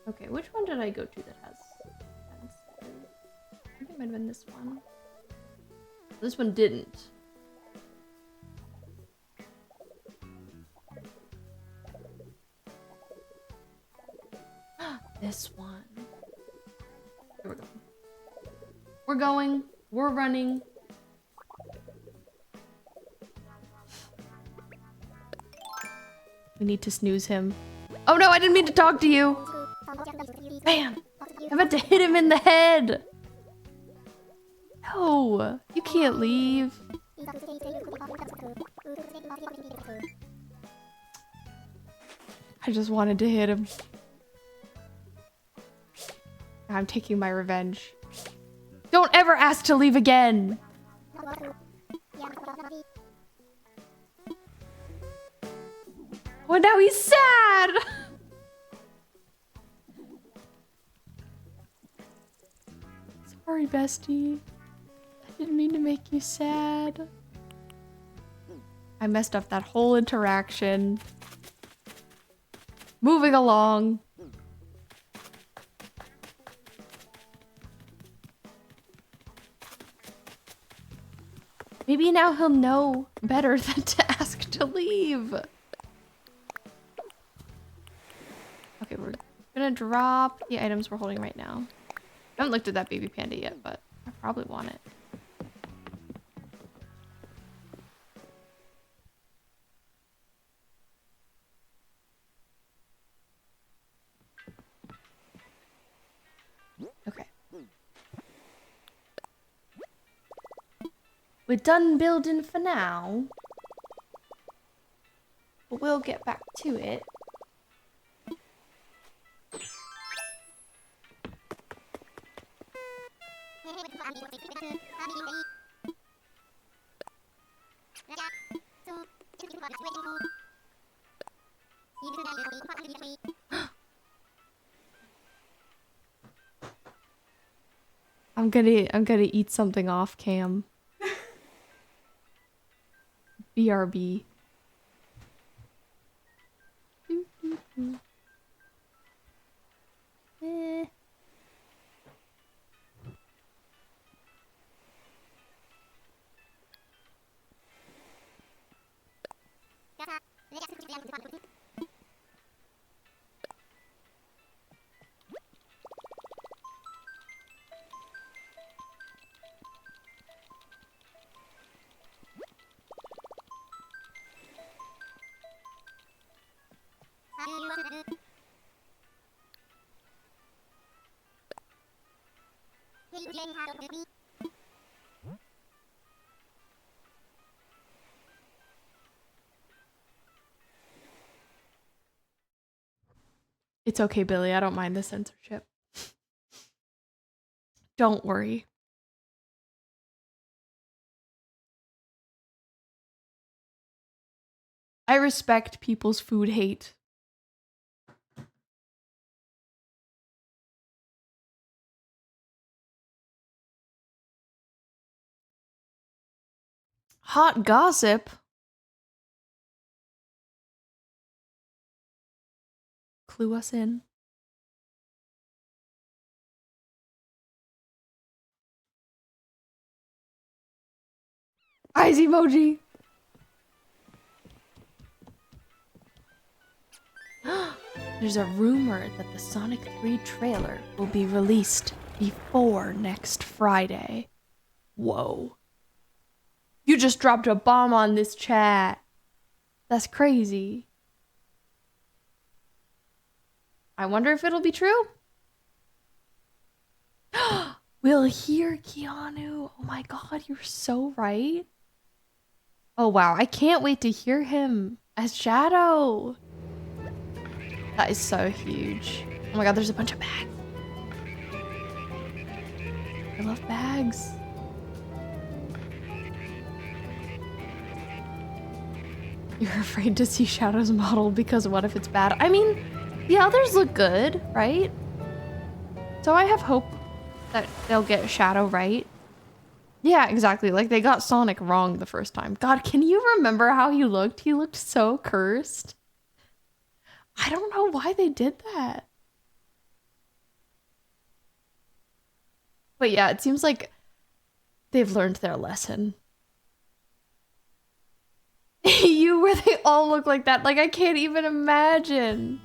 Okay, which one did I go to that has fences? I think it might have been this one. This one didn't. This one. Here we go. We're going. We're running. We need to snooze him. Oh no, I didn't mean to talk to you. Man, I meant to hit him in the head. No, you can't leave. I just wanted to hit him. I'm taking my revenge. Don't ever ask to leave again. Oh, now he's sad. Sorry, bestie. I didn't mean to make you sad. I messed up that whole interaction. Moving along. Maybe now he'll know better than to ask to leave. Okay, we're gonna drop the items we're holding right now. I haven't looked at that baby panda yet, but I probably want it. Okay. We're done building for now. But we'll get back to it. I'm gonna eat something off cam. BRB. Eh. It's okay, Billy. I don't mind the censorship. Don't worry. I respect people's food hate. Hot gossip? Clue us in. Eyes emoji. There's a rumor that the Sonic 3 trailer will be released before next Friday. Whoa. You just dropped a bomb on this chat. That's crazy. I wonder if it'll be true. We'll hear Keanu. Oh my god, you're so right. Oh wow, I can't wait to hear him as Shadow. That is so huge. Oh my god, there's a bunch of bags. I love bags. You're afraid to see Shadow's model because what if it's bad? I mean, the others look good, right? So I have hope that they'll get Shadow right. Yeah, exactly. Like they got Sonic wrong the first time. God, can you remember how he looked? He looked so cursed. I don't know why they did that. But yeah, it seems like they've learned their lesson. You, where they all look like that. Like, I can't even imagine.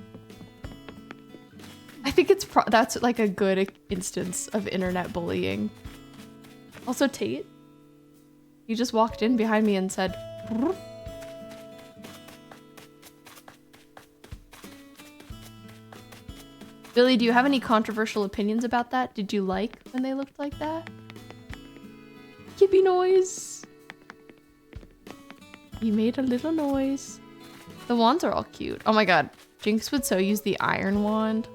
I think that's like a good instance of internet bullying. Also, Tate, you just walked in behind me and said, "Brr." Billy, do you have any controversial opinions about that? Did you like when they looked like that? Kippy noise. He made a little noise. The wands are all cute. Oh my god. Jinx would so use the iron wand.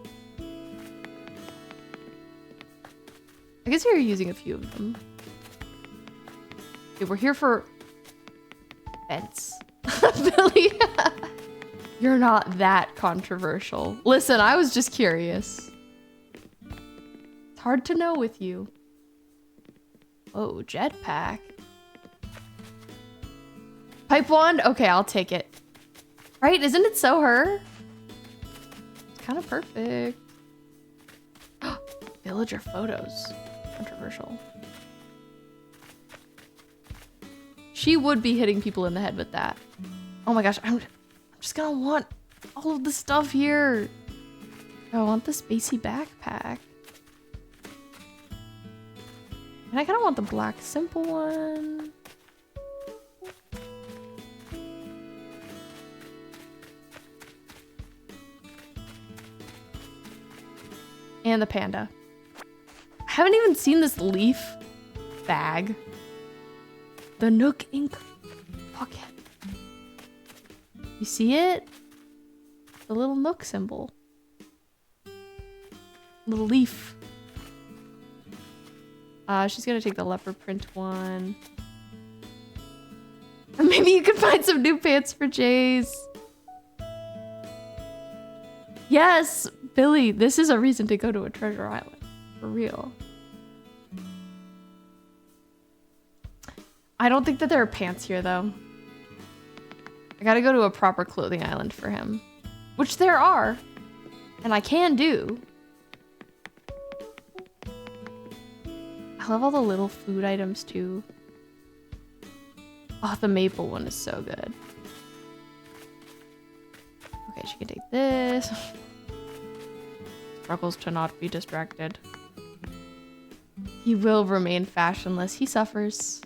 I guess you're using a few of them. Okay, we're here for fence. Billy. You're not that controversial. Listen, I was just curious. It's hard to know with you. Oh, jetpack. Pipe wand? Okay, I'll take it. Right? Isn't it so her? It's kind of perfect. Villager photos. Controversial. She would be hitting people in the head with that. Oh my gosh, I'm just gonna want all of the stuff here. I want the spacey backpack. And I kind of want the black simple one. And the panda. I haven't even seen this leaf bag. The Nook ink pocket. You see it? The little Nook symbol. Little leaf. She's gonna take the leopard print one. Maybe you can find some new pants for Jays. Yes, Billy, this is a reason to go to a treasure island. For real. I don't think that there are pants here, though. I gotta go to a proper clothing island for him. Which there are. And I can do. I love all the little food items, too. Oh, the maple one is so good. Okay, she can take this. Struggles to not be distracted. He will remain fashionless. He suffers.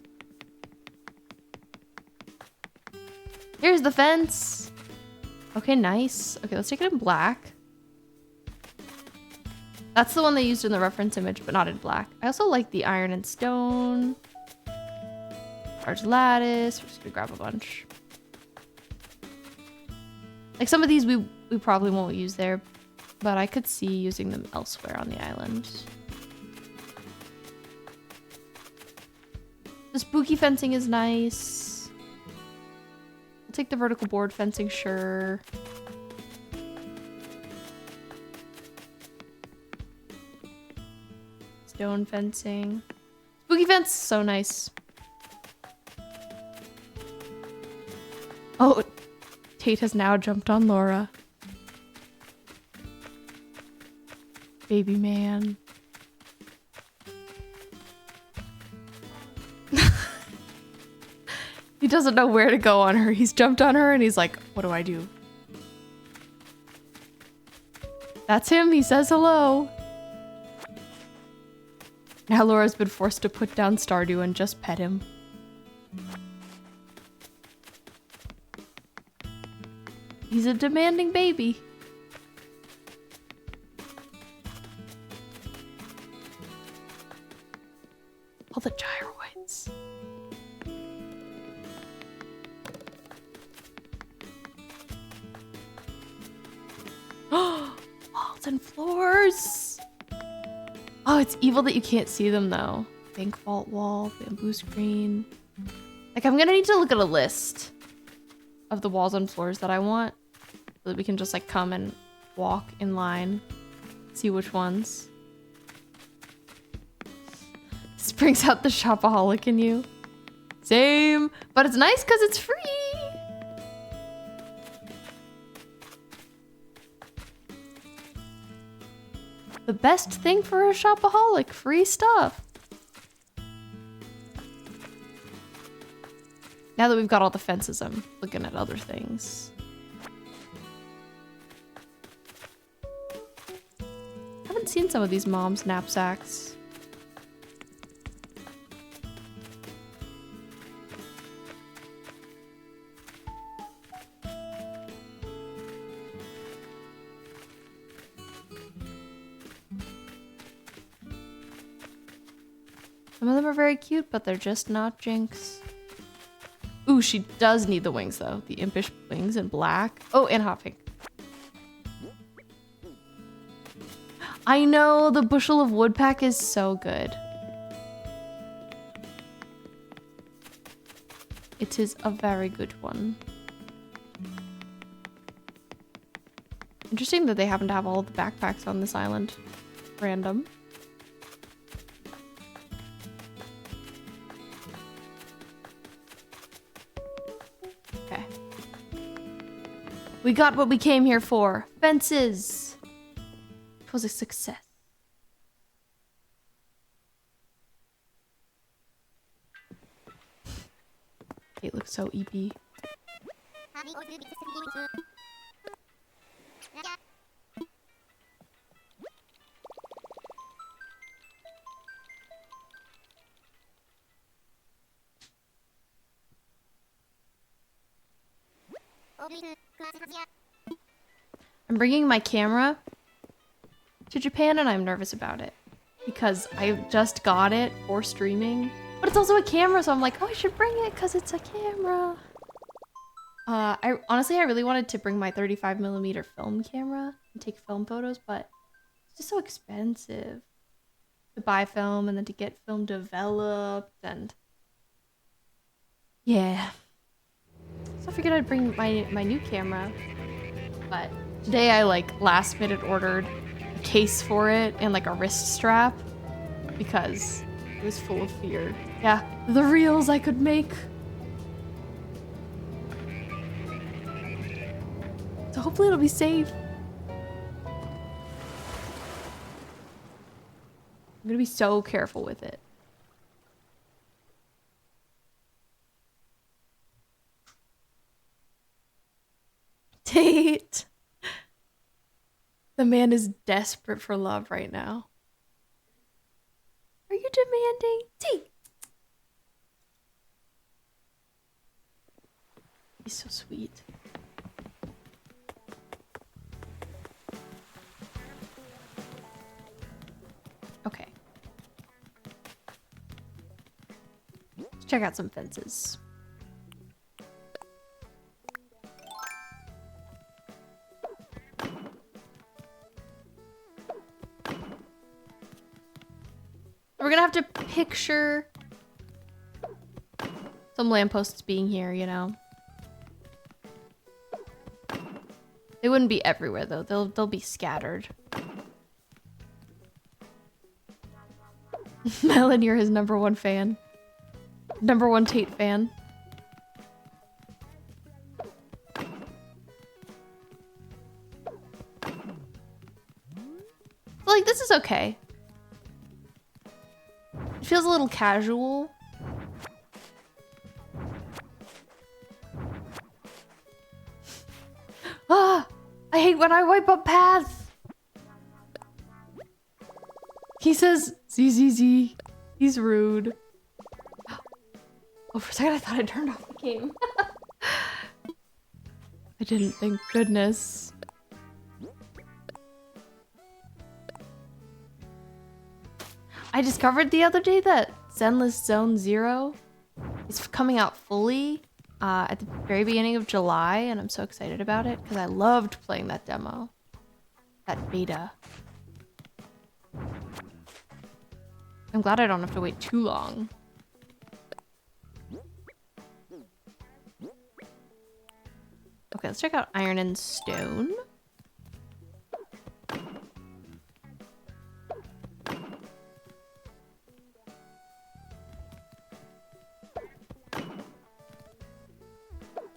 Here's the fence. Okay, nice. Okay, let's take it in black. That's the one they used in the reference image, but not in black. I also like the iron and stone. Large lattice. We're just gonna grab a bunch. Like some of these we probably won't use there, but I could see using them elsewhere on the island. The spooky fencing is nice. I'll take the vertical board fencing, sure. Stone fencing. Spooky fence, so nice. Oh, Tate has now jumped on Laura. Baby man. He doesn't know where to go on her. He's jumped on her and he's like, what do I do? That's him. He says hello. Now Laura's been forced to put down Stardew and just pet him. He's a demanding baby. All the gyroids. Walls and floors. Oh, it's evil that you can't see them though. Bank vault wall, bamboo screen. Like I'm gonna need to look at a list of the walls and floors that I want so that we can just like come and walk in line, see which ones. This brings out the shopaholic in you. Same, but it's nice because it's free. The best thing for a shopaholic, free stuff. Now that we've got all the fences, I'm looking at other things. I haven't seen some of these mom's knapsacks. Some of them are very cute, but they're just not Jinx. Ooh, she does need the wings though. The impish wings in black. Oh, and hot pink. I know, the bushel of wood pack is so good. It is a very good one. Interesting that they happen to have all of the backpacks on this island. Random. Okay. We got what we came here for. Fences. It was a success. It looks so EP. I'm bringing my camera to Japan and I'm nervous about it because I just got it for streaming, but it's also a camera, so I'm like, oh, I should bring it because it's a camera. I honestly really wanted to bring my 35mm film camera and take film photos, but it's just so expensive to buy film and then to get film developed, and yeah. So I figured I'd bring my new camera, but today I like last minute ordered a case for it and like a wrist strap because it was full of fear. Yeah, the reels I could make. So hopefully it'll be safe. I'm gonna be so careful with it. Tate! The man is desperate for love right now. Are you demanding? Tate! He's so sweet. Okay. Let's check out some fences. We're gonna have to picture some lampposts being here, you know? They wouldn't be everywhere though. They'll be scattered. Melon, you're his #1 fan. #1 Tate fan. So, like, this is okay. It feels a little casual. Ah! I hate when I wipe up paths! He says, ZZZ. He's rude. Oh, for a second I thought I turned off the game. I didn't, thank goodness. I discovered the other day that Zenless Zone Zero is coming out fully at the very beginning of July, and I'm so excited about it because I loved playing that demo, that beta. I'm glad I don't have to wait too long. Okay, let's check out Iron and Stone.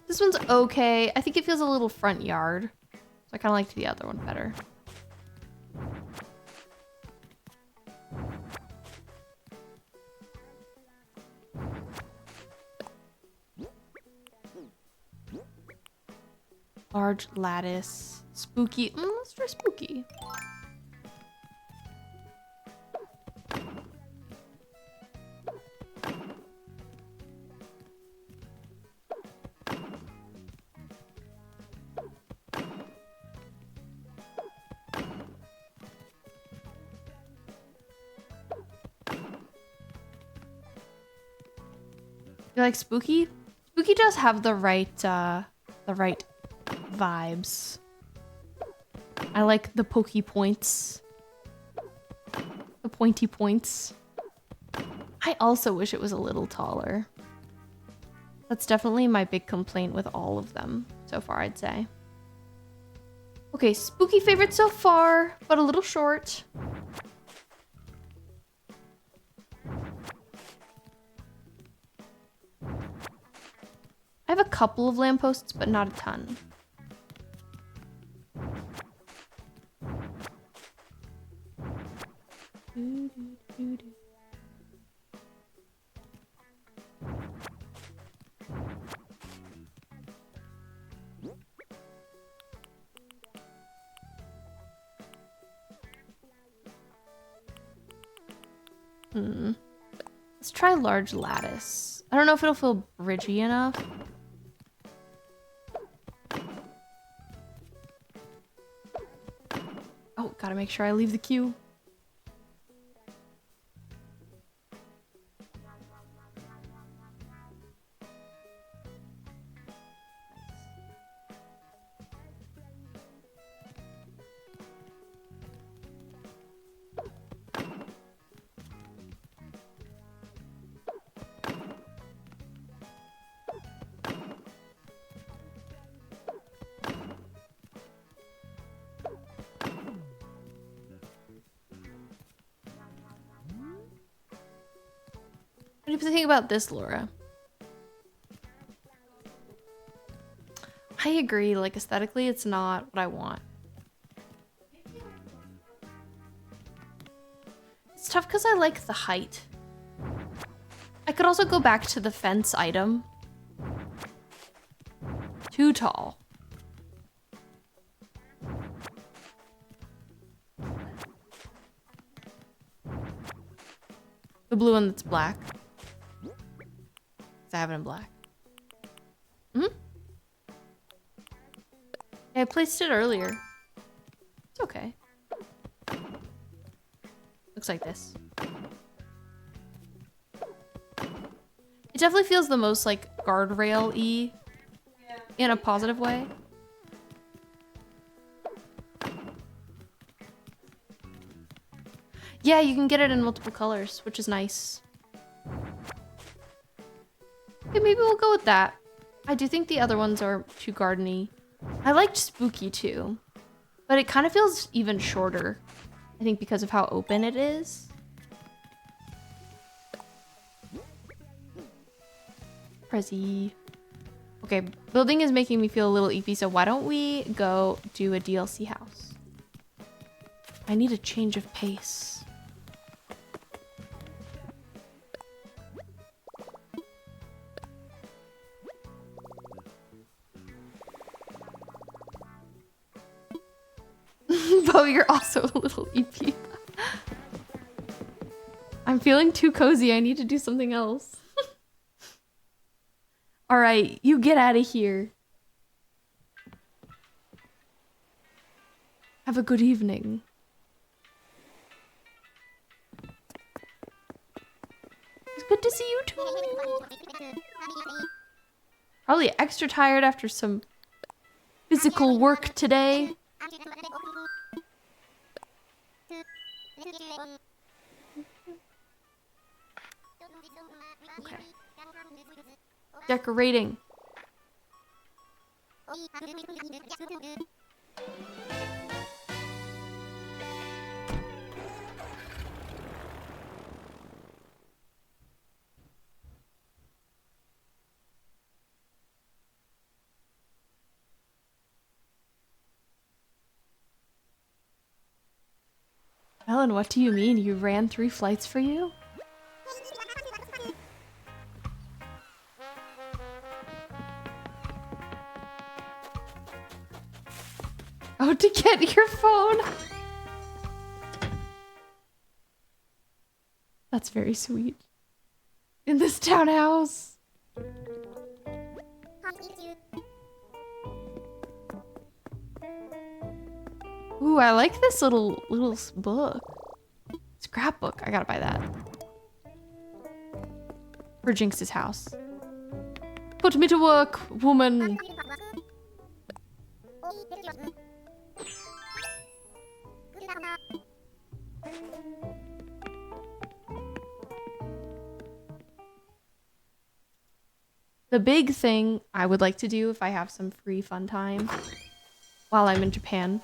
This one's okay. I think it feels a little front yard. So I kind of liked the other one better. Large lattice. Spooky. Let's try spooky. You like spooky? Spooky does have the right vibes. I like the pokey points. The pointy points. I also wish it was a little taller. That's definitely my big complaint with all of them so far, I'd say. Okay, spooky favorite so far, but a little short. I have a couple of lampposts, but not a ton. Let's try large lattice. I don't know if it'll feel bridgy enough. Oh, gotta make sure I leave the queue. What do you think about this, Laura? I agree, like aesthetically, it's not what I want. It's tough because I like the height. I could also go back to the fence item. Too tall. The blue one that's black. I have it in black. Yeah, I placed it earlier. It's okay. Looks like this. It definitely feels the most like guardrail-y in a positive way. Yeah, you can get it in multiple colors, which is nice. Okay, maybe we'll go with that. I do think the other ones are too gardeny. I liked spooky too, but it kind of feels even shorter. I think because of how open it is. Prezi. Okay, building is making me feel a little eepy, so why don't we go do a DLC house? I need a change of pace. Bo, you're also a little EP. I'm feeling too cozy. I need to do something else. All right, you get out of here. Have a good evening. Good to see you too. Probably extra tired after some physical work today. Okay. Decorating. Ellen, what do you mean? You ran 3 flights for you? Oh, to get your phone. That's very sweet. In this townhouse. Ooh, I like this little book. Scrapbook. I gotta buy that. For Jinx's house. Put me to work, woman. The big thing I would like to do if I have some free fun time while I'm in Japan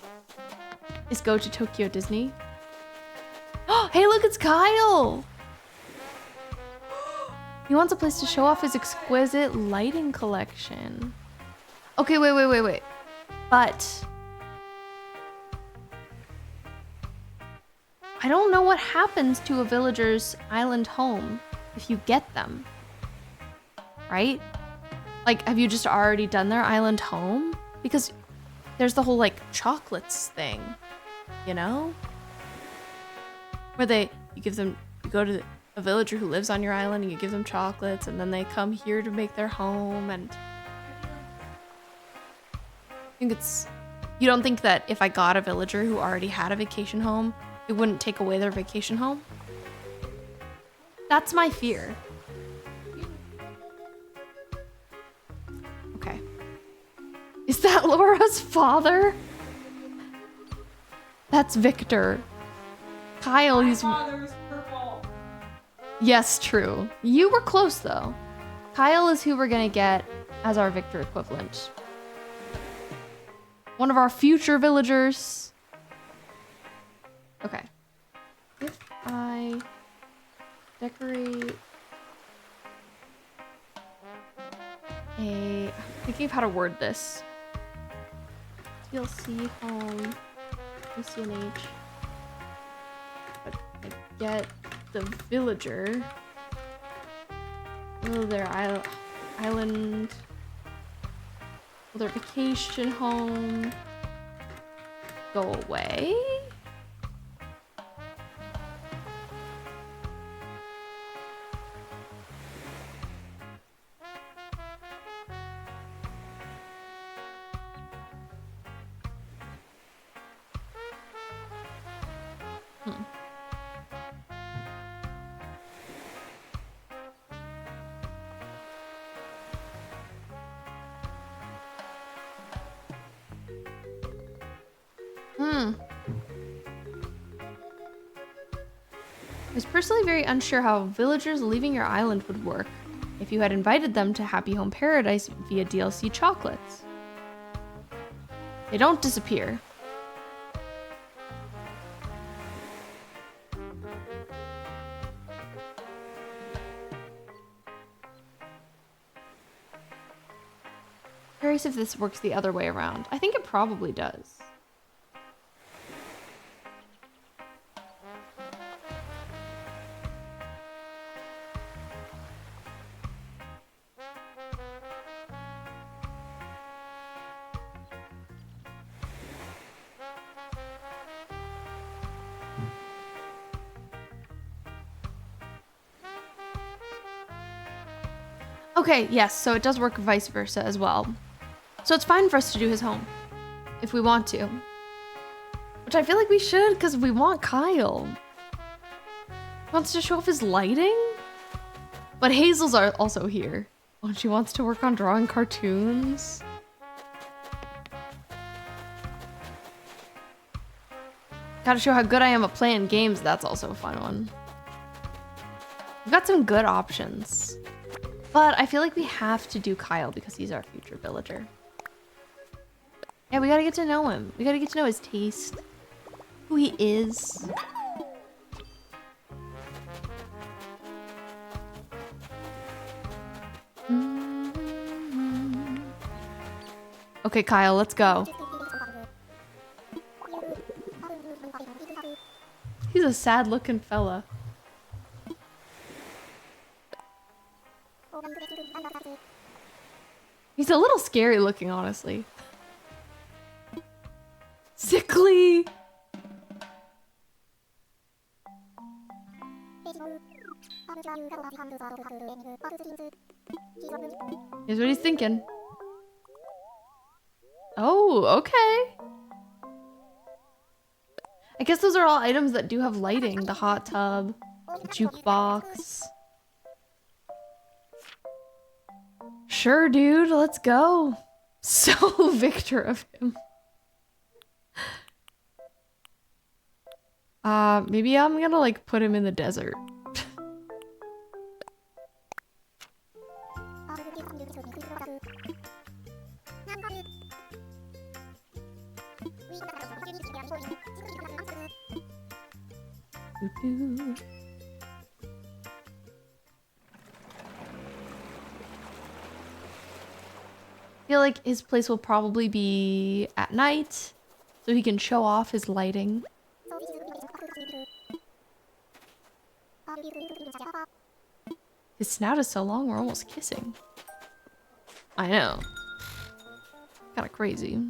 is go to Tokyo Disney. Oh, hey, look, it's Kyle! He wants a place to show off his exquisite lighting collection. Okay, wait. But I don't know what happens to a villager's island home if you get them. Right? Like, have you just already done their island home? Because there's the whole, like, chocolates thing, you know? Where you go to a villager who lives on your island and you give them chocolates and then they come here to make their home and... I think you don't think that if I got a villager who already had a vacation home, it wouldn't take away their vacation home? That's my fear. Okay. Is that Laura's father? That's Victor. Kyle, he's... My father's purple. Yes, true. You were close, though. Kyle is who we're gonna get as our Victor equivalent. One of our future villagers. Okay. If I decorate I'm thinking of how to word this. TLC home, ECNH. But I get the villager. Will their island, will their vacation home go away? I was personally very unsure how villagers leaving your island would work if you had invited them to Happy Home Paradise via DLC chocolates. They don't disappear. Curious if this works the other way around. I think it probably does. Okay, yes, so it does work vice versa as well. So it's fine for us to do his home, if we want to. Which I feel like we should, because we want Kyle. He wants to show off his lighting? But Hazel's are also here. Oh, and she wants to work on drawing cartoons. Gotta show how good I am at playing games. That's also a fun one. We've got some good options. But I feel like we have to do Kyle because he's our future villager. Yeah, we gotta get to know him. We gotta get to know his taste. Who he is. Okay, Kyle, let's go. He's a sad-looking fella. He's a little scary looking, honestly. Sickly! Here's what he's thinking. Oh, okay. I guess those are all items that do have lighting. The hot tub, the jukebox. Sure, dude, let's go. So Victor of him. Maybe I'm gonna like put him in the desert. I feel like his place will probably be at night, so he can show off his lighting. His snout is so long, we're almost kissing. I know. Kinda crazy.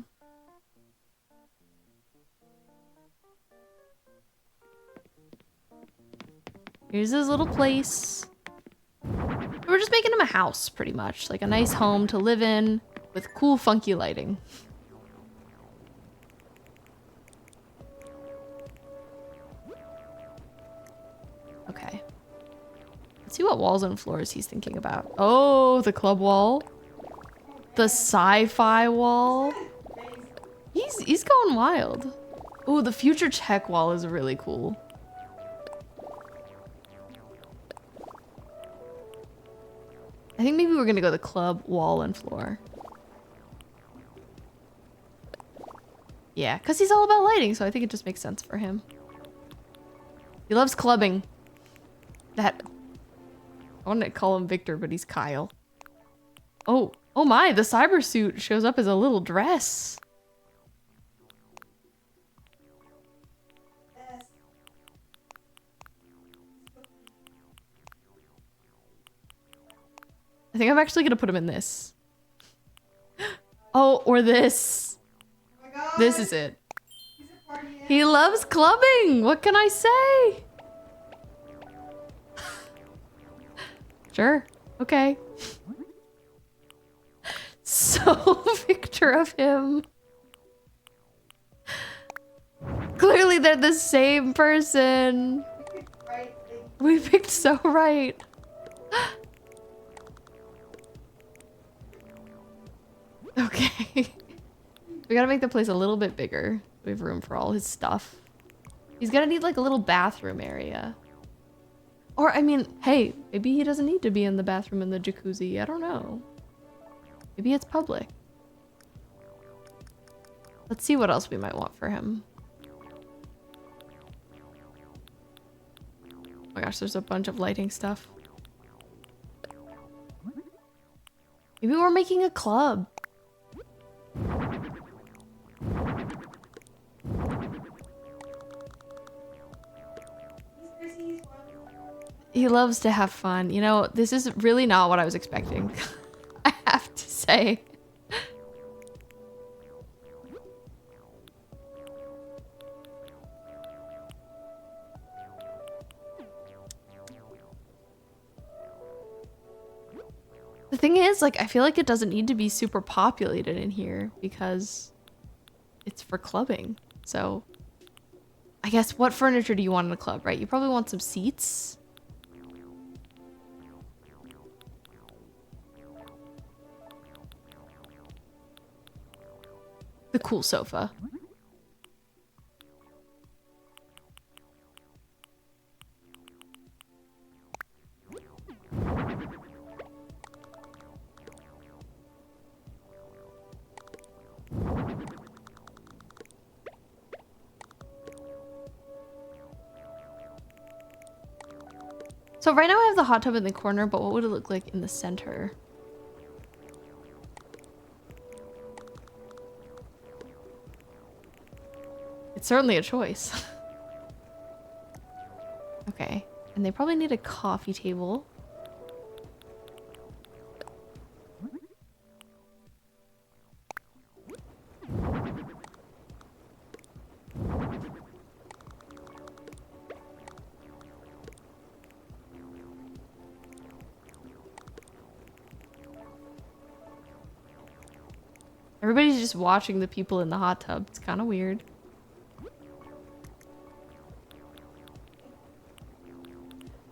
Here's his little place. We're just making him a house, pretty much. Like a nice home to live in with cool, funky lighting. Okay. Let's see what walls and floors he's thinking about. Oh, the club wall. The sci-fi wall. He's going wild. Oh, the future tech wall is really cool. I think maybe we're gonna go the club wall and floor. Yeah, because he's all about lighting, so I think it just makes sense for him. He loves clubbing. That... I want to call him Victor, but he's Kyle. Oh, oh my, the cyber suit shows up as a little dress. I think I'm actually gonna put him in this. Oh, or this. Oh my God. This is it. He's a party animal. He loves clubbing. What can I say? Sure. Okay. So Victor of him. Clearly they're the same person. Right, We picked so right. Okay. We gotta make the place a little bit bigger. We have room for all his stuff. He's gonna need like a little bathroom area. Or, I mean, hey, maybe he doesn't need to be in the bathroom in the jacuzzi. I don't know. Maybe it's public. Let's see what else we might want for him. Oh my gosh, there's a bunch of lighting stuff. Maybe we're making a club. He loves to have fun. You know, this is really not what I was expecting. I have to say. The thing is, like, I feel like it doesn't need to be super populated in here because it's for clubbing. So, I guess what furniture do you want in a club, right? You probably want some seats. The cool sofa. So right now I have the hot tub in the corner, but what would it look like in the center? It's certainly a choice. Okay, and they probably need a coffee table. Everybody's just watching the people in the hot tub. It's kind of weird.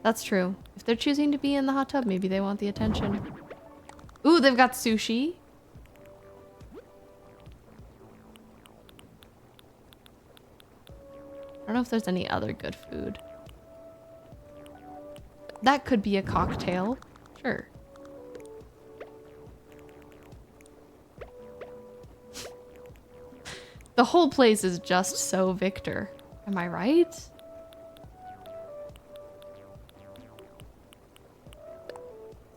That's true. If they're choosing to be in the hot tub, maybe they want the attention. Ooh, they've got sushi. I don't know if there's any other good food. That could be a cocktail. Sure. The whole place is just so Victor. Am I right?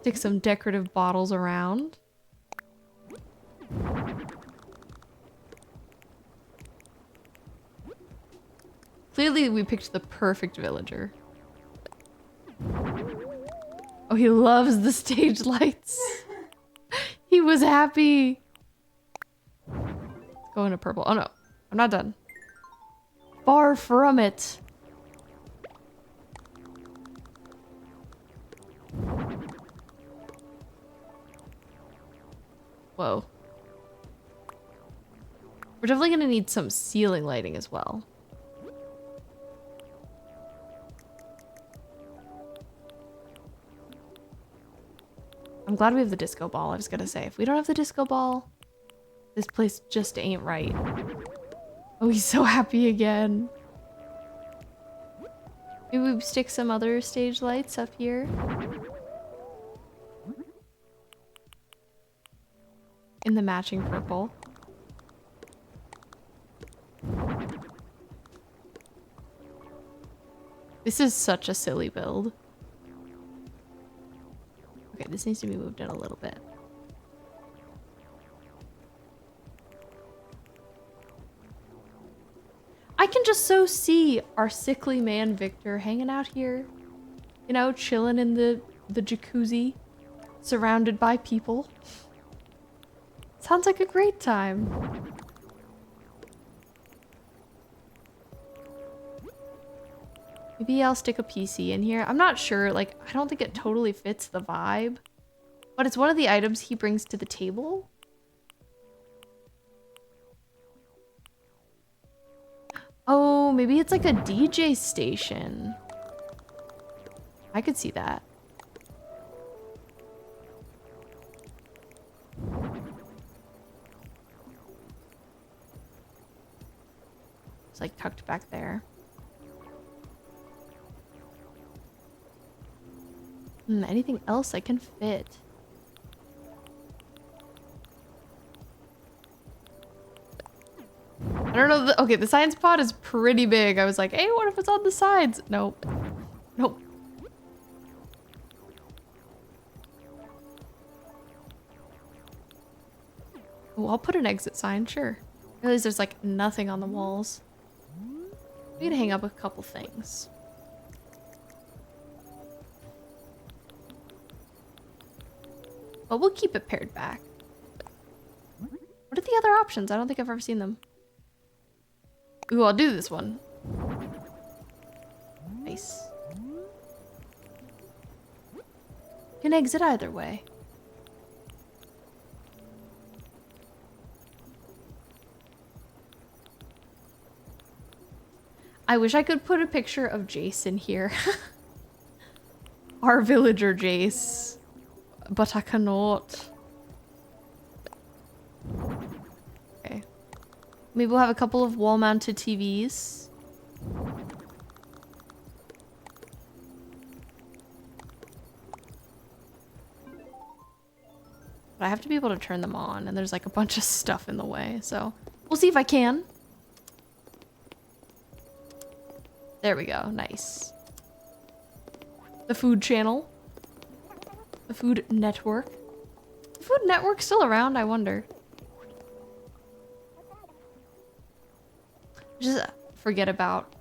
Stick some decorative bottles around. Clearly we picked the perfect villager. Oh, he loves the stage lights. He was happy. Go into purple. Oh no, I'm not done. Far from it. Whoa. We're definitely gonna need some ceiling lighting as well. I'm glad we have the disco ball. I was gonna say, if we don't have the disco ball, this place just ain't right. Oh, he's so happy again. Maybe we stick some other stage lights up here. In the matching purple. This is such a silly build. Okay, this needs to be moved in a little bit. I can just so see our sickly man Victor hanging out here. You know, chilling in the jacuzzi. Surrounded by people. Sounds like a great time. Maybe I'll stick a PC in here. I'm not sure, like, I don't think it totally fits the vibe. But it's one of the items he brings to the table. Oh, maybe it's like a DJ station. I could see that. It's like tucked back there. Anything else I can fit? I don't know. Okay, the science pod is pretty big. I was like, hey, what if it's on the sides? Nope. Nope. Oh, I'll put an exit sign, sure. I realize there's like nothing on the walls. We need to hang up a couple things. But we'll keep it pared back. What are the other options? I don't think I've ever seen them. Ooh, I'll do this one. Nice. You can exit either way. I wish I could put a picture of Jason here. Our villager Jace. But I cannot. Okay. I Maybe we'll have a couple of wall-mounted TVs. But I have to be able to turn them on, and there's like a bunch of stuff in the way, so we'll see if I can. There we go, nice. The food channel. The food network. The food network's still around, I wonder. Just forget about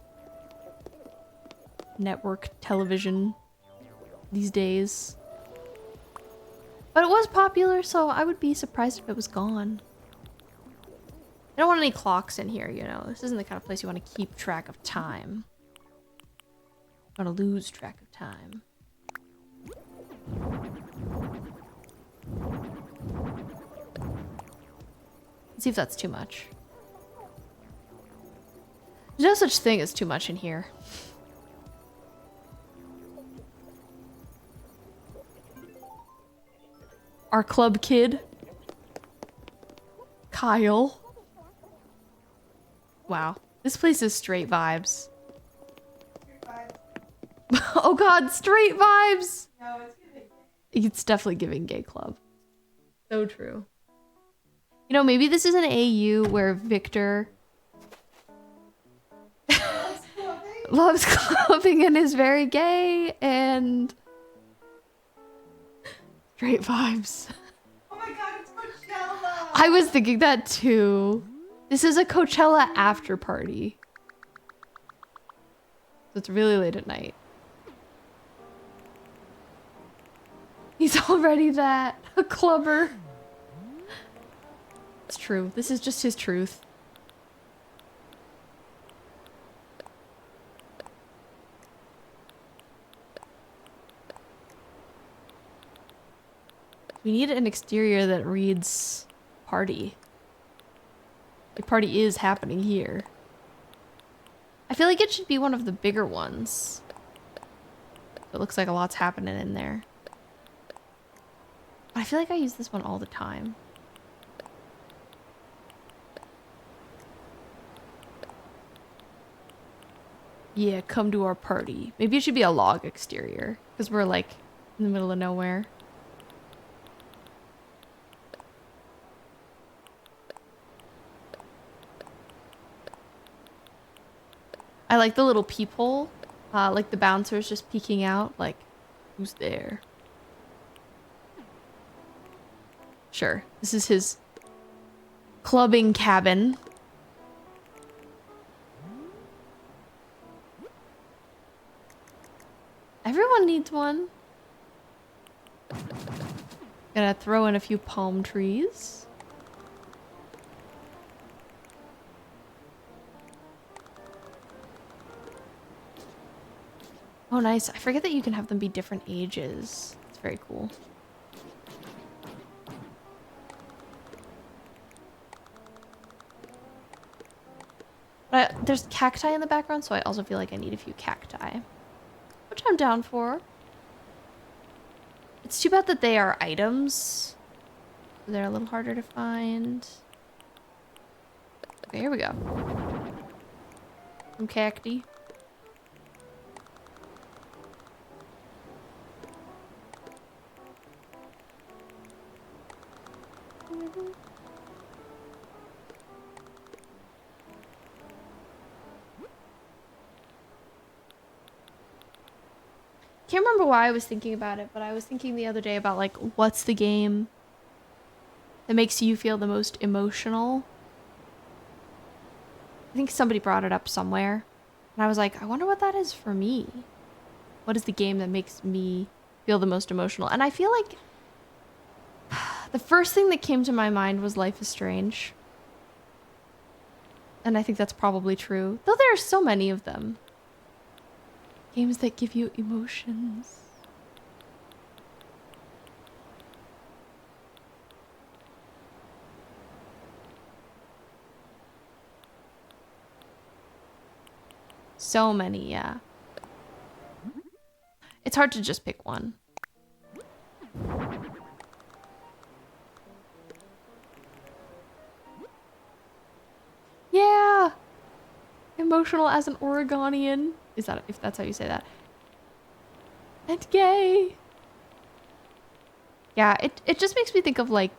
network television these days. But it was popular, so I would be surprised if it was gone. I don't want any clocks in here, you know. This isn't the kind of place you want to keep track of time. You want to lose track of time. Let's see if that's too much. There's no such thing as too much in here. Our club kid. Kyle. Wow. This place is straight vibes. Oh god, straight vibes! No, it's giving. It's definitely giving gay club. So true. You know, maybe this is an AU where Victor loves clubbing and is very gay and straight vibes. Oh my god, it's Coachella! I was thinking that too. This is a Coachella after party. So it's really late at night. He's already that. A clubber. It's true. This is just his truth. We need an exterior that reads party. Like party is happening here. I feel like it should be one of the bigger ones. It looks like a lot's happening in there. I feel like I use this one all the time. Yeah, come to our party. Maybe it should be a log exterior, because we're like in the middle of nowhere. I like the little peephole, like the bouncers just peeking out, like, who's there? Sure, this is his clubbing cabin. Everyone needs one. Gonna throw in a few palm trees. Oh, nice. I forget that you can have them be different ages. It's very cool. But there's cacti in the background, so I also feel like I need a few cacti. Which I'm down for. It's too bad that they are items. They're a little harder to find. Okay, here we go. Some cacti. Can't remember why I was thinking about it, but I was thinking the other day about like, what's the game that makes you feel the most emotional? I think somebody brought it up somewhere, and I was like, I wonder what that is for me. What is the game that makes me feel the most emotional? And I feel like the first thing that came to my mind was Life is Strange. And I think that's probably true, though there are so many of them. Games that give you emotions. So many, yeah. It's hard to just pick one. emotional as an Oregonian. Is that, if that's how you say that? And gay. Yeah, it just makes me think of like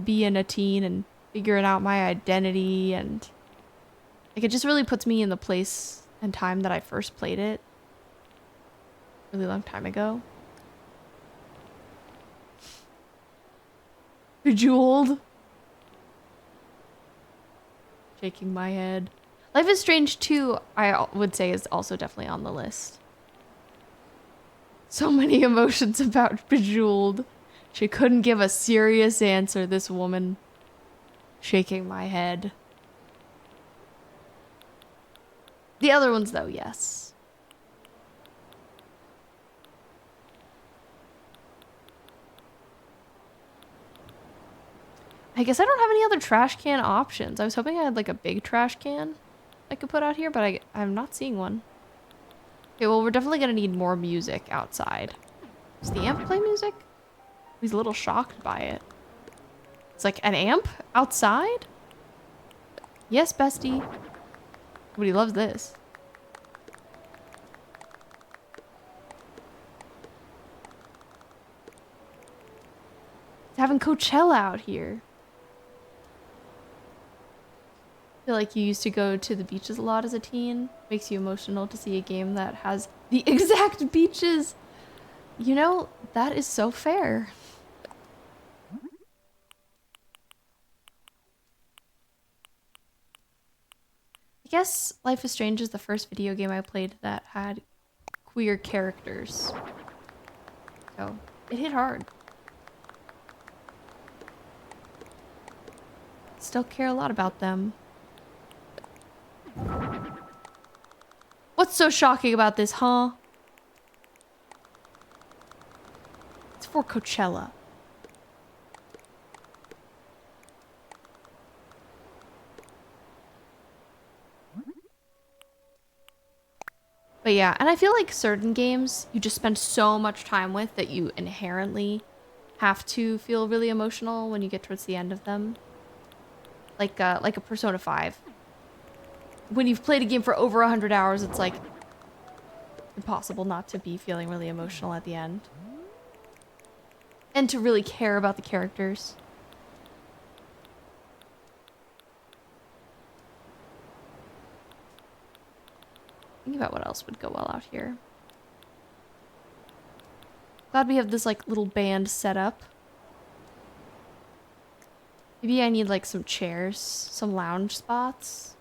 being a teen and figuring out my identity, and like it just really puts me in the place and time that I first played it. Really long time ago. Bejeweled. Shaking my head. Life is Strange 2, I would say, is also definitely on the list. So many emotions about Bejeweled. She couldn't give a serious answer, this woman. Shaking my head. The other ones, though, yes. I guess I don't have any other trash can options. I was hoping I had like a big trash can I could put out here, but I'm not seeing one. Okay, well, we're definitely gonna need more music outside. Does the amp play music? He's a little shocked by it. It's like, an amp outside? Yes, bestie. But he loves this. It's having Coachella out here. I feel like you used to go to the beaches a lot as a teen. Makes you emotional to see a game that has the exact beaches. You know, that is so fair. I guess Life is Strange is the first video game I played that had queer characters. So, it hit hard. Still care a lot about them. What's so shocking about this, huh? It's for Coachella. But yeah, and I feel like certain games you just spend so much time with that you inherently have to feel really emotional when you get towards the end of them. Like a Persona 5. When you've played a game for over 100 hours, it's like impossible not to be feeling really emotional at the end. And to really care about the characters. Think about what else would go well out here. Glad we have this like little band set up. Maybe I need like some chairs, some lounge spots.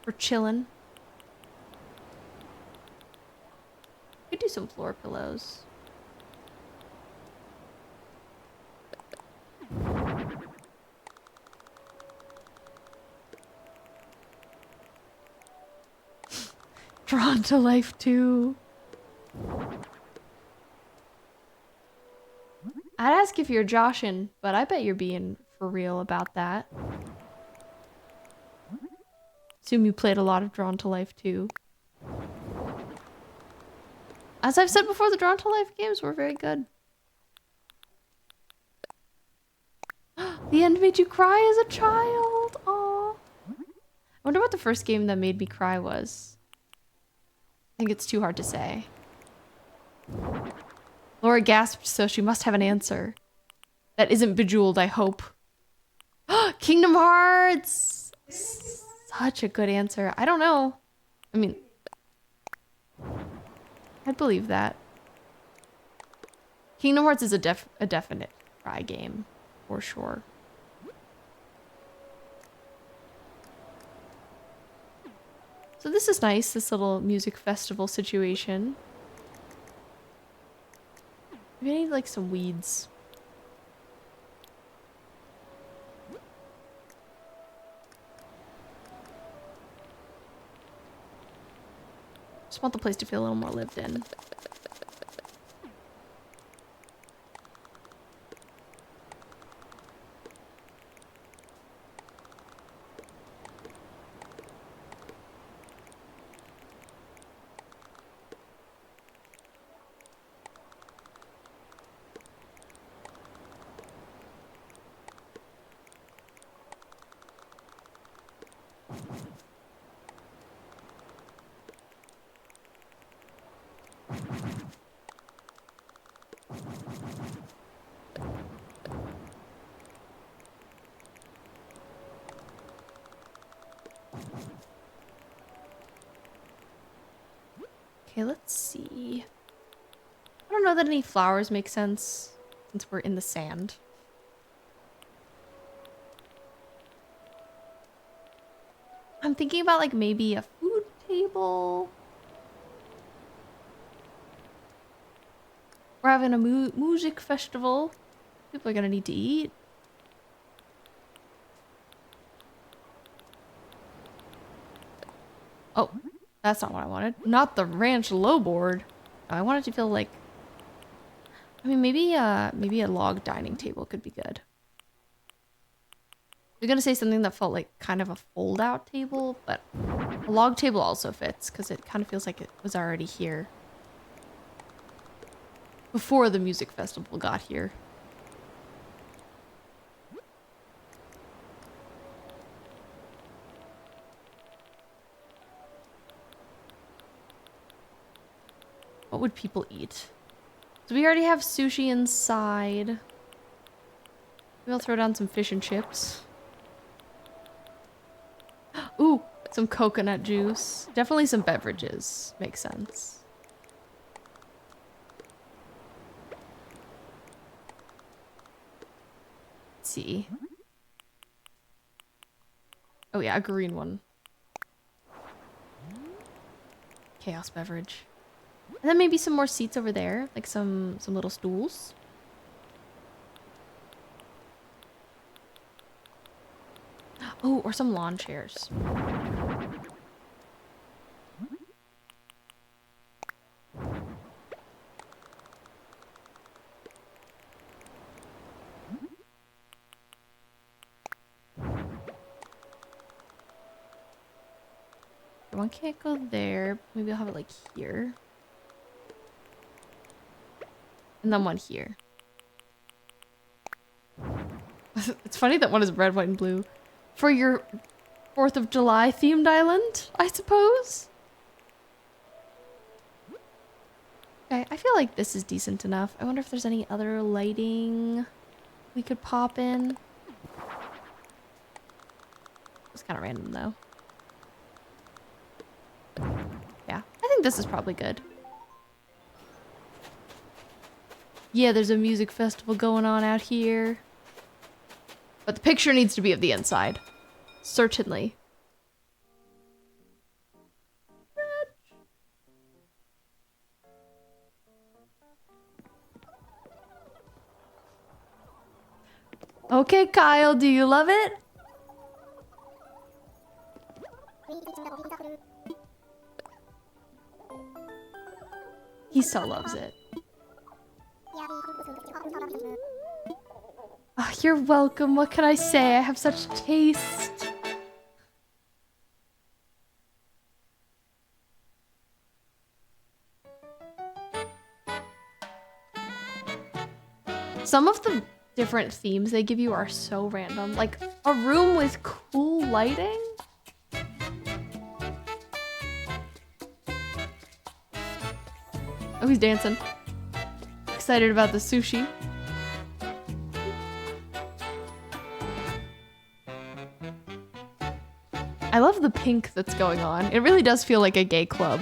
For chillin'. Could do some floor pillows. Drawn to Life too. I'd ask if you're joshing, but I bet you're being for real about that. Assume you played a lot of Drawn to Life too. As I've said before, the Drawn to Life games were very good. The end made you cry as a child. Aww. I wonder what the first game that made me cry was. I think it's too hard to say. Laura gasped, so she must have an answer. That isn't Bejeweled, I hope. Kingdom Hearts! Such a good answer. I don't know. I mean, I'd believe that. Kingdom Hearts is a definite cry game, for sure. So this is nice, this little music festival situation. Maybe I need like some weeds. Just want the place to feel a little more lived in. Okay, let's see. I don't know that any flowers make sense since we're in the sand. I'm thinking about like maybe a food table. We're having a music festival. People are gonna need to eat. Oh, that's not what I wanted. Not the ranch low board. I wanted to feel like, I mean, maybe a log dining table could be good. I was gonna say something that felt like kind of a fold-out table, but a log table also fits because it kind of feels like it was already here before the music festival got here. What would people eat? So we already have sushi inside. Maybe I'll throw down some fish and chips. Ooh, some coconut juice. Definitely some beverages. Makes sense. Let's see. Oh yeah, a green one. Chaos beverage. And then maybe some more seats over there, like some little stools. Oh, or some lawn chairs. One can't go there. Maybe I'll have it like here. And then one here. It's funny that one is red, white, and blue. For your 4th of July themed island, I suppose? Okay, I feel like this is decent enough. I wonder if there's any other lighting we could pop in. It's kind of random though. Yeah, I think this is probably good. Yeah, there's a music festival going on out here. But the picture needs to be of the inside. Certainly. Okay, Kyle, do you love it? He so loves it. Oh, you're welcome. What can I say? I have such taste. Some of the different themes they give you are so random. Like a room with cool lighting. Oh, he's dancing. Excited about the sushi. I love the pink that's going on. It really does feel like a gay club.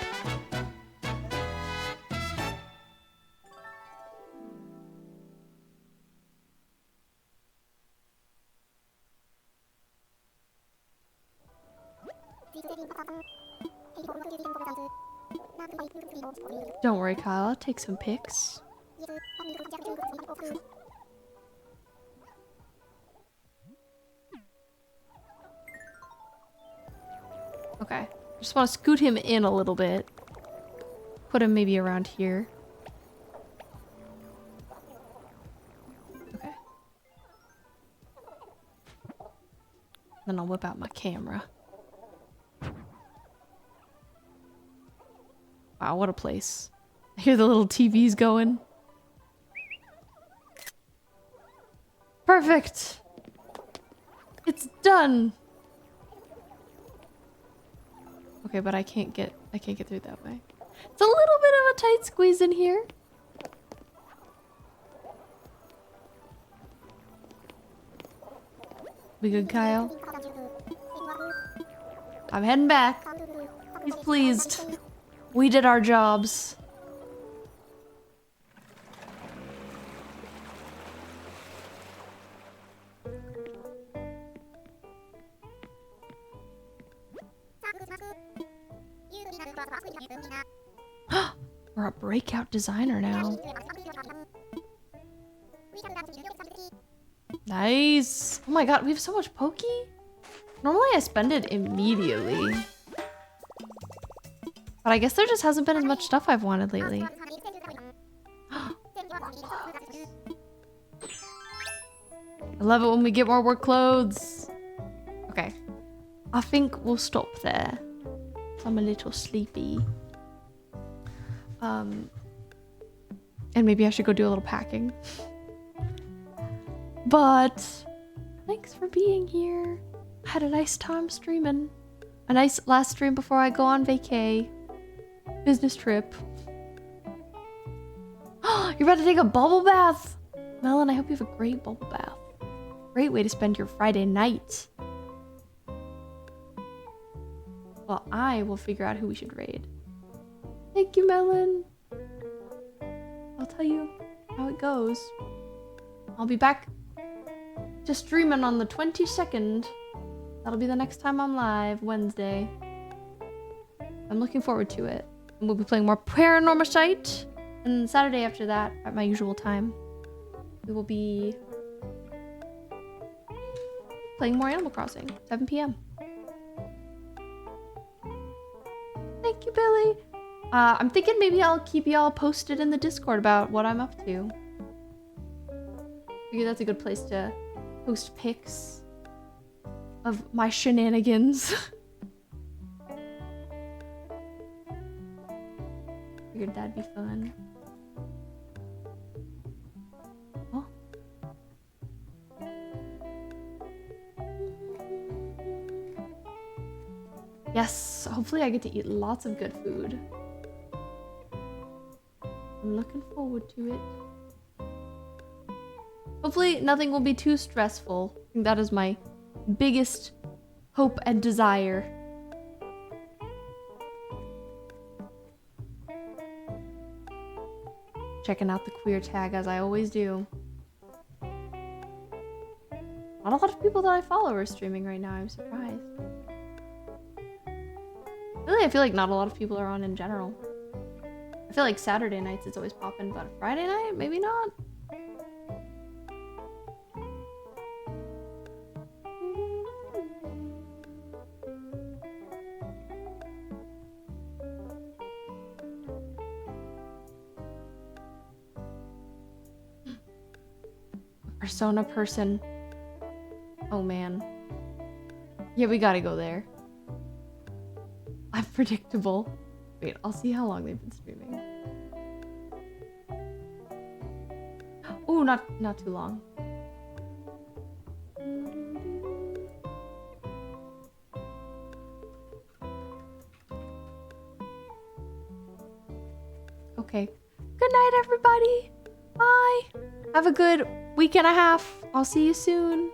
Don't worry, Kyle. I'll take some pics. Okay. Just want to scoot him in a little bit. Put him maybe around here. Okay. Then I'll whip out my camera. Wow, what a place. I hear the little TVs going. Perfect! It's done! Okay, but I can't get through that way. It's a little bit of a tight squeeze in here. We good, Kyle? I'm heading back. He's pleased. We did our jobs. We're a breakout designer now. Nice. Oh my god, we have so much Poke. Normally I spend it immediately. But I guess there just hasn't been as much stuff I've wanted lately. I love it when we get more work clothes. Okay. I think we'll stop there. I'm a little sleepy. And maybe I should go do a little packing. But thanks for being here. I had a nice time streaming. A nice last stream before I go on vacay. Business trip. You're about to take a bubble bath. Melon, I hope you have a great bubble bath. Great way to spend your Friday night. Well, I will figure out who we should raid. Thank you, Melon. I'll tell you how it goes. I'll be back to streaming on the 22nd. That'll be the next time I'm live, Wednesday. I'm looking forward to it. And we'll be playing more Paranormal Site. And Saturday after that, at my usual time, we will be playing more Animal Crossing, 7 p.m. Thank you, Billy. I'm thinking maybe I'll keep y'all posted in the Discord about what I'm up to. Figure that's a good place to post pics of my shenanigans. Figured that'd be fun. Oh. Yes, hopefully I get to eat lots of good food. I'm looking forward to it. Hopefully nothing will be too stressful. I think that is my biggest hope and desire. Checking out the queer tag as I always do. Not a lot of people that I follow are streaming right now, I'm surprised. Really, I feel like not a lot of people are on in general. I feel like Saturday nights it's always popping, but Friday night, maybe not. Persona person. Oh man. Yeah, we gotta go there. Unpredictable. Wait, I'll see how long they've been streaming. Oh, not too long. Okay. Good night, everybody. Bye. Have a good week and a half. I'll see you soon.